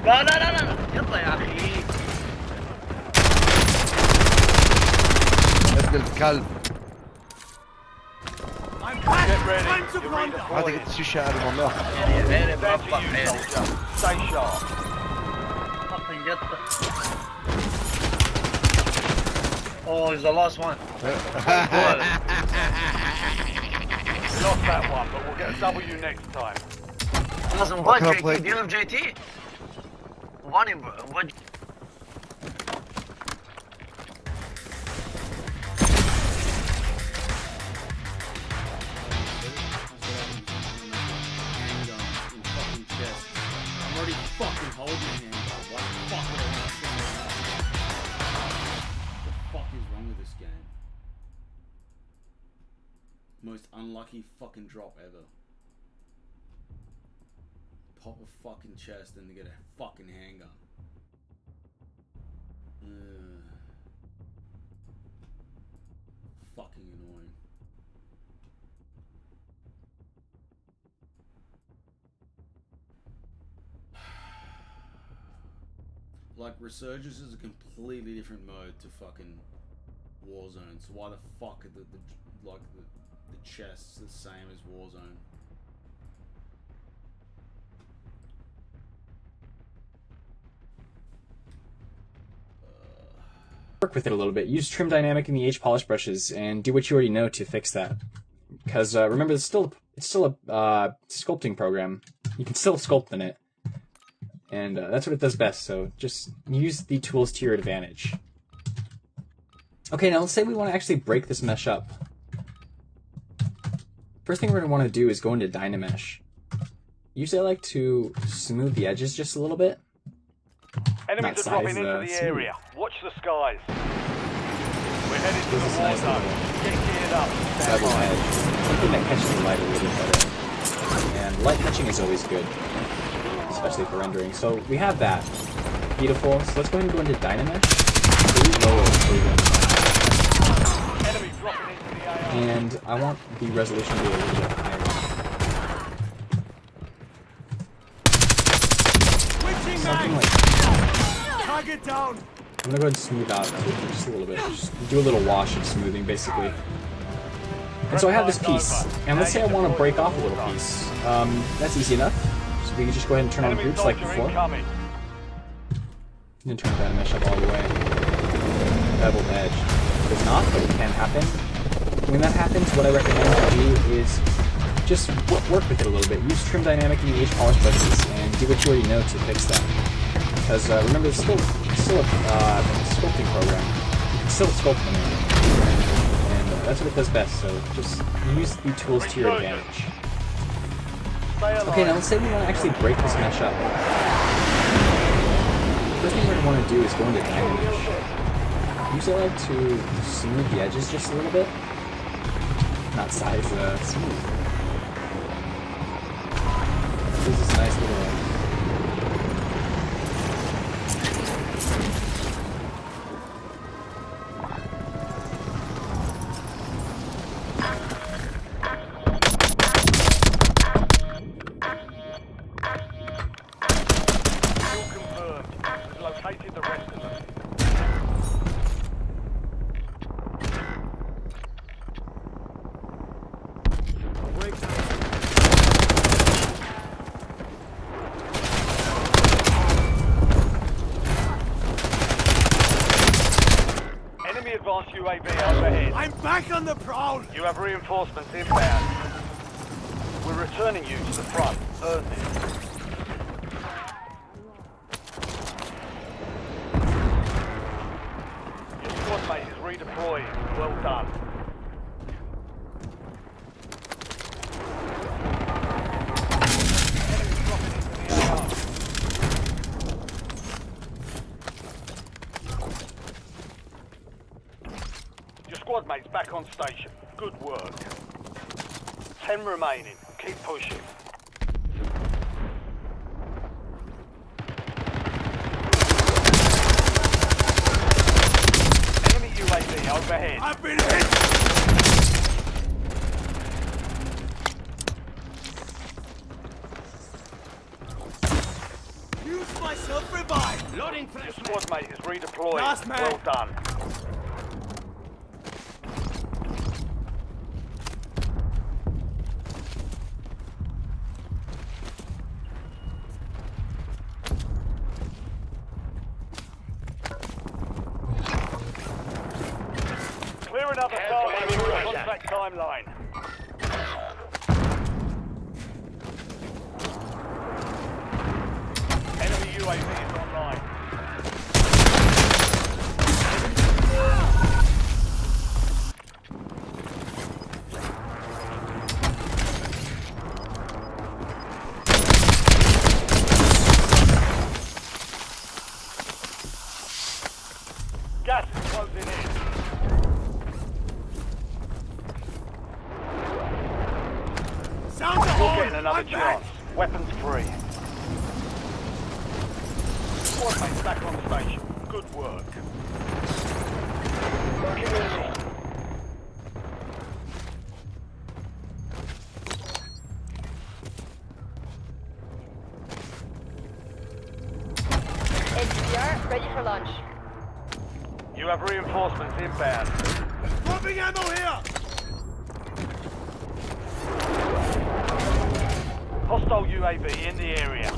Speaker 16: لا يلا يا اخي.
Speaker 15: ابن الكلب. هذا قلت شو الشعر والله.
Speaker 16: عيني مربع عيني.
Speaker 1: Stay sharp.
Speaker 16: Oh, he's the last one.
Speaker 1: Lost that one, but we'll get a W next time.
Speaker 16: لازم what JT? Do you have JT? Want him, what?
Speaker 12: I'm already fucking holding him. What the fuck would I want to say right now? What the fuck is wrong with this game? Most unlucky fucking drop ever. Pop a fucking chest and to get a fucking handgun. Fucking annoying. Like, Resurgence is a completely different mode to fucking Warzone, so why the fuck are the chests the same as Warzone?
Speaker 8: Work with it a little bit. Use trim dynamic in the H polish brushes and do what you already know to fix that. Because remember, it's still a sculpting program. You can still sculpt in it. And that's what it does best, so just use the tools to your advantage. Okay, now let's say we want to actually break this mesh up. First thing we're going to want to do is go into Dynamesh. Usually I like to smooth the edges just a little bit.
Speaker 1: Enemies are dropping into the area. Watch the skies. We're headed to the war zone. Get geared up.
Speaker 8: Double edge. Something that catches the light a little bit better. And light catching is always good, especially for rendering. So we have that. Beautiful. So let's go ahead and go into Dynamesh.
Speaker 1: Enemy dropping into the AR.
Speaker 8: And I want the resolution to be a little bit higher. Something like
Speaker 3: Target down.
Speaker 8: I'm gonna go ahead and smooth out just a little bit. Just do a little wash of smoothing, basically. And so I have this piece, and let's say I want to break off a little piece. That's easy enough. So we can just go ahead and turn on groups like before. And then turn that mesh up all the way. Beveled edge. Does not, but it can happen. When that happens, what I recommend you do is just work with it a little bit. Use trim dynamic and edge polish brushes, and do what you already know to fix that. Because remember, it's still a sculpting program. It's still sculpting, and that's what it does best. So just use the tools to your advantage. Okay, now let's say we want to actually break this mesh up. First thing we're going to want to do is go into Dynamesh. Usually I like to smooth the edges just a little bit. Not size, smooth. This is a nice little
Speaker 1: UAV overhead.
Speaker 3: I'm back on the prowl.
Speaker 1: You have reinforcements inbound. We're returning you to the front. Earn this. Your squad mate is redeploying. Well done. Enemies dropping into the AR. Squad mates back on station. Good work. 10 remaining. Keep pushing. Enemy UAV overhead.
Speaker 3: I've been hit. Use myself revive. Loading
Speaker 1: Your squad mate is redeployed.
Speaker 3: Last man.
Speaker 1: Well done. Clear another target in the contract timeline. Enemy UAV is online. Gas is closing in.
Speaker 3: Sound the
Speaker 1: You're
Speaker 3: horn.
Speaker 1: getting another
Speaker 3: I'm back.
Speaker 1: chance. Weapons free. Squad mates back on station. Good work. Working with me.
Speaker 11: HDR, ready for launch.
Speaker 1: You have reinforcements inbound.
Speaker 3: Dropping ammo here.
Speaker 1: Hostile UAV in the area.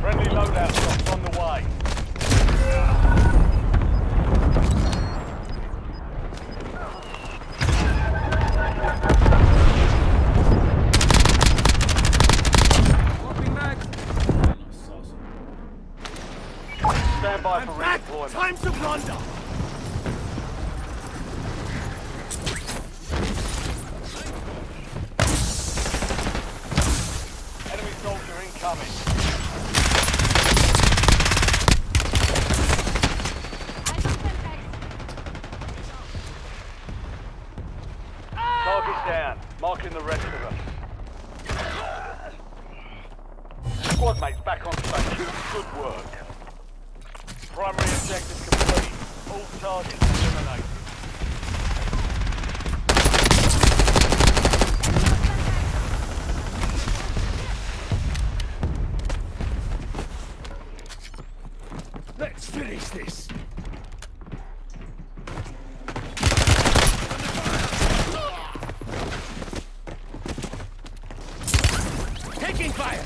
Speaker 1: Friendly loadout drops on the way. Stand by for redeployment.
Speaker 3: Time to plunder!
Speaker 1: Enemy soldier incoming. Target down, marking the rest of them. Squad mates back on station. Good work. Primary objective complete. All targets eliminated.
Speaker 3: Let's finish this! Taking fire!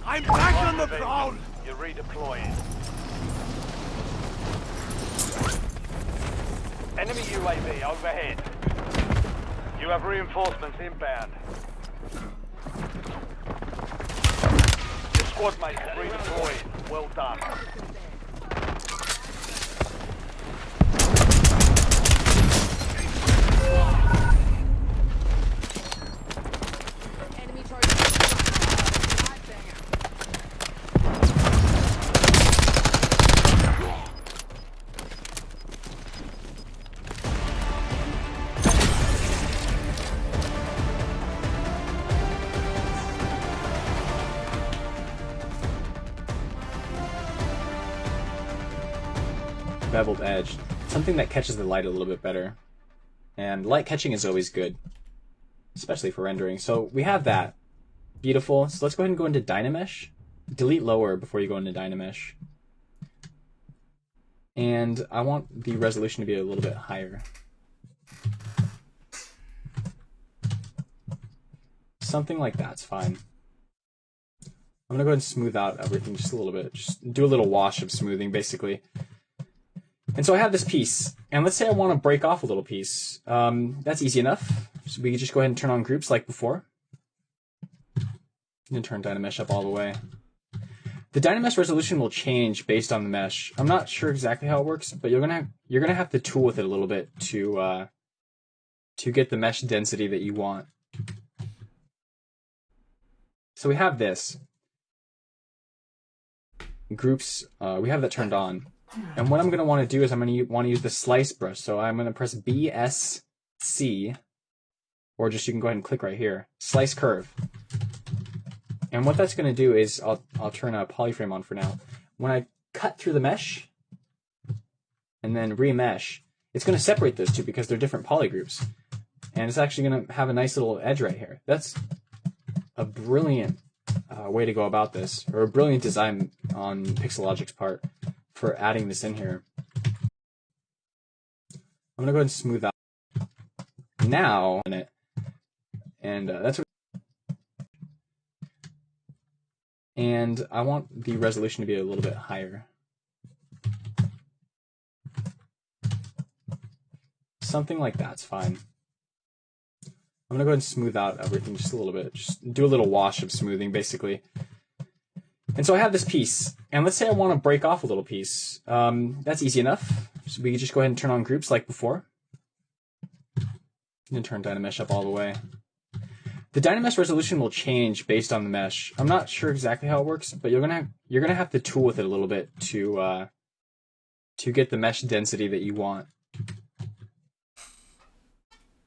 Speaker 3: I'm back on the prowl!
Speaker 1: You're redeploying. Enemy UAV overhead. You have reinforcements inbound. Your squad mates have redeployed. Well done.
Speaker 11: Enemy target.
Speaker 8: Beveled edge. Something that catches the light a little bit better. And light catching is always good. Especially for rendering. So we have that. Beautiful. So let's go ahead and go into Dynamesh. Delete lower before you go into Dynamesh. And I want the resolution to be a little bit higher. Something like that's fine. I'm gonna go ahead and smooth out everything just a little bit. Just do a little wash of smoothing, basically. And so I have this piece, and let's say I want to break off a little piece. That's easy enough. So we can just go ahead and turn on groups like before. And turn Dynamesh up all the way. The Dynamesh resolution will change based on the mesh. I'm not sure exactly how it works, but you're gonna have to tool with it a little bit to get the mesh density that you want. So we have this. Groups, we have that turned on. And what I'm going to want to do is I'm going to want to use the slice brush. So I'm going to press BSC, or just you can go ahead and click right here. Slice curve. And what that's going to do is, I'll turn a polyframe on for now. When I cut through the mesh, and then remesh, it's going to separate those two because they're different polygroups. And it's actually going to have a nice little edge right here. That's a brilliant way to go about this, or a brilliant design on Pixelogic's part for adding this in here. I'm going to go ahead and smooth out now, and that's what. And I want the resolution to be a little bit higher. Something like that's fine. I'm gonna go ahead and smooth out everything just a little bit. Just do a little wash of smoothing, basically. And so I have this piece, and let's say I want to break off a little piece. That's easy enough. So we can just go ahead and turn on groups like before. And turn Dynamesh up all the way. The Dynamesh resolution will change based on the mesh. I'm not sure exactly how it works, but you're gonna have to tool with it a little bit to get the mesh density that you want.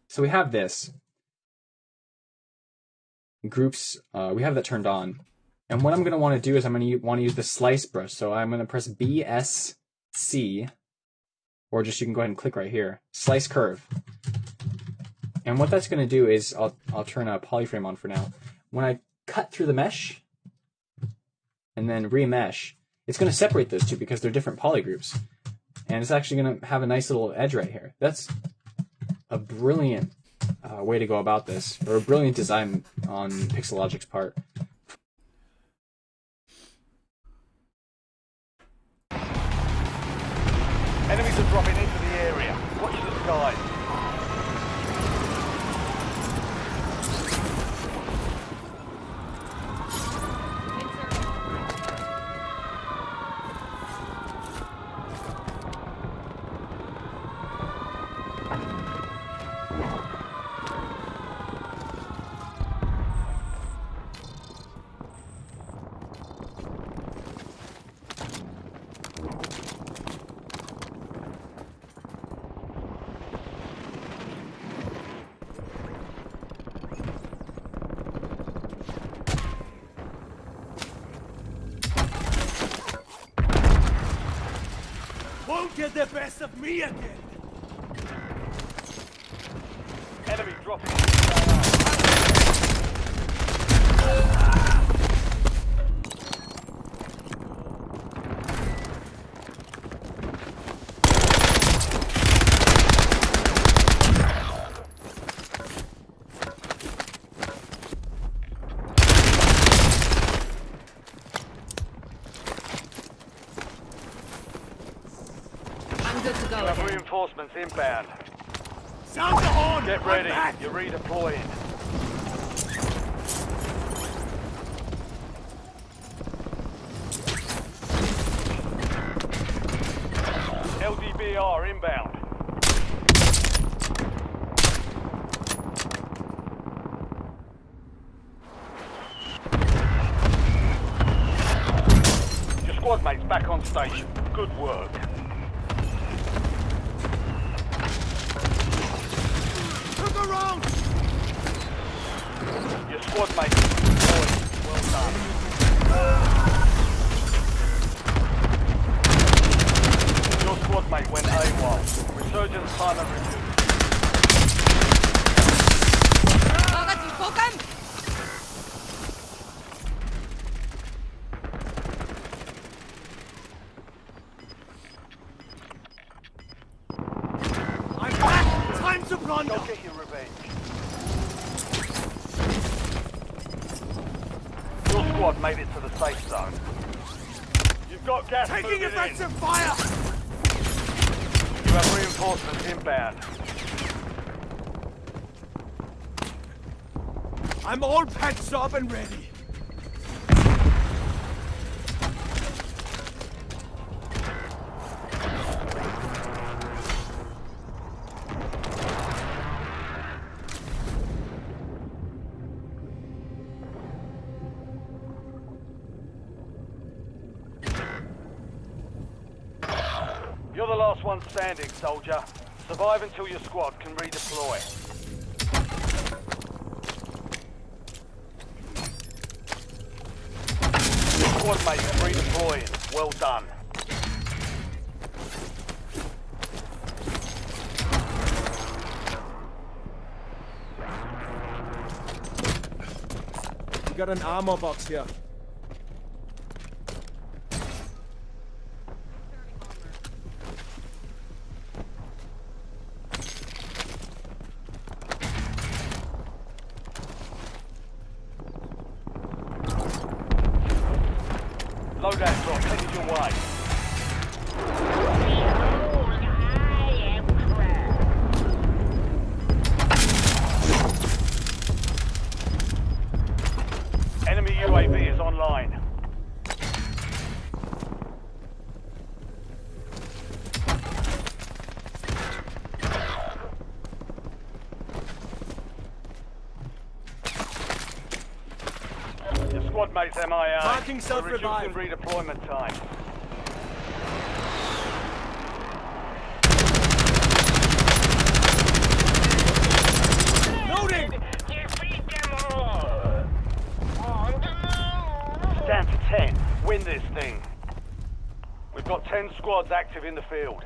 Speaker 8: So we have this. Groups, we have that turned on. And what I'm going to want to do is I'm going to want to use the slice brush. So I'm going to press BSC, or just you can go ahead and click right here. Slice curve. And what that's going to do is, I'll turn a polyframe on for now. When I cut through the mesh, and then remesh, it's going to separate those two because they're different polygroups. And it's actually going to have a nice little edge right here. That's a brilliant way to go about this, or a brilliant design on Pixelogic's part.
Speaker 1: Enemies are dropping into the area. Watch the skies.
Speaker 3: Won't get the best of me again.
Speaker 1: Enemy dropping into the
Speaker 11: I'm good to go
Speaker 1: You have
Speaker 11: again.
Speaker 1: reinforcements inbound.
Speaker 3: Sound the horn!
Speaker 1: Get
Speaker 3: I'm
Speaker 1: ready.
Speaker 3: back.
Speaker 1: You're redeploying. LDBR inbound. Your squad mates back on station. Good work.
Speaker 3: Look around!
Speaker 1: Your squad mates deployed. Well done. Your squad mate went AWOL. Resurgence time and resume.
Speaker 3: I'm back! Time to plunder!
Speaker 1: Go get your revenge. Your squad made it to the safe zone. You've got gas
Speaker 3: Taking
Speaker 1: moving in.
Speaker 3: offensive fire!
Speaker 1: You have reinforcements inbound.
Speaker 3: I'm all patched up and ready.
Speaker 1: You're the last one standing, soldier. Survive until your squad can redeploy. Your squad mate is redeploying. Well done.
Speaker 3: We got an armor box here.
Speaker 1: Loadout drop headed your way. Enemy UAV is online. Your squad mate's MIA.
Speaker 3: Marking self-revive.
Speaker 1: Reducing redeployment time.
Speaker 3: Loading!
Speaker 1: Stand to 10. Win this thing. We've got 10 squads active in the field.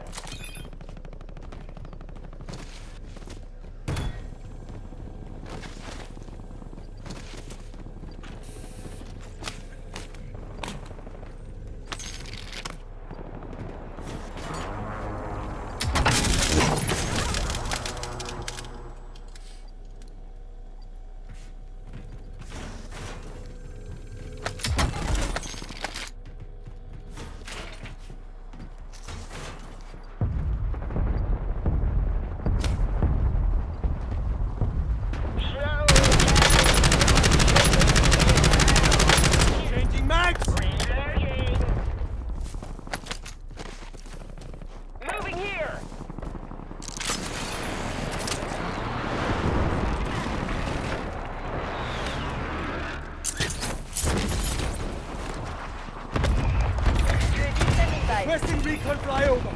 Speaker 3: Requesting recon flyover.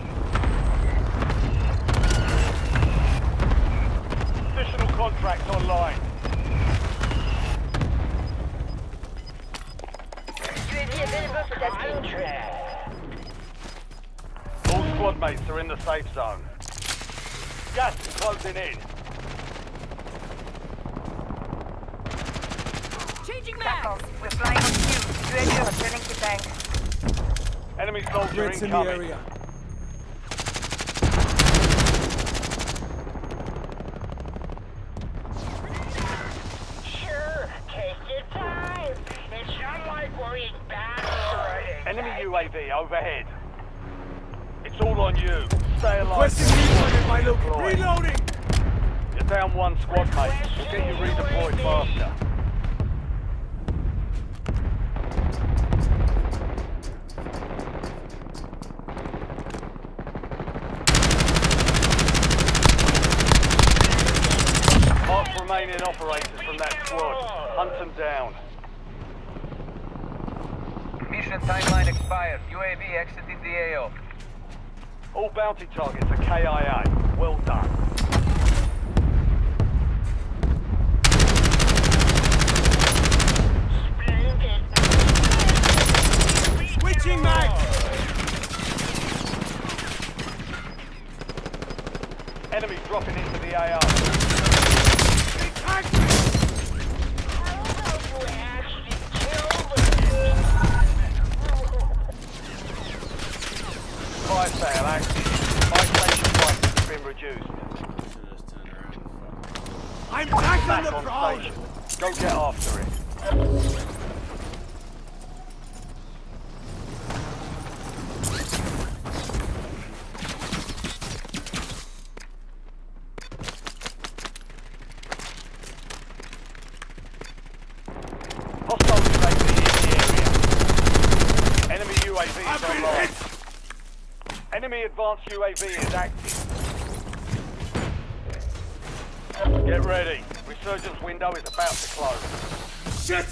Speaker 1: Additional contracts online. All squad mates are in the safe zone. Gas is closing in.
Speaker 2: Changing mags.
Speaker 6: We're flying on you. UAV returning to tank.
Speaker 1: Enemy soldier
Speaker 3: Threats in the
Speaker 1: incoming.
Speaker 3: area.
Speaker 9: Sure, take your time. It's not like we're in battle or anything.
Speaker 1: Enemy UAV overhead. It's all on you. Stay alive.
Speaker 3: Requesting recon in my
Speaker 1: Deploy.
Speaker 3: Reloading.
Speaker 1: You're down one squad mate. We'll get you redeployed faster. Mark remaining operators from that squad. Hunt them down.
Speaker 9: Mission timeline expired. UAV exited the AO.
Speaker 1: All bounty targets are KIA. Well done.
Speaker 3: Switching mag.
Speaker 1: Enemy dropping into the AO. Fire sale active. Fire station prices have been reduced.
Speaker 3: I'm back on
Speaker 1: Back
Speaker 3: the
Speaker 1: on
Speaker 3: prowl.
Speaker 1: station. Go get after it. Hostile UAV in the area. Enemy UAV is online. Enemy advanced UAV is active. Get ready. Resurgence window is about to close.
Speaker 3: Shit!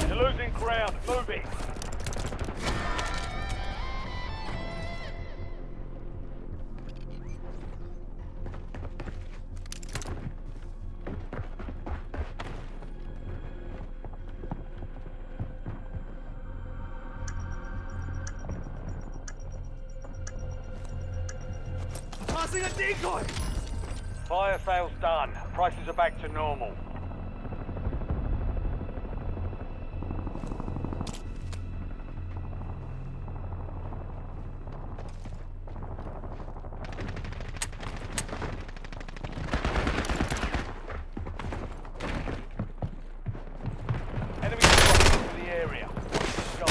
Speaker 1: You're losing ground. Moving.
Speaker 3: Tossing a decoy.
Speaker 1: Fire sales done. Prices are back to normal. Enemy dropping into the area. Go.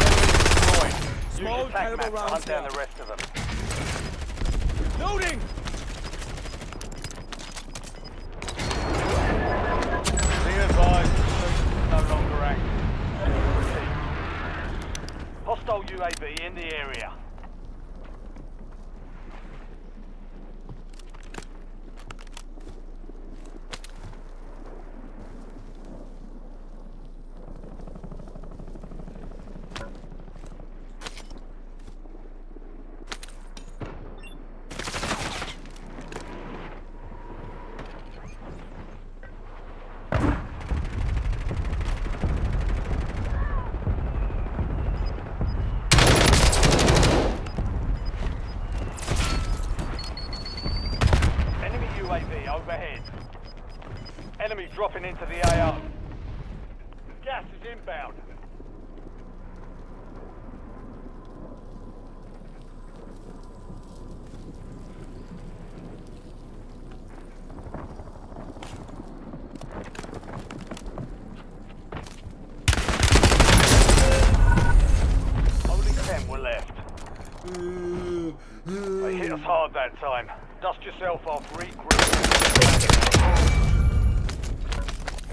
Speaker 1: Enemy destroyed. Use
Speaker 3: Small,
Speaker 1: your tac
Speaker 3: terrible
Speaker 1: map to
Speaker 3: rounds
Speaker 1: hunt down
Speaker 3: down.
Speaker 1: the rest of them.
Speaker 3: Loading.
Speaker 1: Be advised, the is no longer active. Repeat. Hostile UAV in the area. Enemy UAV overhead. Enemy dropping into the AO. Gas is inbound. Only 10 were left. They hit us hard. hard that time. Dust yourself off, regroup.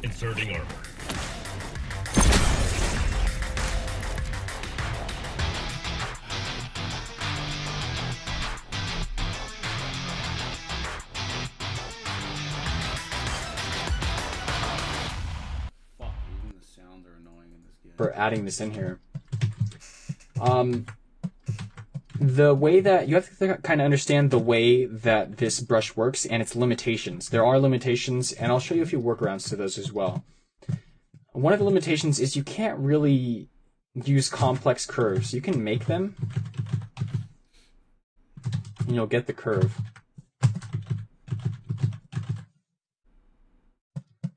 Speaker 5: Inserting armor.
Speaker 12: Fuck, even the sounds are annoying in this game.
Speaker 8: For adding this in here. The way that you have to kind of understand the way that this brush works and its limitations. There are limitations, and I'll show you a few workarounds to those as well. One of the limitations is you can't really use complex curves. You can make them, and you'll get the curve.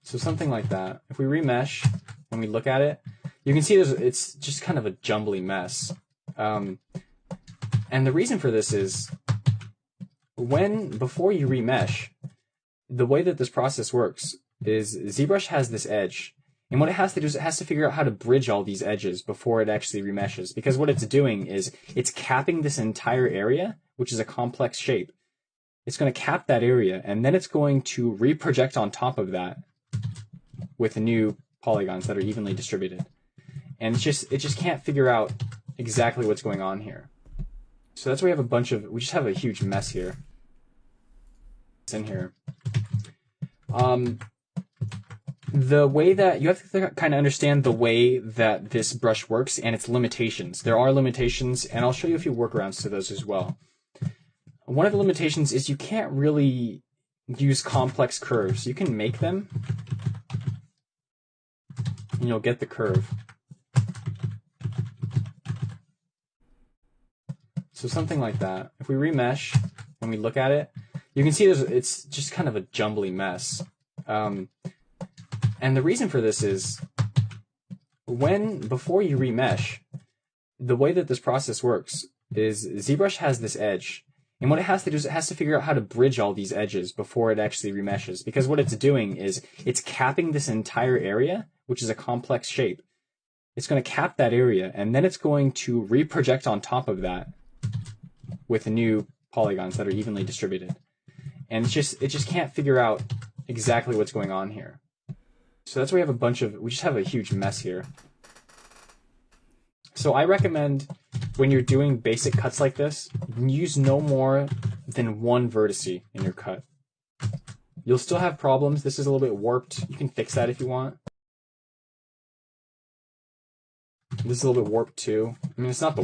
Speaker 8: So something like that. If we remesh, when we look at it, you can see it's just kind of a jumbly mess. And the reason for this is before you remesh, the way that this process works is ZBrush has this edge. And what it has to do is it has to figure out how to bridge all these edges before it actually remeshes. Because what it's doing is it's capping this entire area, which is a complex shape. It's going to cap that area, and then it's going to reproject on top of that with new polygons that are evenly distributed. And it just can't figure out exactly what's going on here. So that's why we just have a huge mess here. It's in here. The way that you have to kind of understand the way that this brush works and its limitations. There are limitations, and I'll show you a few workarounds to those as well. One of the limitations is you can't really use complex curves. You can make them, and you'll get the curve. So something like that. If we remesh, when we look at it, you can see it's just kind of a jumbly mess. And the reason for this is before you remesh, the way that this process works is ZBrush has this edge. And what it has to do is it has to figure out how to bridge all these edges before it actually remeshes. Because what it's doing is it's capping this entire area, which is a complex shape. It's going to cap that area, and then it's going to reproject on top of that with new polygons that are evenly distributed. And it just can't figure out exactly what's going on here. So that's why we just have a huge mess here. So I recommend when you're doing basic cuts like this, use no more than one vertice in your cut. You'll still have problems. This is a little bit warped. You can fix that if you want. This is a little bit warped too. I mean, it's not the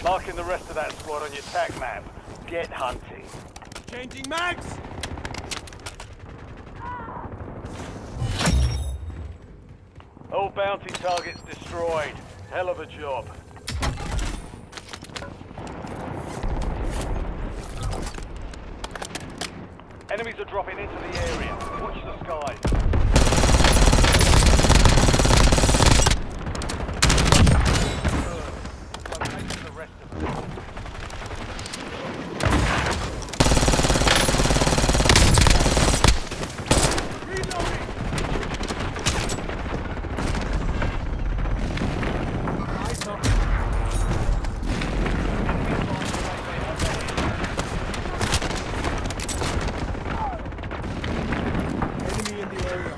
Speaker 1: Marking the rest of that squad on your tac map. Get hunting.
Speaker 3: Changing mags!
Speaker 1: All bounty targets destroyed. Hell of a job. Enemies are dropping into the area. Watch the skies.
Speaker 3: Enemy in the area.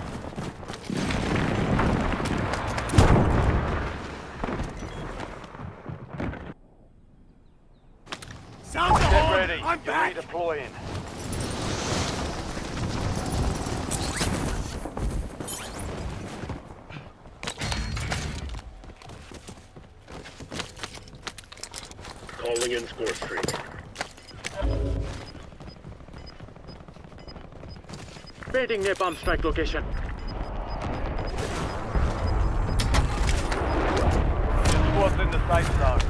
Speaker 3: Sound the
Speaker 1: Get
Speaker 3: horn!
Speaker 1: ready.
Speaker 3: I'm
Speaker 1: You're
Speaker 3: back!
Speaker 1: redeploying.
Speaker 9: Calling in score streak.
Speaker 1: Baiting near bomb strike location. Squad's in the safe zone.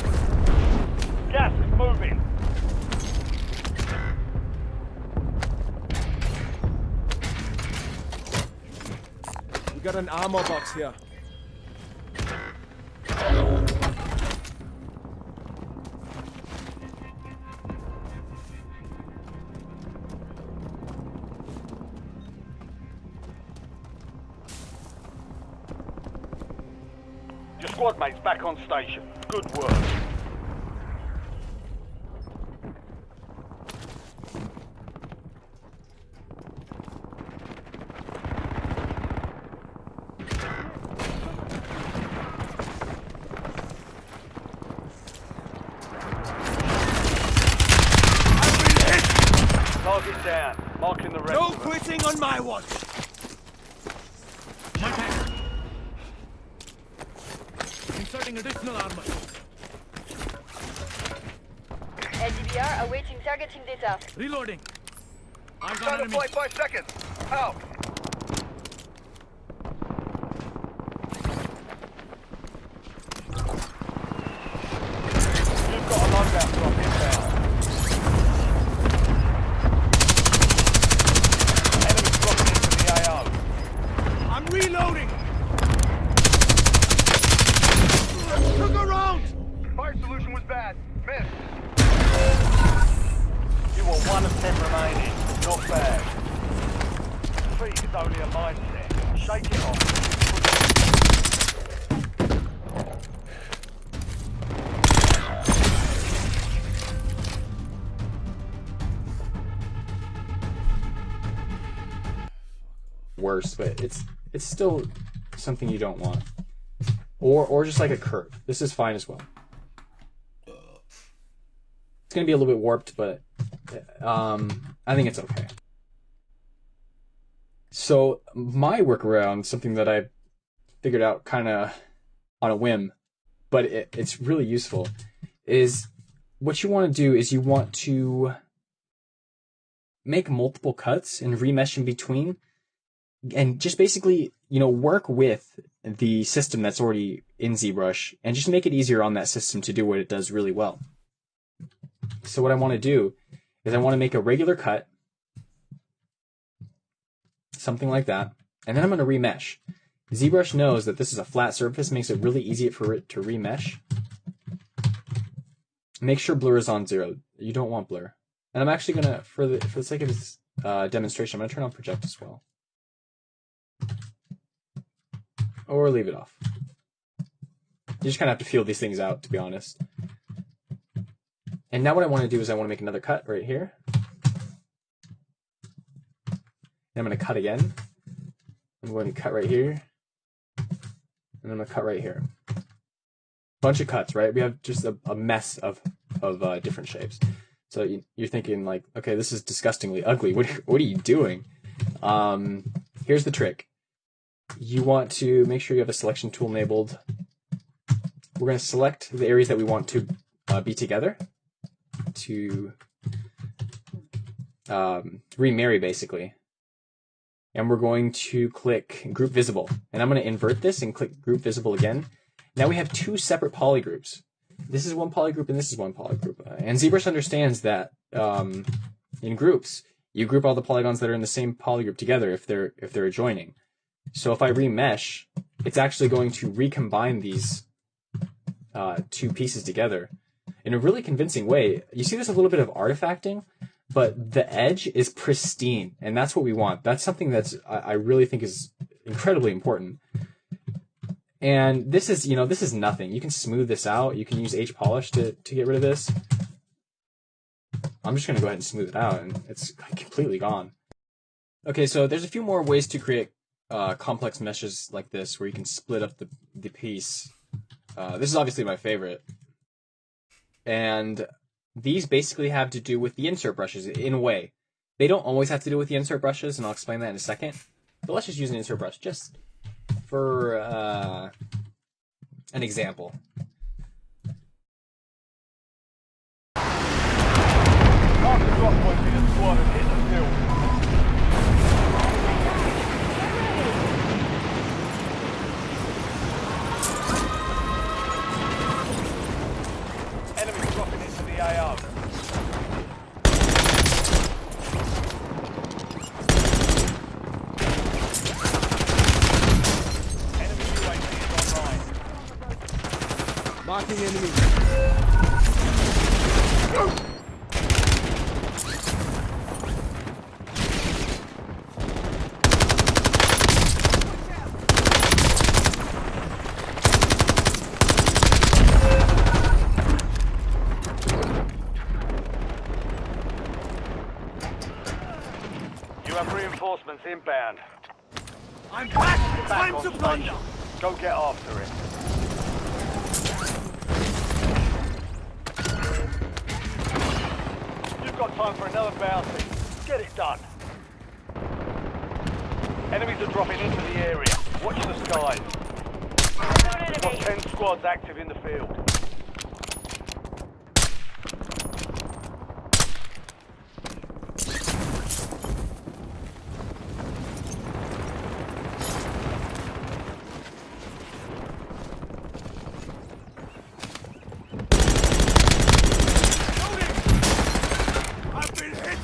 Speaker 1: Gas is moving.
Speaker 3: We got an armor box here.
Speaker 1: Your squad mates back on station. Good work. Target down. Marking the rest
Speaker 3: No
Speaker 1: of them.
Speaker 3: quitting on my watch!
Speaker 5: My back.
Speaker 3: Inserting additional armor.
Speaker 11: LDBR awaiting targeting data.
Speaker 3: Reloading. I got
Speaker 1: Time to
Speaker 3: enemy.
Speaker 1: play 5 seconds. Out. You've got a loadout drop inbound. Enemies dropping into the AO.
Speaker 3: I'm reloading! Took a round!
Speaker 1: Fire solution was bad. Missed. You were 1 of 10 remaining. Not bad. Defeat is only a mindset. Shake it off.
Speaker 8: Worse, but it's still something you don't want. Or just like a curve. This is fine as well. It's gonna be a little bit warped, but I think it's okay. So my workaround, something that I figured out kind of on a whim, but it's really useful, is what you want to do is you want to make multiple cuts and remesh in between, and just basically, work with the system that's already in ZBrush and just make it easier on that system to do what it does really well. So what I want to do is I want to make a regular cut, something like that, and then I'm going to remesh. ZBrush knows that this is a flat surface, makes it really easy for it to remesh. Make sure blur is on 0. You don't want blur. And I'm actually going to, for the sake of this demonstration, I'm going to turn on project as well. Or leave it off. You just kind of have to feel these things out, to be honest. And now what I want to do is I want to make another cut right here. And I'm going to cut again. I'm going to cut right here. And I'm going to cut right here. Bunch of cuts, right? We have just a mess of different shapes. So you're thinking like, okay, this is disgustingly ugly. What are you doing? Here's the trick. You want to make sure you have a selection tool enabled. We're going to select the areas that we want to be together to remarry, basically. And we're going to click Group Visible. And I'm going to invert this and click Group Visible again. Now we have 2 separate polygroups. This is one polygroup and this is one polygroup. And ZBrush understands that in groups, you group all the polygons that are in the same polygroup together if they're adjoining. So if I remesh, it's actually going to recombine these 2 pieces together in a really convincing way. You see there's a little bit of artifacting, but the edge is pristine, and that's what we want. That's something that's I really think is incredibly important. And this is nothing. You can smooth this out. You can use H-polish to get rid of this. I'm just going to go ahead and smooth it out, and it's completely gone. Okay, so there's a few more ways to create complex meshes like this, where you can split up the piece. This is obviously my favorite. And These basically have to do with the insert brushes in a way. They don't always have to do with the insert brushes, and I'll explain that in a second. But let's just use an insert brush just for an example.
Speaker 1: Mark the drop point for your squad and hit the field. Enemies dropping into the AO. Enemy UAV is online.
Speaker 15: Marking enemy.
Speaker 1: You have reinforcements inbound.
Speaker 3: I'm back!
Speaker 1: Back
Speaker 3: Time
Speaker 1: on
Speaker 3: to plunder!
Speaker 1: station. Go get after it. You've got time for another bounty. Get it done. Enemies are dropping into the area. Watch the skies. We've got 10 squads active in the field.
Speaker 3: I've been hit!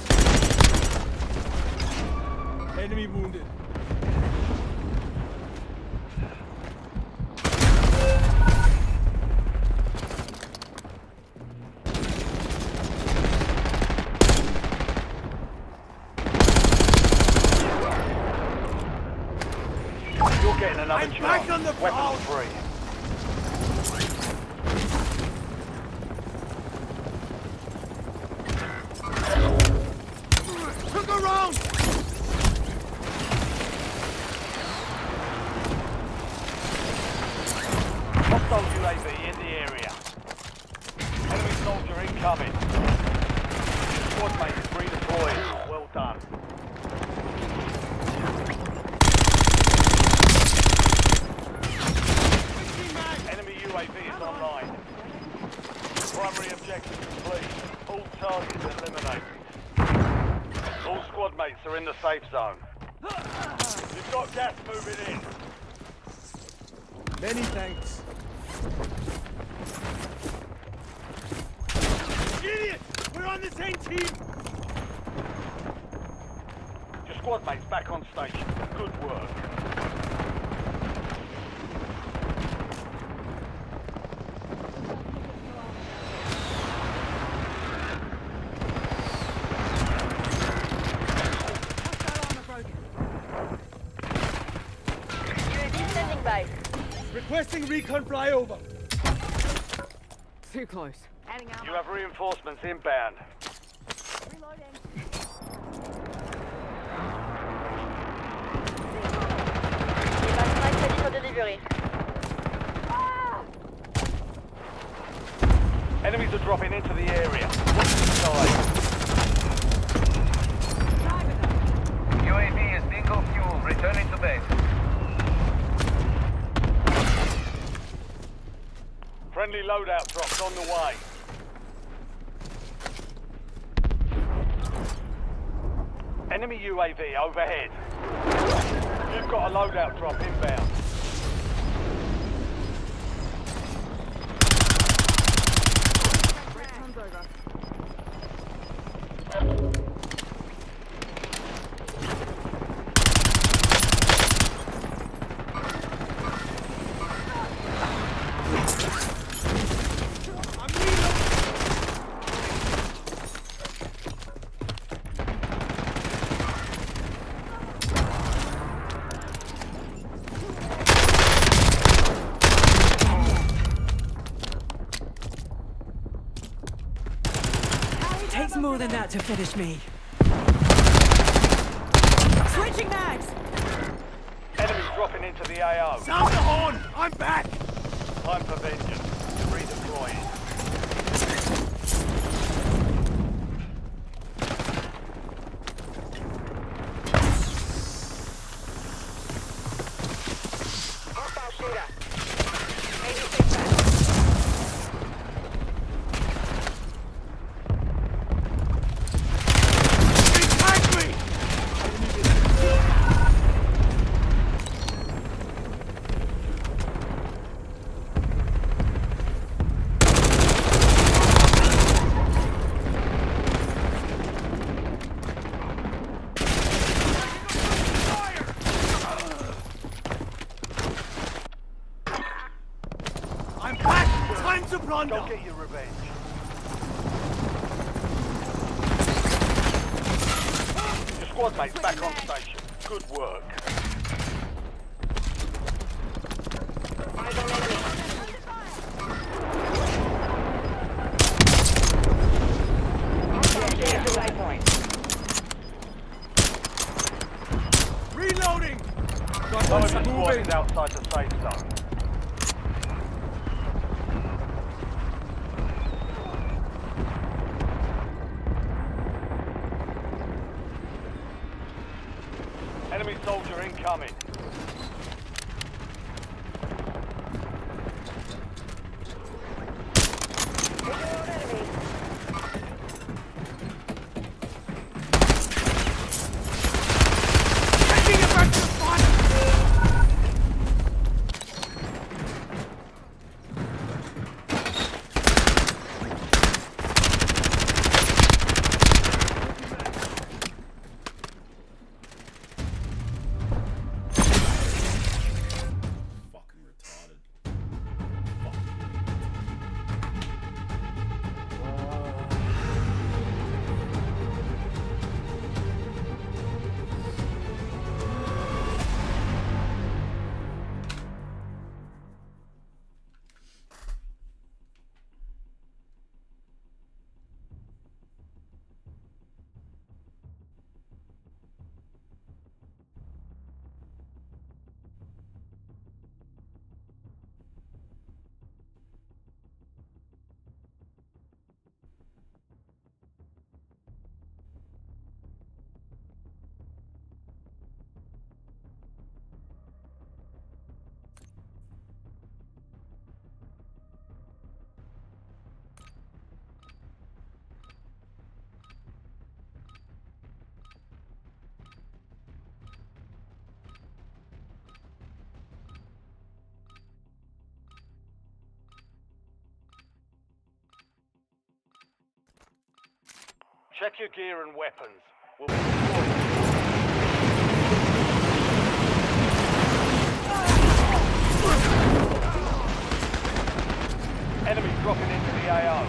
Speaker 15: Enemy wounded.
Speaker 1: You're getting another
Speaker 3: I'm
Speaker 1: chance.
Speaker 3: back on the prowl.
Speaker 1: Weapons free.
Speaker 3: Look around!
Speaker 1: Hostile UAV in the area. Enemy soldier incoming. Squad mate is redeployed. Well done. Enemy UAV is online. Primary objective complete. All targets eliminated. All squad mates are in the safe zone. You've got gas moving in.
Speaker 15: Many thanks.
Speaker 3: Idiot! We're on the same team!
Speaker 1: Your squad mates back on station. Good work.
Speaker 2: UAV standing by.
Speaker 15: Requesting recon flyover.
Speaker 13: Too close.
Speaker 2: Adding
Speaker 1: You have reinforcements inbound.
Speaker 2: Reloading. Device ready for delivery.
Speaker 1: Enemies are dropping into the area. Watch the sky.
Speaker 9: UAV is bingo fuel. Returning to base.
Speaker 1: Friendly loadout drops on the way. Enemy UAV overhead. You've got a loadout drop inbound.
Speaker 2: Comes over.
Speaker 13: Takes more than that to finish me. Switching mags!
Speaker 1: Enemies dropping into the AO.
Speaker 3: Sound the horn! I'm back!
Speaker 1: Time for vengeance. Redeploying. Go get your revenge. Your squad mate's back on station. Good work.
Speaker 3: Reloading!
Speaker 1: Some of your squad is outside the safe zone. Enemy soldier incoming. Check your gear and weapons. We'll be deployed. Enemy dropping into the AO.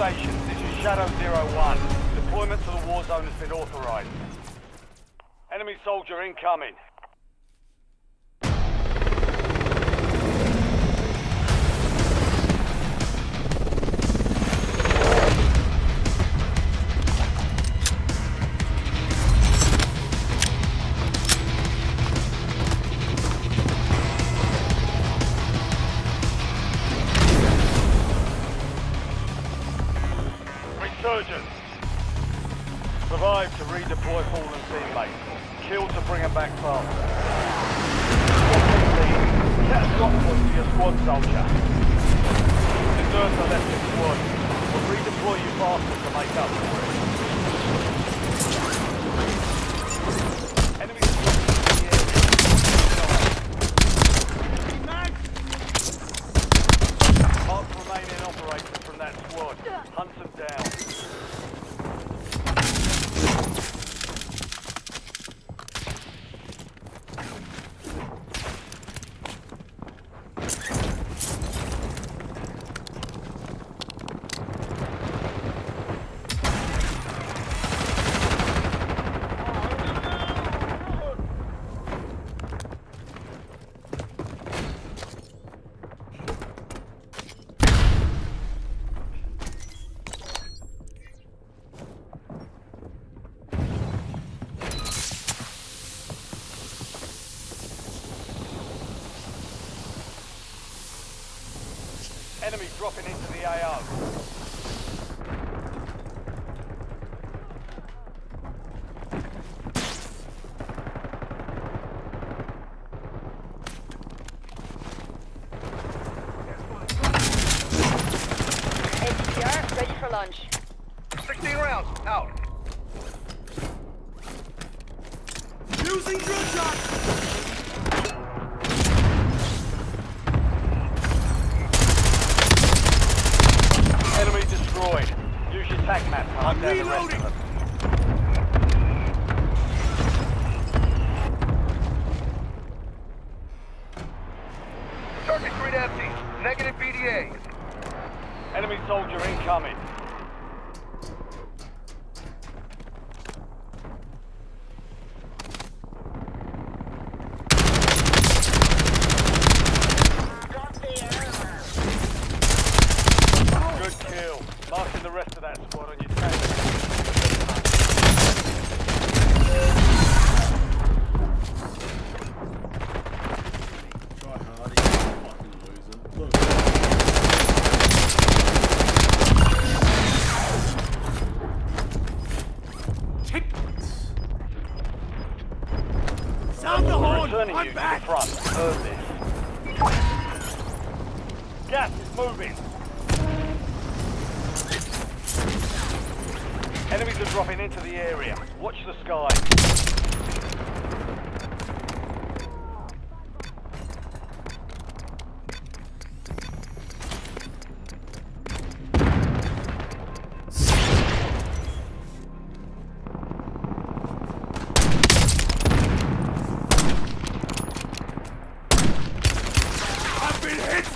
Speaker 1: Stations, this is Shadow 01. Deployment to the war zone has been authorized. Enemy soldier incoming. Resurgence. Survive to redeploy fallen teammates. Kill to bring them back faster. Set a drop point to your squad soldier. Deserter left your squad. We'll redeploy you faster to make up for it. Enemy mark remaining operators from that squad. Hunt them down. Enemy dropping into the AO.
Speaker 2: ATR, ready for launch.
Speaker 9: 16 rounds, out.
Speaker 3: Tossing drill shot!
Speaker 1: Enemy destroyed. Use your tac map to hunt down the rest of them.
Speaker 9: Target grid empty. Negative BDA.
Speaker 1: Enemy soldier incoming. Good kill. Marking the rest of that squad on your tag.
Speaker 12: Try hard, you fucking loser. Look.
Speaker 3: Sound the horn!
Speaker 1: Returning
Speaker 3: I'm
Speaker 1: you
Speaker 3: back!
Speaker 1: to the front. Earn this. Gas is moving. Enemies are dropping into the area. Watch the sky.
Speaker 3: I've been hit!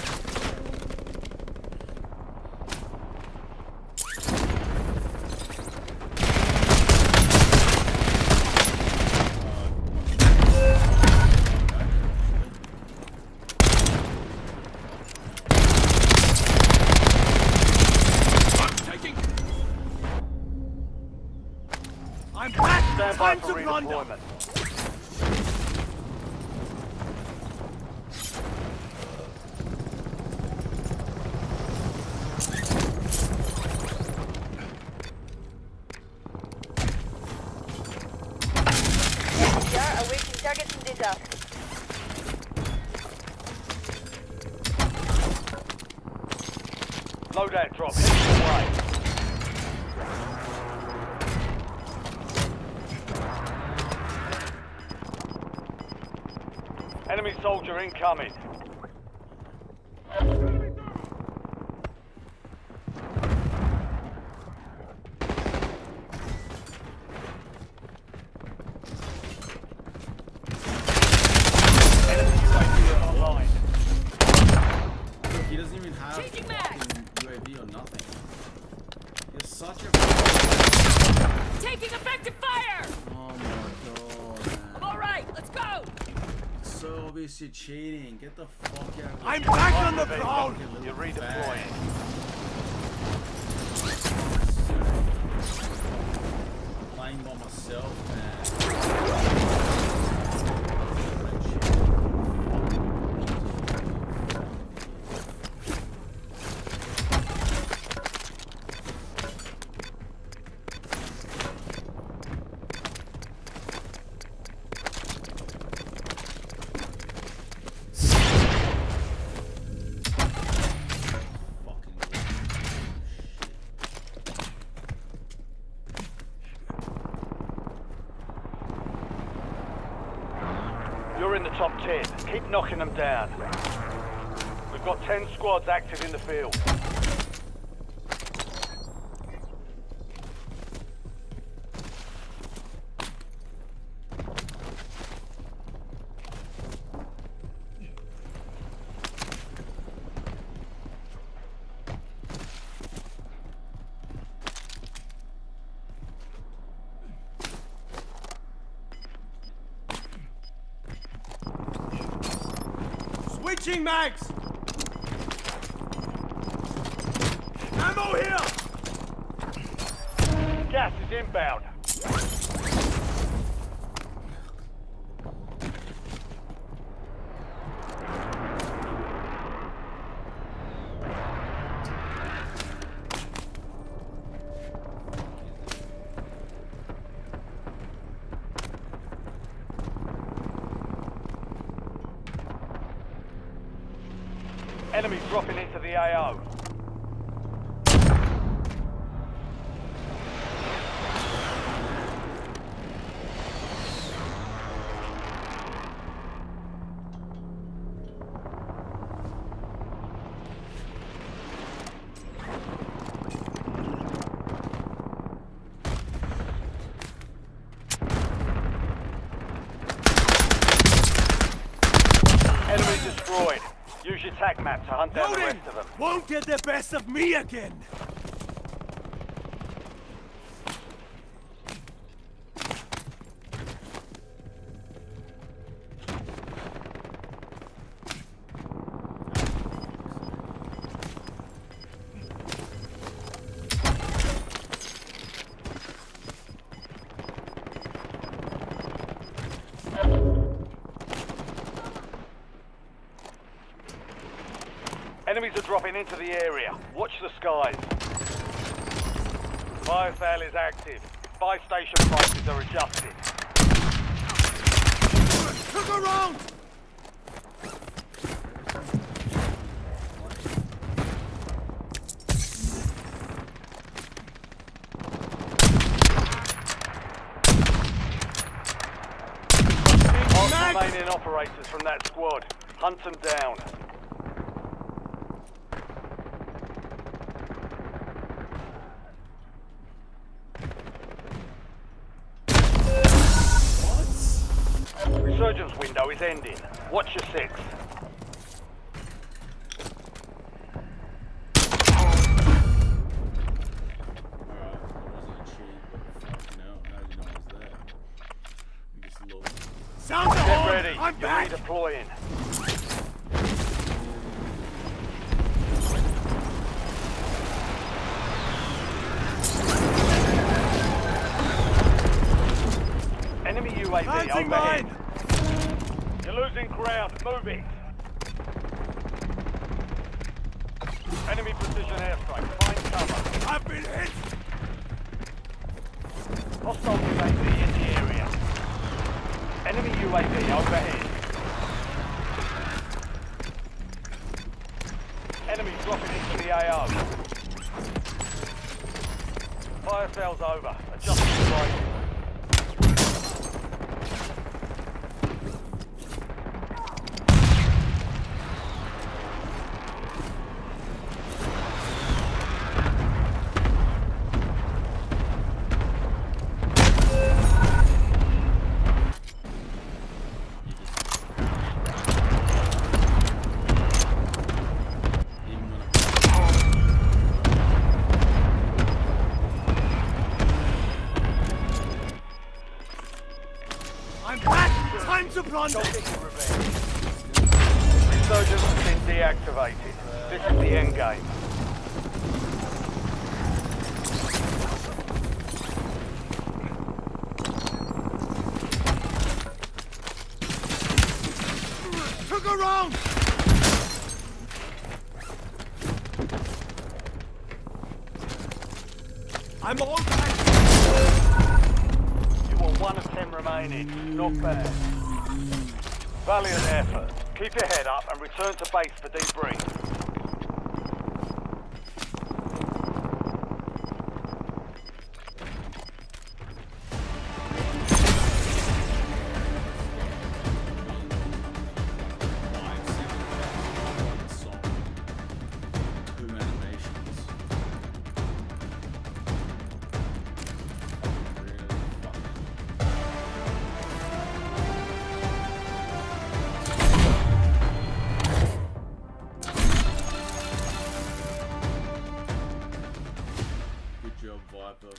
Speaker 3: I'm back!
Speaker 1: Stand by
Speaker 3: Time
Speaker 1: for
Speaker 3: to plunder!
Speaker 1: redeployment.
Speaker 2: BR awaiting targets and data.
Speaker 1: Loadout drop heading your way. Enemy soldier incoming. Enemy UAV online.
Speaker 12: Look, he doesn't even have
Speaker 11: Changing
Speaker 12: fucking UAV or nothing. You're such a...
Speaker 11: Taking effective fire!
Speaker 12: Oh my god, man.
Speaker 11: All right, let's go!
Speaker 12: It's so obvious you're cheating. Get the fuck out of
Speaker 3: I'm back on the
Speaker 1: Fucking
Speaker 3: throne!
Speaker 1: little You're redeploying.
Speaker 12: playing by myself, man.
Speaker 1: You're in the top 10. Keep knocking them down. We've got 10 squads active in the field.
Speaker 3: Switching mags! Ammo here!
Speaker 1: Gas is inbound. Enemies dropping into the AO. destroyed. Use your tag map to hunt down the
Speaker 3: Loading!
Speaker 1: rest of them.
Speaker 3: Won't get the best of me again!
Speaker 1: Enemies are dropping into the area. Watch the skies. Fire sale is active. Buy station prices are adjusted.
Speaker 3: Look around!
Speaker 1: Mark remaining operators from that squad. Hunt them down. Resurgence window is ending. Watch your six.
Speaker 3: Sounds
Speaker 1: Get
Speaker 3: on!
Speaker 1: ready.
Speaker 3: I'm
Speaker 1: You're
Speaker 3: back!
Speaker 1: redeploying. Enemy UAV
Speaker 3: Lancing
Speaker 1: overhead.
Speaker 3: mine!
Speaker 1: You're losing ground. Move it. Enemy precision airstrike. Find cover.
Speaker 3: I've been hit!
Speaker 1: Hostile UAV in the area. Enemy UAV overhead. Enemy dropping into the AO. Fire sale's over. Adjusting the right.
Speaker 3: I'm back! Time to plunder!
Speaker 1: Resurgence has been deactivated. This is the end game.
Speaker 3: Look around! I'm all back!
Speaker 1: You were 1 of 10 remaining. Not bad. Valiant effort. Keep your head up and return to base for debrief.
Speaker 12: Good job, Viper.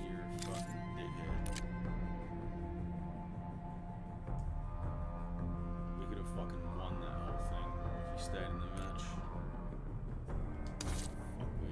Speaker 12: You're a fucking dickhead. We could have fucking won that whole thing if you stayed in the match. Fuck me.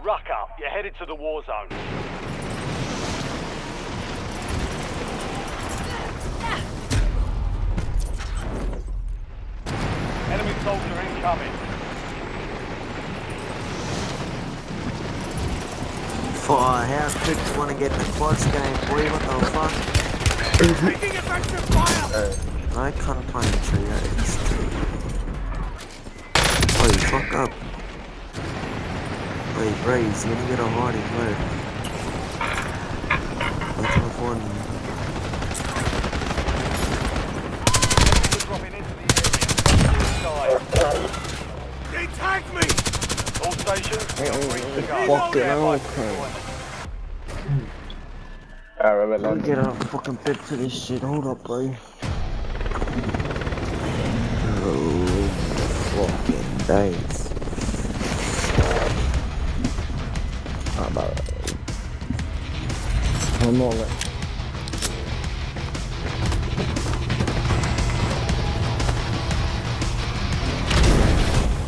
Speaker 1: ruck up. You're headed to the war zone. Enemy soldier incoming.
Speaker 17: For how quick do you want to get the quads game, boy? What the fuck?
Speaker 3: Taking effective fire!
Speaker 17: I can't find a tree at least. Oh, fuck up. Wait, Braze, you're gonna get a hardy bird. That's my phone.
Speaker 3: They tagged me!
Speaker 1: All stations,
Speaker 7: Fucking okay.
Speaker 17: Let me get a fucking bit for this shit. Hold up, bro. Oh, fucking days. How about it? Come on,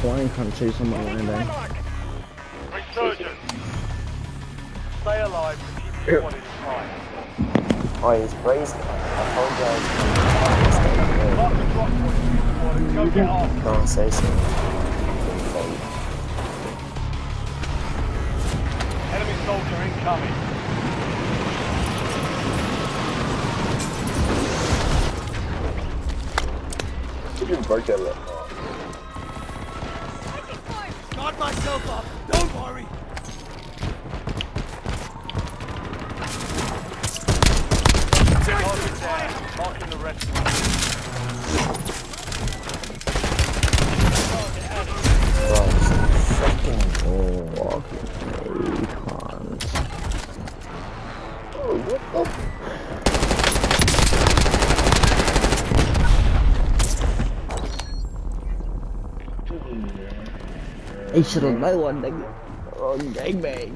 Speaker 17: Flying country, someone landing.
Speaker 1: Resurgence. Stay alive to keep your one in time.
Speaker 17: Oh, he's braced. I told you I
Speaker 1: Mark the drop point. Go get off.
Speaker 17: Don't say so.
Speaker 1: Enemy soldier incoming.
Speaker 18: You didn't break that left.
Speaker 3: Got myself up. Don't worry.
Speaker 1: Target down. Marking the rest of
Speaker 17: Fucking walking cons.
Speaker 18: Oh, what the?
Speaker 17: He should have known one nigga. Oh, gangbang.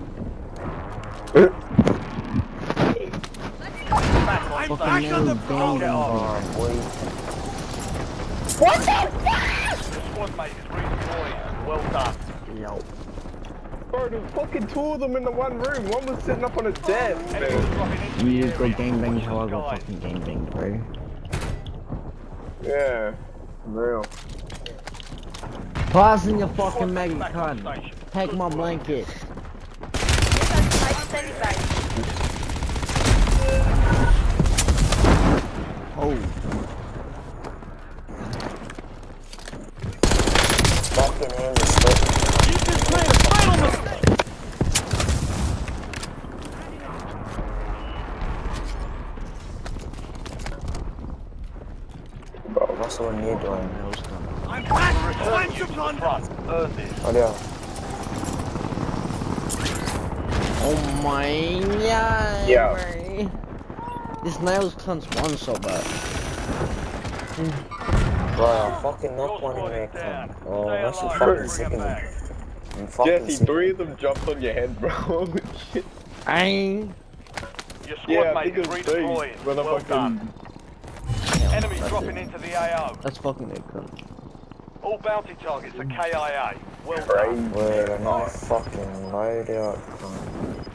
Speaker 3: I'm back on the phone.
Speaker 1: What the fuck? The squad mate is redeployed. Well done.
Speaker 17: Yo.
Speaker 18: Bro, there's fucking two of them in the one room. One was sitting up on a desk, man.
Speaker 17: You just go gangbang how I go fucking gangbang, bro.
Speaker 18: Yeah, real.
Speaker 17: Pass in your fucking maggot card. Take my blanket. Oh. Fucking hand is stuck.
Speaker 3: You just made a final mistake.
Speaker 17: Bro, what's the one you're doing?
Speaker 3: I'm back. Find some front.
Speaker 1: Earn this.
Speaker 17: Oh, yeah. Oh my god.
Speaker 18: Yeah.
Speaker 17: This nails cunt's one so bad. Bro, I fucking knocked one in there, cunt. Oh, that's just fucking sickening.
Speaker 18: Jesse, three of them jumped on your head, bro. Holy shit.
Speaker 1: Your squad
Speaker 18: Yeah, I
Speaker 1: mate
Speaker 18: think
Speaker 1: is
Speaker 18: it was
Speaker 1: redeployed.
Speaker 18: these when I
Speaker 1: Well done.
Speaker 18: fucking...
Speaker 1: Enemy dropping into the AO.
Speaker 17: That's fucking it, cunt.
Speaker 1: All bounty targets are KIA. Well done.
Speaker 18: Crazy.
Speaker 17: Wait, I'm not fucking load out, cunt.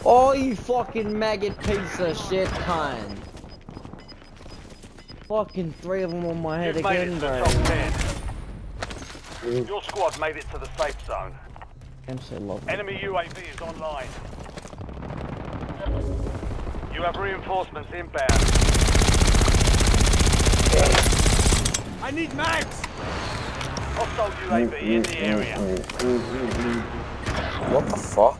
Speaker 17: Oh, you fucking maggot piece of shit, cunt. Fucking three of them on my head
Speaker 1: You've made
Speaker 17: again,
Speaker 1: it to
Speaker 17: bro.
Speaker 1: top 10. Your squad made it to the safe zone.
Speaker 17: I'm so lovely.
Speaker 1: Enemy UAV is online. You have reinforcements inbound.
Speaker 3: I need mags.
Speaker 1: Hostile UAV in the area.
Speaker 17: What the fuck?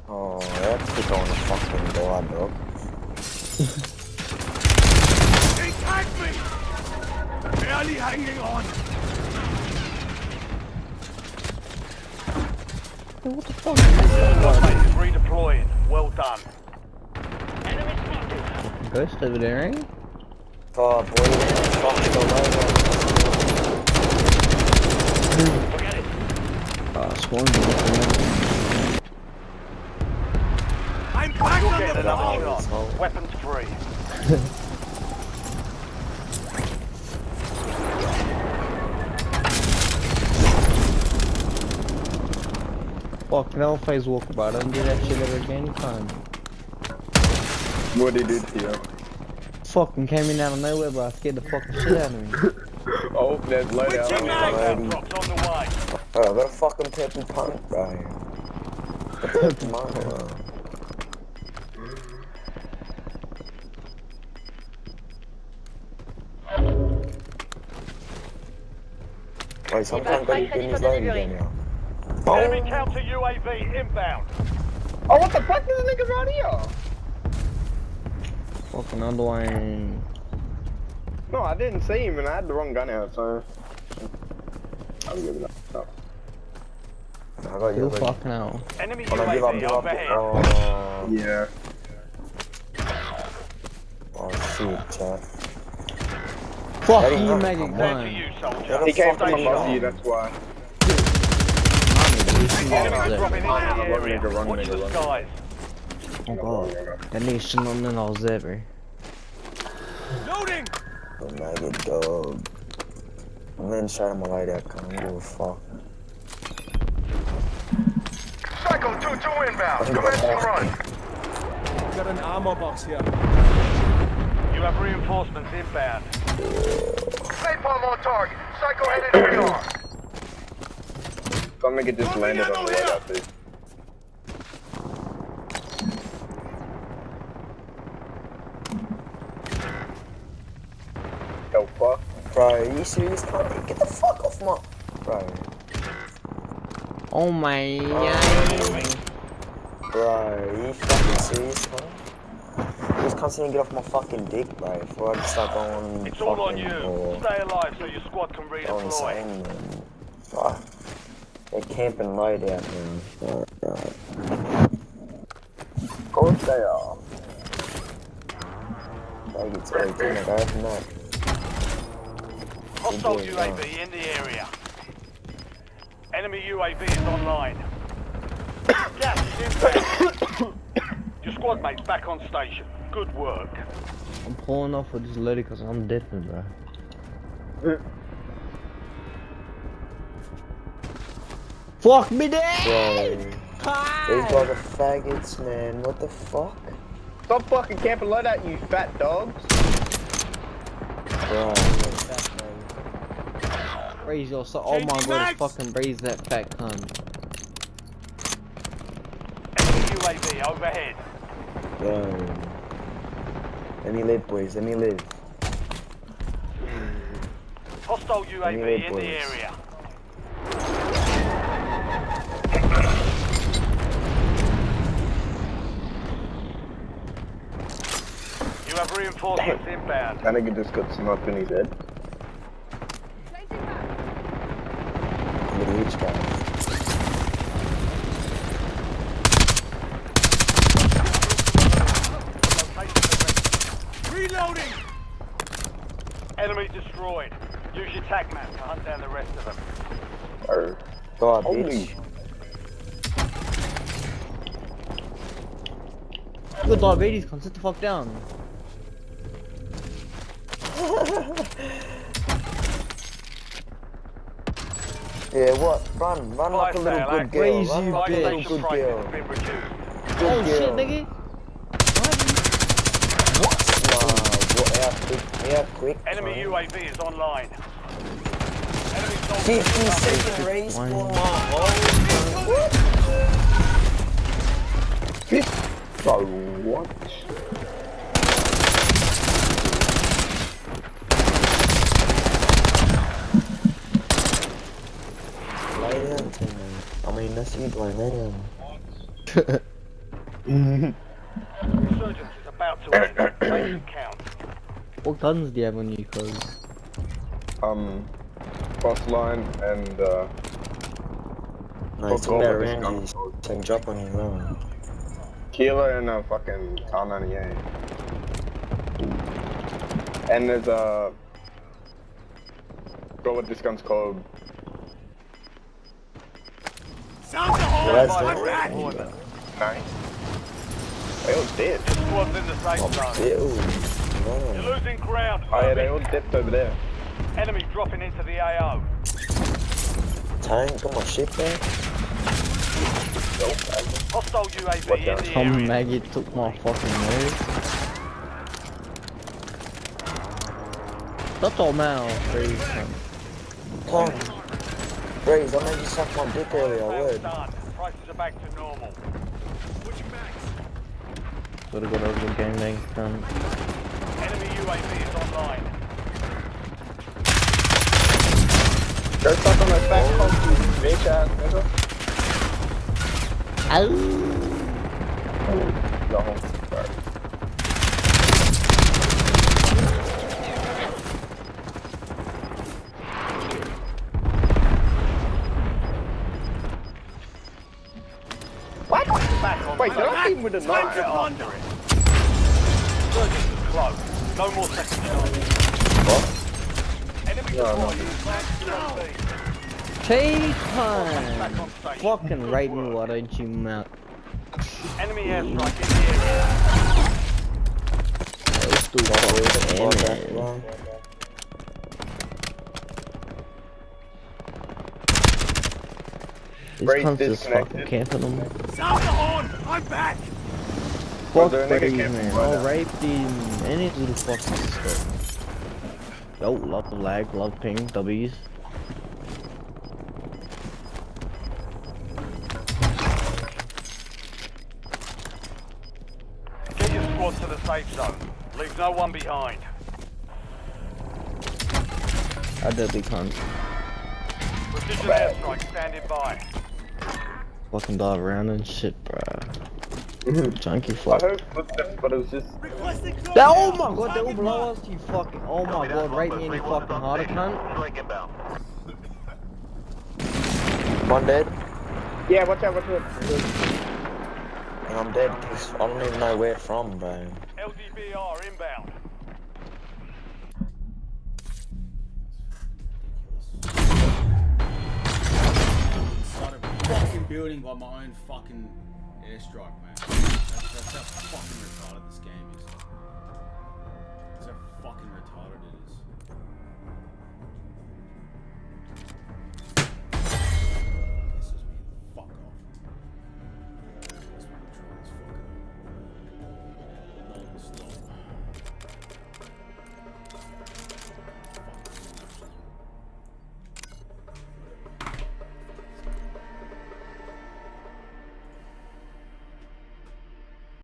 Speaker 17: Oh, that's to go on the fucking door, bro.
Speaker 3: They tagged me. Barely hanging on.
Speaker 17: What the fuck?
Speaker 1: Squad mate is redeploying. Well done.
Speaker 17: Ghost over there, eh? Oh, boy, fuck the logo.
Speaker 1: Forget it.
Speaker 17: Swarm.
Speaker 3: I'm back
Speaker 1: You'll
Speaker 3: on
Speaker 1: get
Speaker 3: the
Speaker 1: another
Speaker 3: phone.
Speaker 1: shot. Weapons free.
Speaker 17: Fucking hell, face walker, bro. Don't do that shit ever again, cunt.
Speaker 18: What did he do to you?
Speaker 17: Fucking came in out of nowhere, bro. Scared the fucking shit out of me.
Speaker 18: Oh, there's loadout.
Speaker 1: Drops on the way.
Speaker 17: Bro, got a fucking purple pump, bro. The purple mama. Wait, sometimes gotta give me loaded again now.
Speaker 1: Enemy counter UAV inbound.
Speaker 18: Oh, what the fuck? There's niggas right here.
Speaker 17: Fucking underline.
Speaker 18: No, I didn't see him and I had the wrong gun out, so I'm giving up.
Speaker 17: I got you fucking hell.
Speaker 1: Enemy
Speaker 17: Oh, no, give
Speaker 1: UAV
Speaker 17: up.
Speaker 1: overhead.
Speaker 17: Oh,
Speaker 18: Yeah.
Speaker 17: oh shit, chat. Fuck you, maggot
Speaker 1: Time for
Speaker 17: gun.
Speaker 1: you, soldier.
Speaker 18: He came from above you, that's why.
Speaker 1: Enemy dropping into the area. Watch the skies.
Speaker 17: Oh god. That nigga shouldn't have known I was there, bro.
Speaker 3: Loading!
Speaker 17: Oh, maggot dog. I'm gonna shot him like that, cause I don't give a fuck.
Speaker 9: Psycho 2-2 inbound. Commence the run.
Speaker 3: Got an ammo box here.
Speaker 1: You have reinforcements inbound.
Speaker 9: Napalm on target. Psycho headed to BR.
Speaker 18: Some nigga just landed on the loadout, dude. Yo, fuck.
Speaker 17: Bro, are you serious? Can't get the fuck off my... Bro. Oh my god. Bro, are you fucking serious, bro? Just constantly get off my fucking dick, bro, before I start going
Speaker 1: It's all on you. Stay alive so your squad can redeploy.
Speaker 17: Fuck. They're camping right out there. Of course they are. They get straight to the guy from that.
Speaker 1: Hostile UAV in the area. Enemy UAV is online. Gas is inbound. Your squad mate's back on station. Good work.
Speaker 17: I'm pulling off with this lady because I'm different, bro. Fuck me, dead! These guys are faggots, man. What the fuck?
Speaker 18: Stop fucking camping loadout, you fat dogs.
Speaker 17: Bro, raise your son. Oh my god, it's fucking raise that fat cunt.
Speaker 1: Enemy UAV overhead.
Speaker 17: Yo. Let me live, boys. Let me live.
Speaker 1: Hostile UAV in the area. You have reinforcements inbound.
Speaker 18: That nigga just got some up in his head.
Speaker 17: Look at each guy.
Speaker 3: Reloading!
Speaker 1: Enemy destroyed. Use your tac map to hunt down the rest of them.
Speaker 17: God,
Speaker 18: Holy.
Speaker 17: bitch. You got diabetes, cunt. Sit the fuck down. Yeah, what? Run like a little good girl. Run like a little good girl. Oh shit, nigga. What? Wow, quick.
Speaker 1: Enemy UAV is online. Enemy
Speaker 17: 50-second race for my
Speaker 18: Bro, what?
Speaker 17: Lay down, teammate. I mean, that's you, Dwayne. Lay down.
Speaker 1: Resurgence is about to end. Make it count.
Speaker 17: What guns do you have on you, cuz?
Speaker 18: Crossline and
Speaker 17: No, it's all about around you. So drop on you, man.
Speaker 18: Kilo and a fucking R98. And there's a... Got what this gun's called.
Speaker 3: Sounds
Speaker 17: Yeah, that's
Speaker 3: I'm
Speaker 17: it.
Speaker 3: back!
Speaker 18: Nice. They all dead.
Speaker 1: Your squad's in the safe zone. You're losing ground.
Speaker 18: Oh yeah, they all dipped over there.
Speaker 1: Enemy dropping into the AO.
Speaker 17: Tank, got my shit back.
Speaker 1: Hostile UAV
Speaker 18: Watch
Speaker 1: in
Speaker 18: out.
Speaker 1: the
Speaker 7: Tom
Speaker 1: area.
Speaker 7: Maggie took my fucking move. That's all man.
Speaker 17: Tom, Braze, I made you suck my dick earlier, I would.
Speaker 1: Done. Prices are back to normal.
Speaker 7: Gotta go to the game then.
Speaker 1: Enemy UAV is online.
Speaker 18: Go suck on that fat cock, you bitch ass nigga.
Speaker 7: Ow!
Speaker 18: Go home. Sorry. What?
Speaker 1: Back on
Speaker 18: Wait, did
Speaker 1: track.
Speaker 18: I team with a knife?
Speaker 1: Get after it. Resurgence is close. No more second chances.
Speaker 17: What?
Speaker 1: Enemy deployed.
Speaker 7: Take time! Fucking right me, why don't you mount?
Speaker 1: Enemy airstrike in the area.
Speaker 7: Let's do fucking These
Speaker 18: Brace
Speaker 7: cunts just
Speaker 18: disconnected.
Speaker 7: fucking camping them.
Speaker 3: Sound the horn! I'm back!
Speaker 7: Fuck
Speaker 18: there a nigga
Speaker 7: Braze,
Speaker 18: camping
Speaker 7: man.
Speaker 18: right
Speaker 7: I'll
Speaker 18: now?
Speaker 7: rape him. Any little fucking stuff. Yo, love lag, love ping, W's.
Speaker 1: Get your squad to the safe zone. Leave no one behind.
Speaker 7: I did be cunt.
Speaker 1: Precision airstrike standing by.
Speaker 7: Fucking dive around and shit, bruh. Junkie
Speaker 18: I
Speaker 7: fuck.
Speaker 18: heard footsteps, but it was just.
Speaker 7: Oh my god, they all below us, you fucking. Oh my god, rape me any fucking harder, cunt.
Speaker 9: Strike inbound.
Speaker 17: One dead,
Speaker 18: Yeah, watch out, watch out.
Speaker 17: and I'm dead because I don't even know where from, bro.
Speaker 1: LDBR inbound.
Speaker 12: Started fucking building by my own fucking airstrike, man. That's how fucking retarded this game is. That's how fucking retarded it is.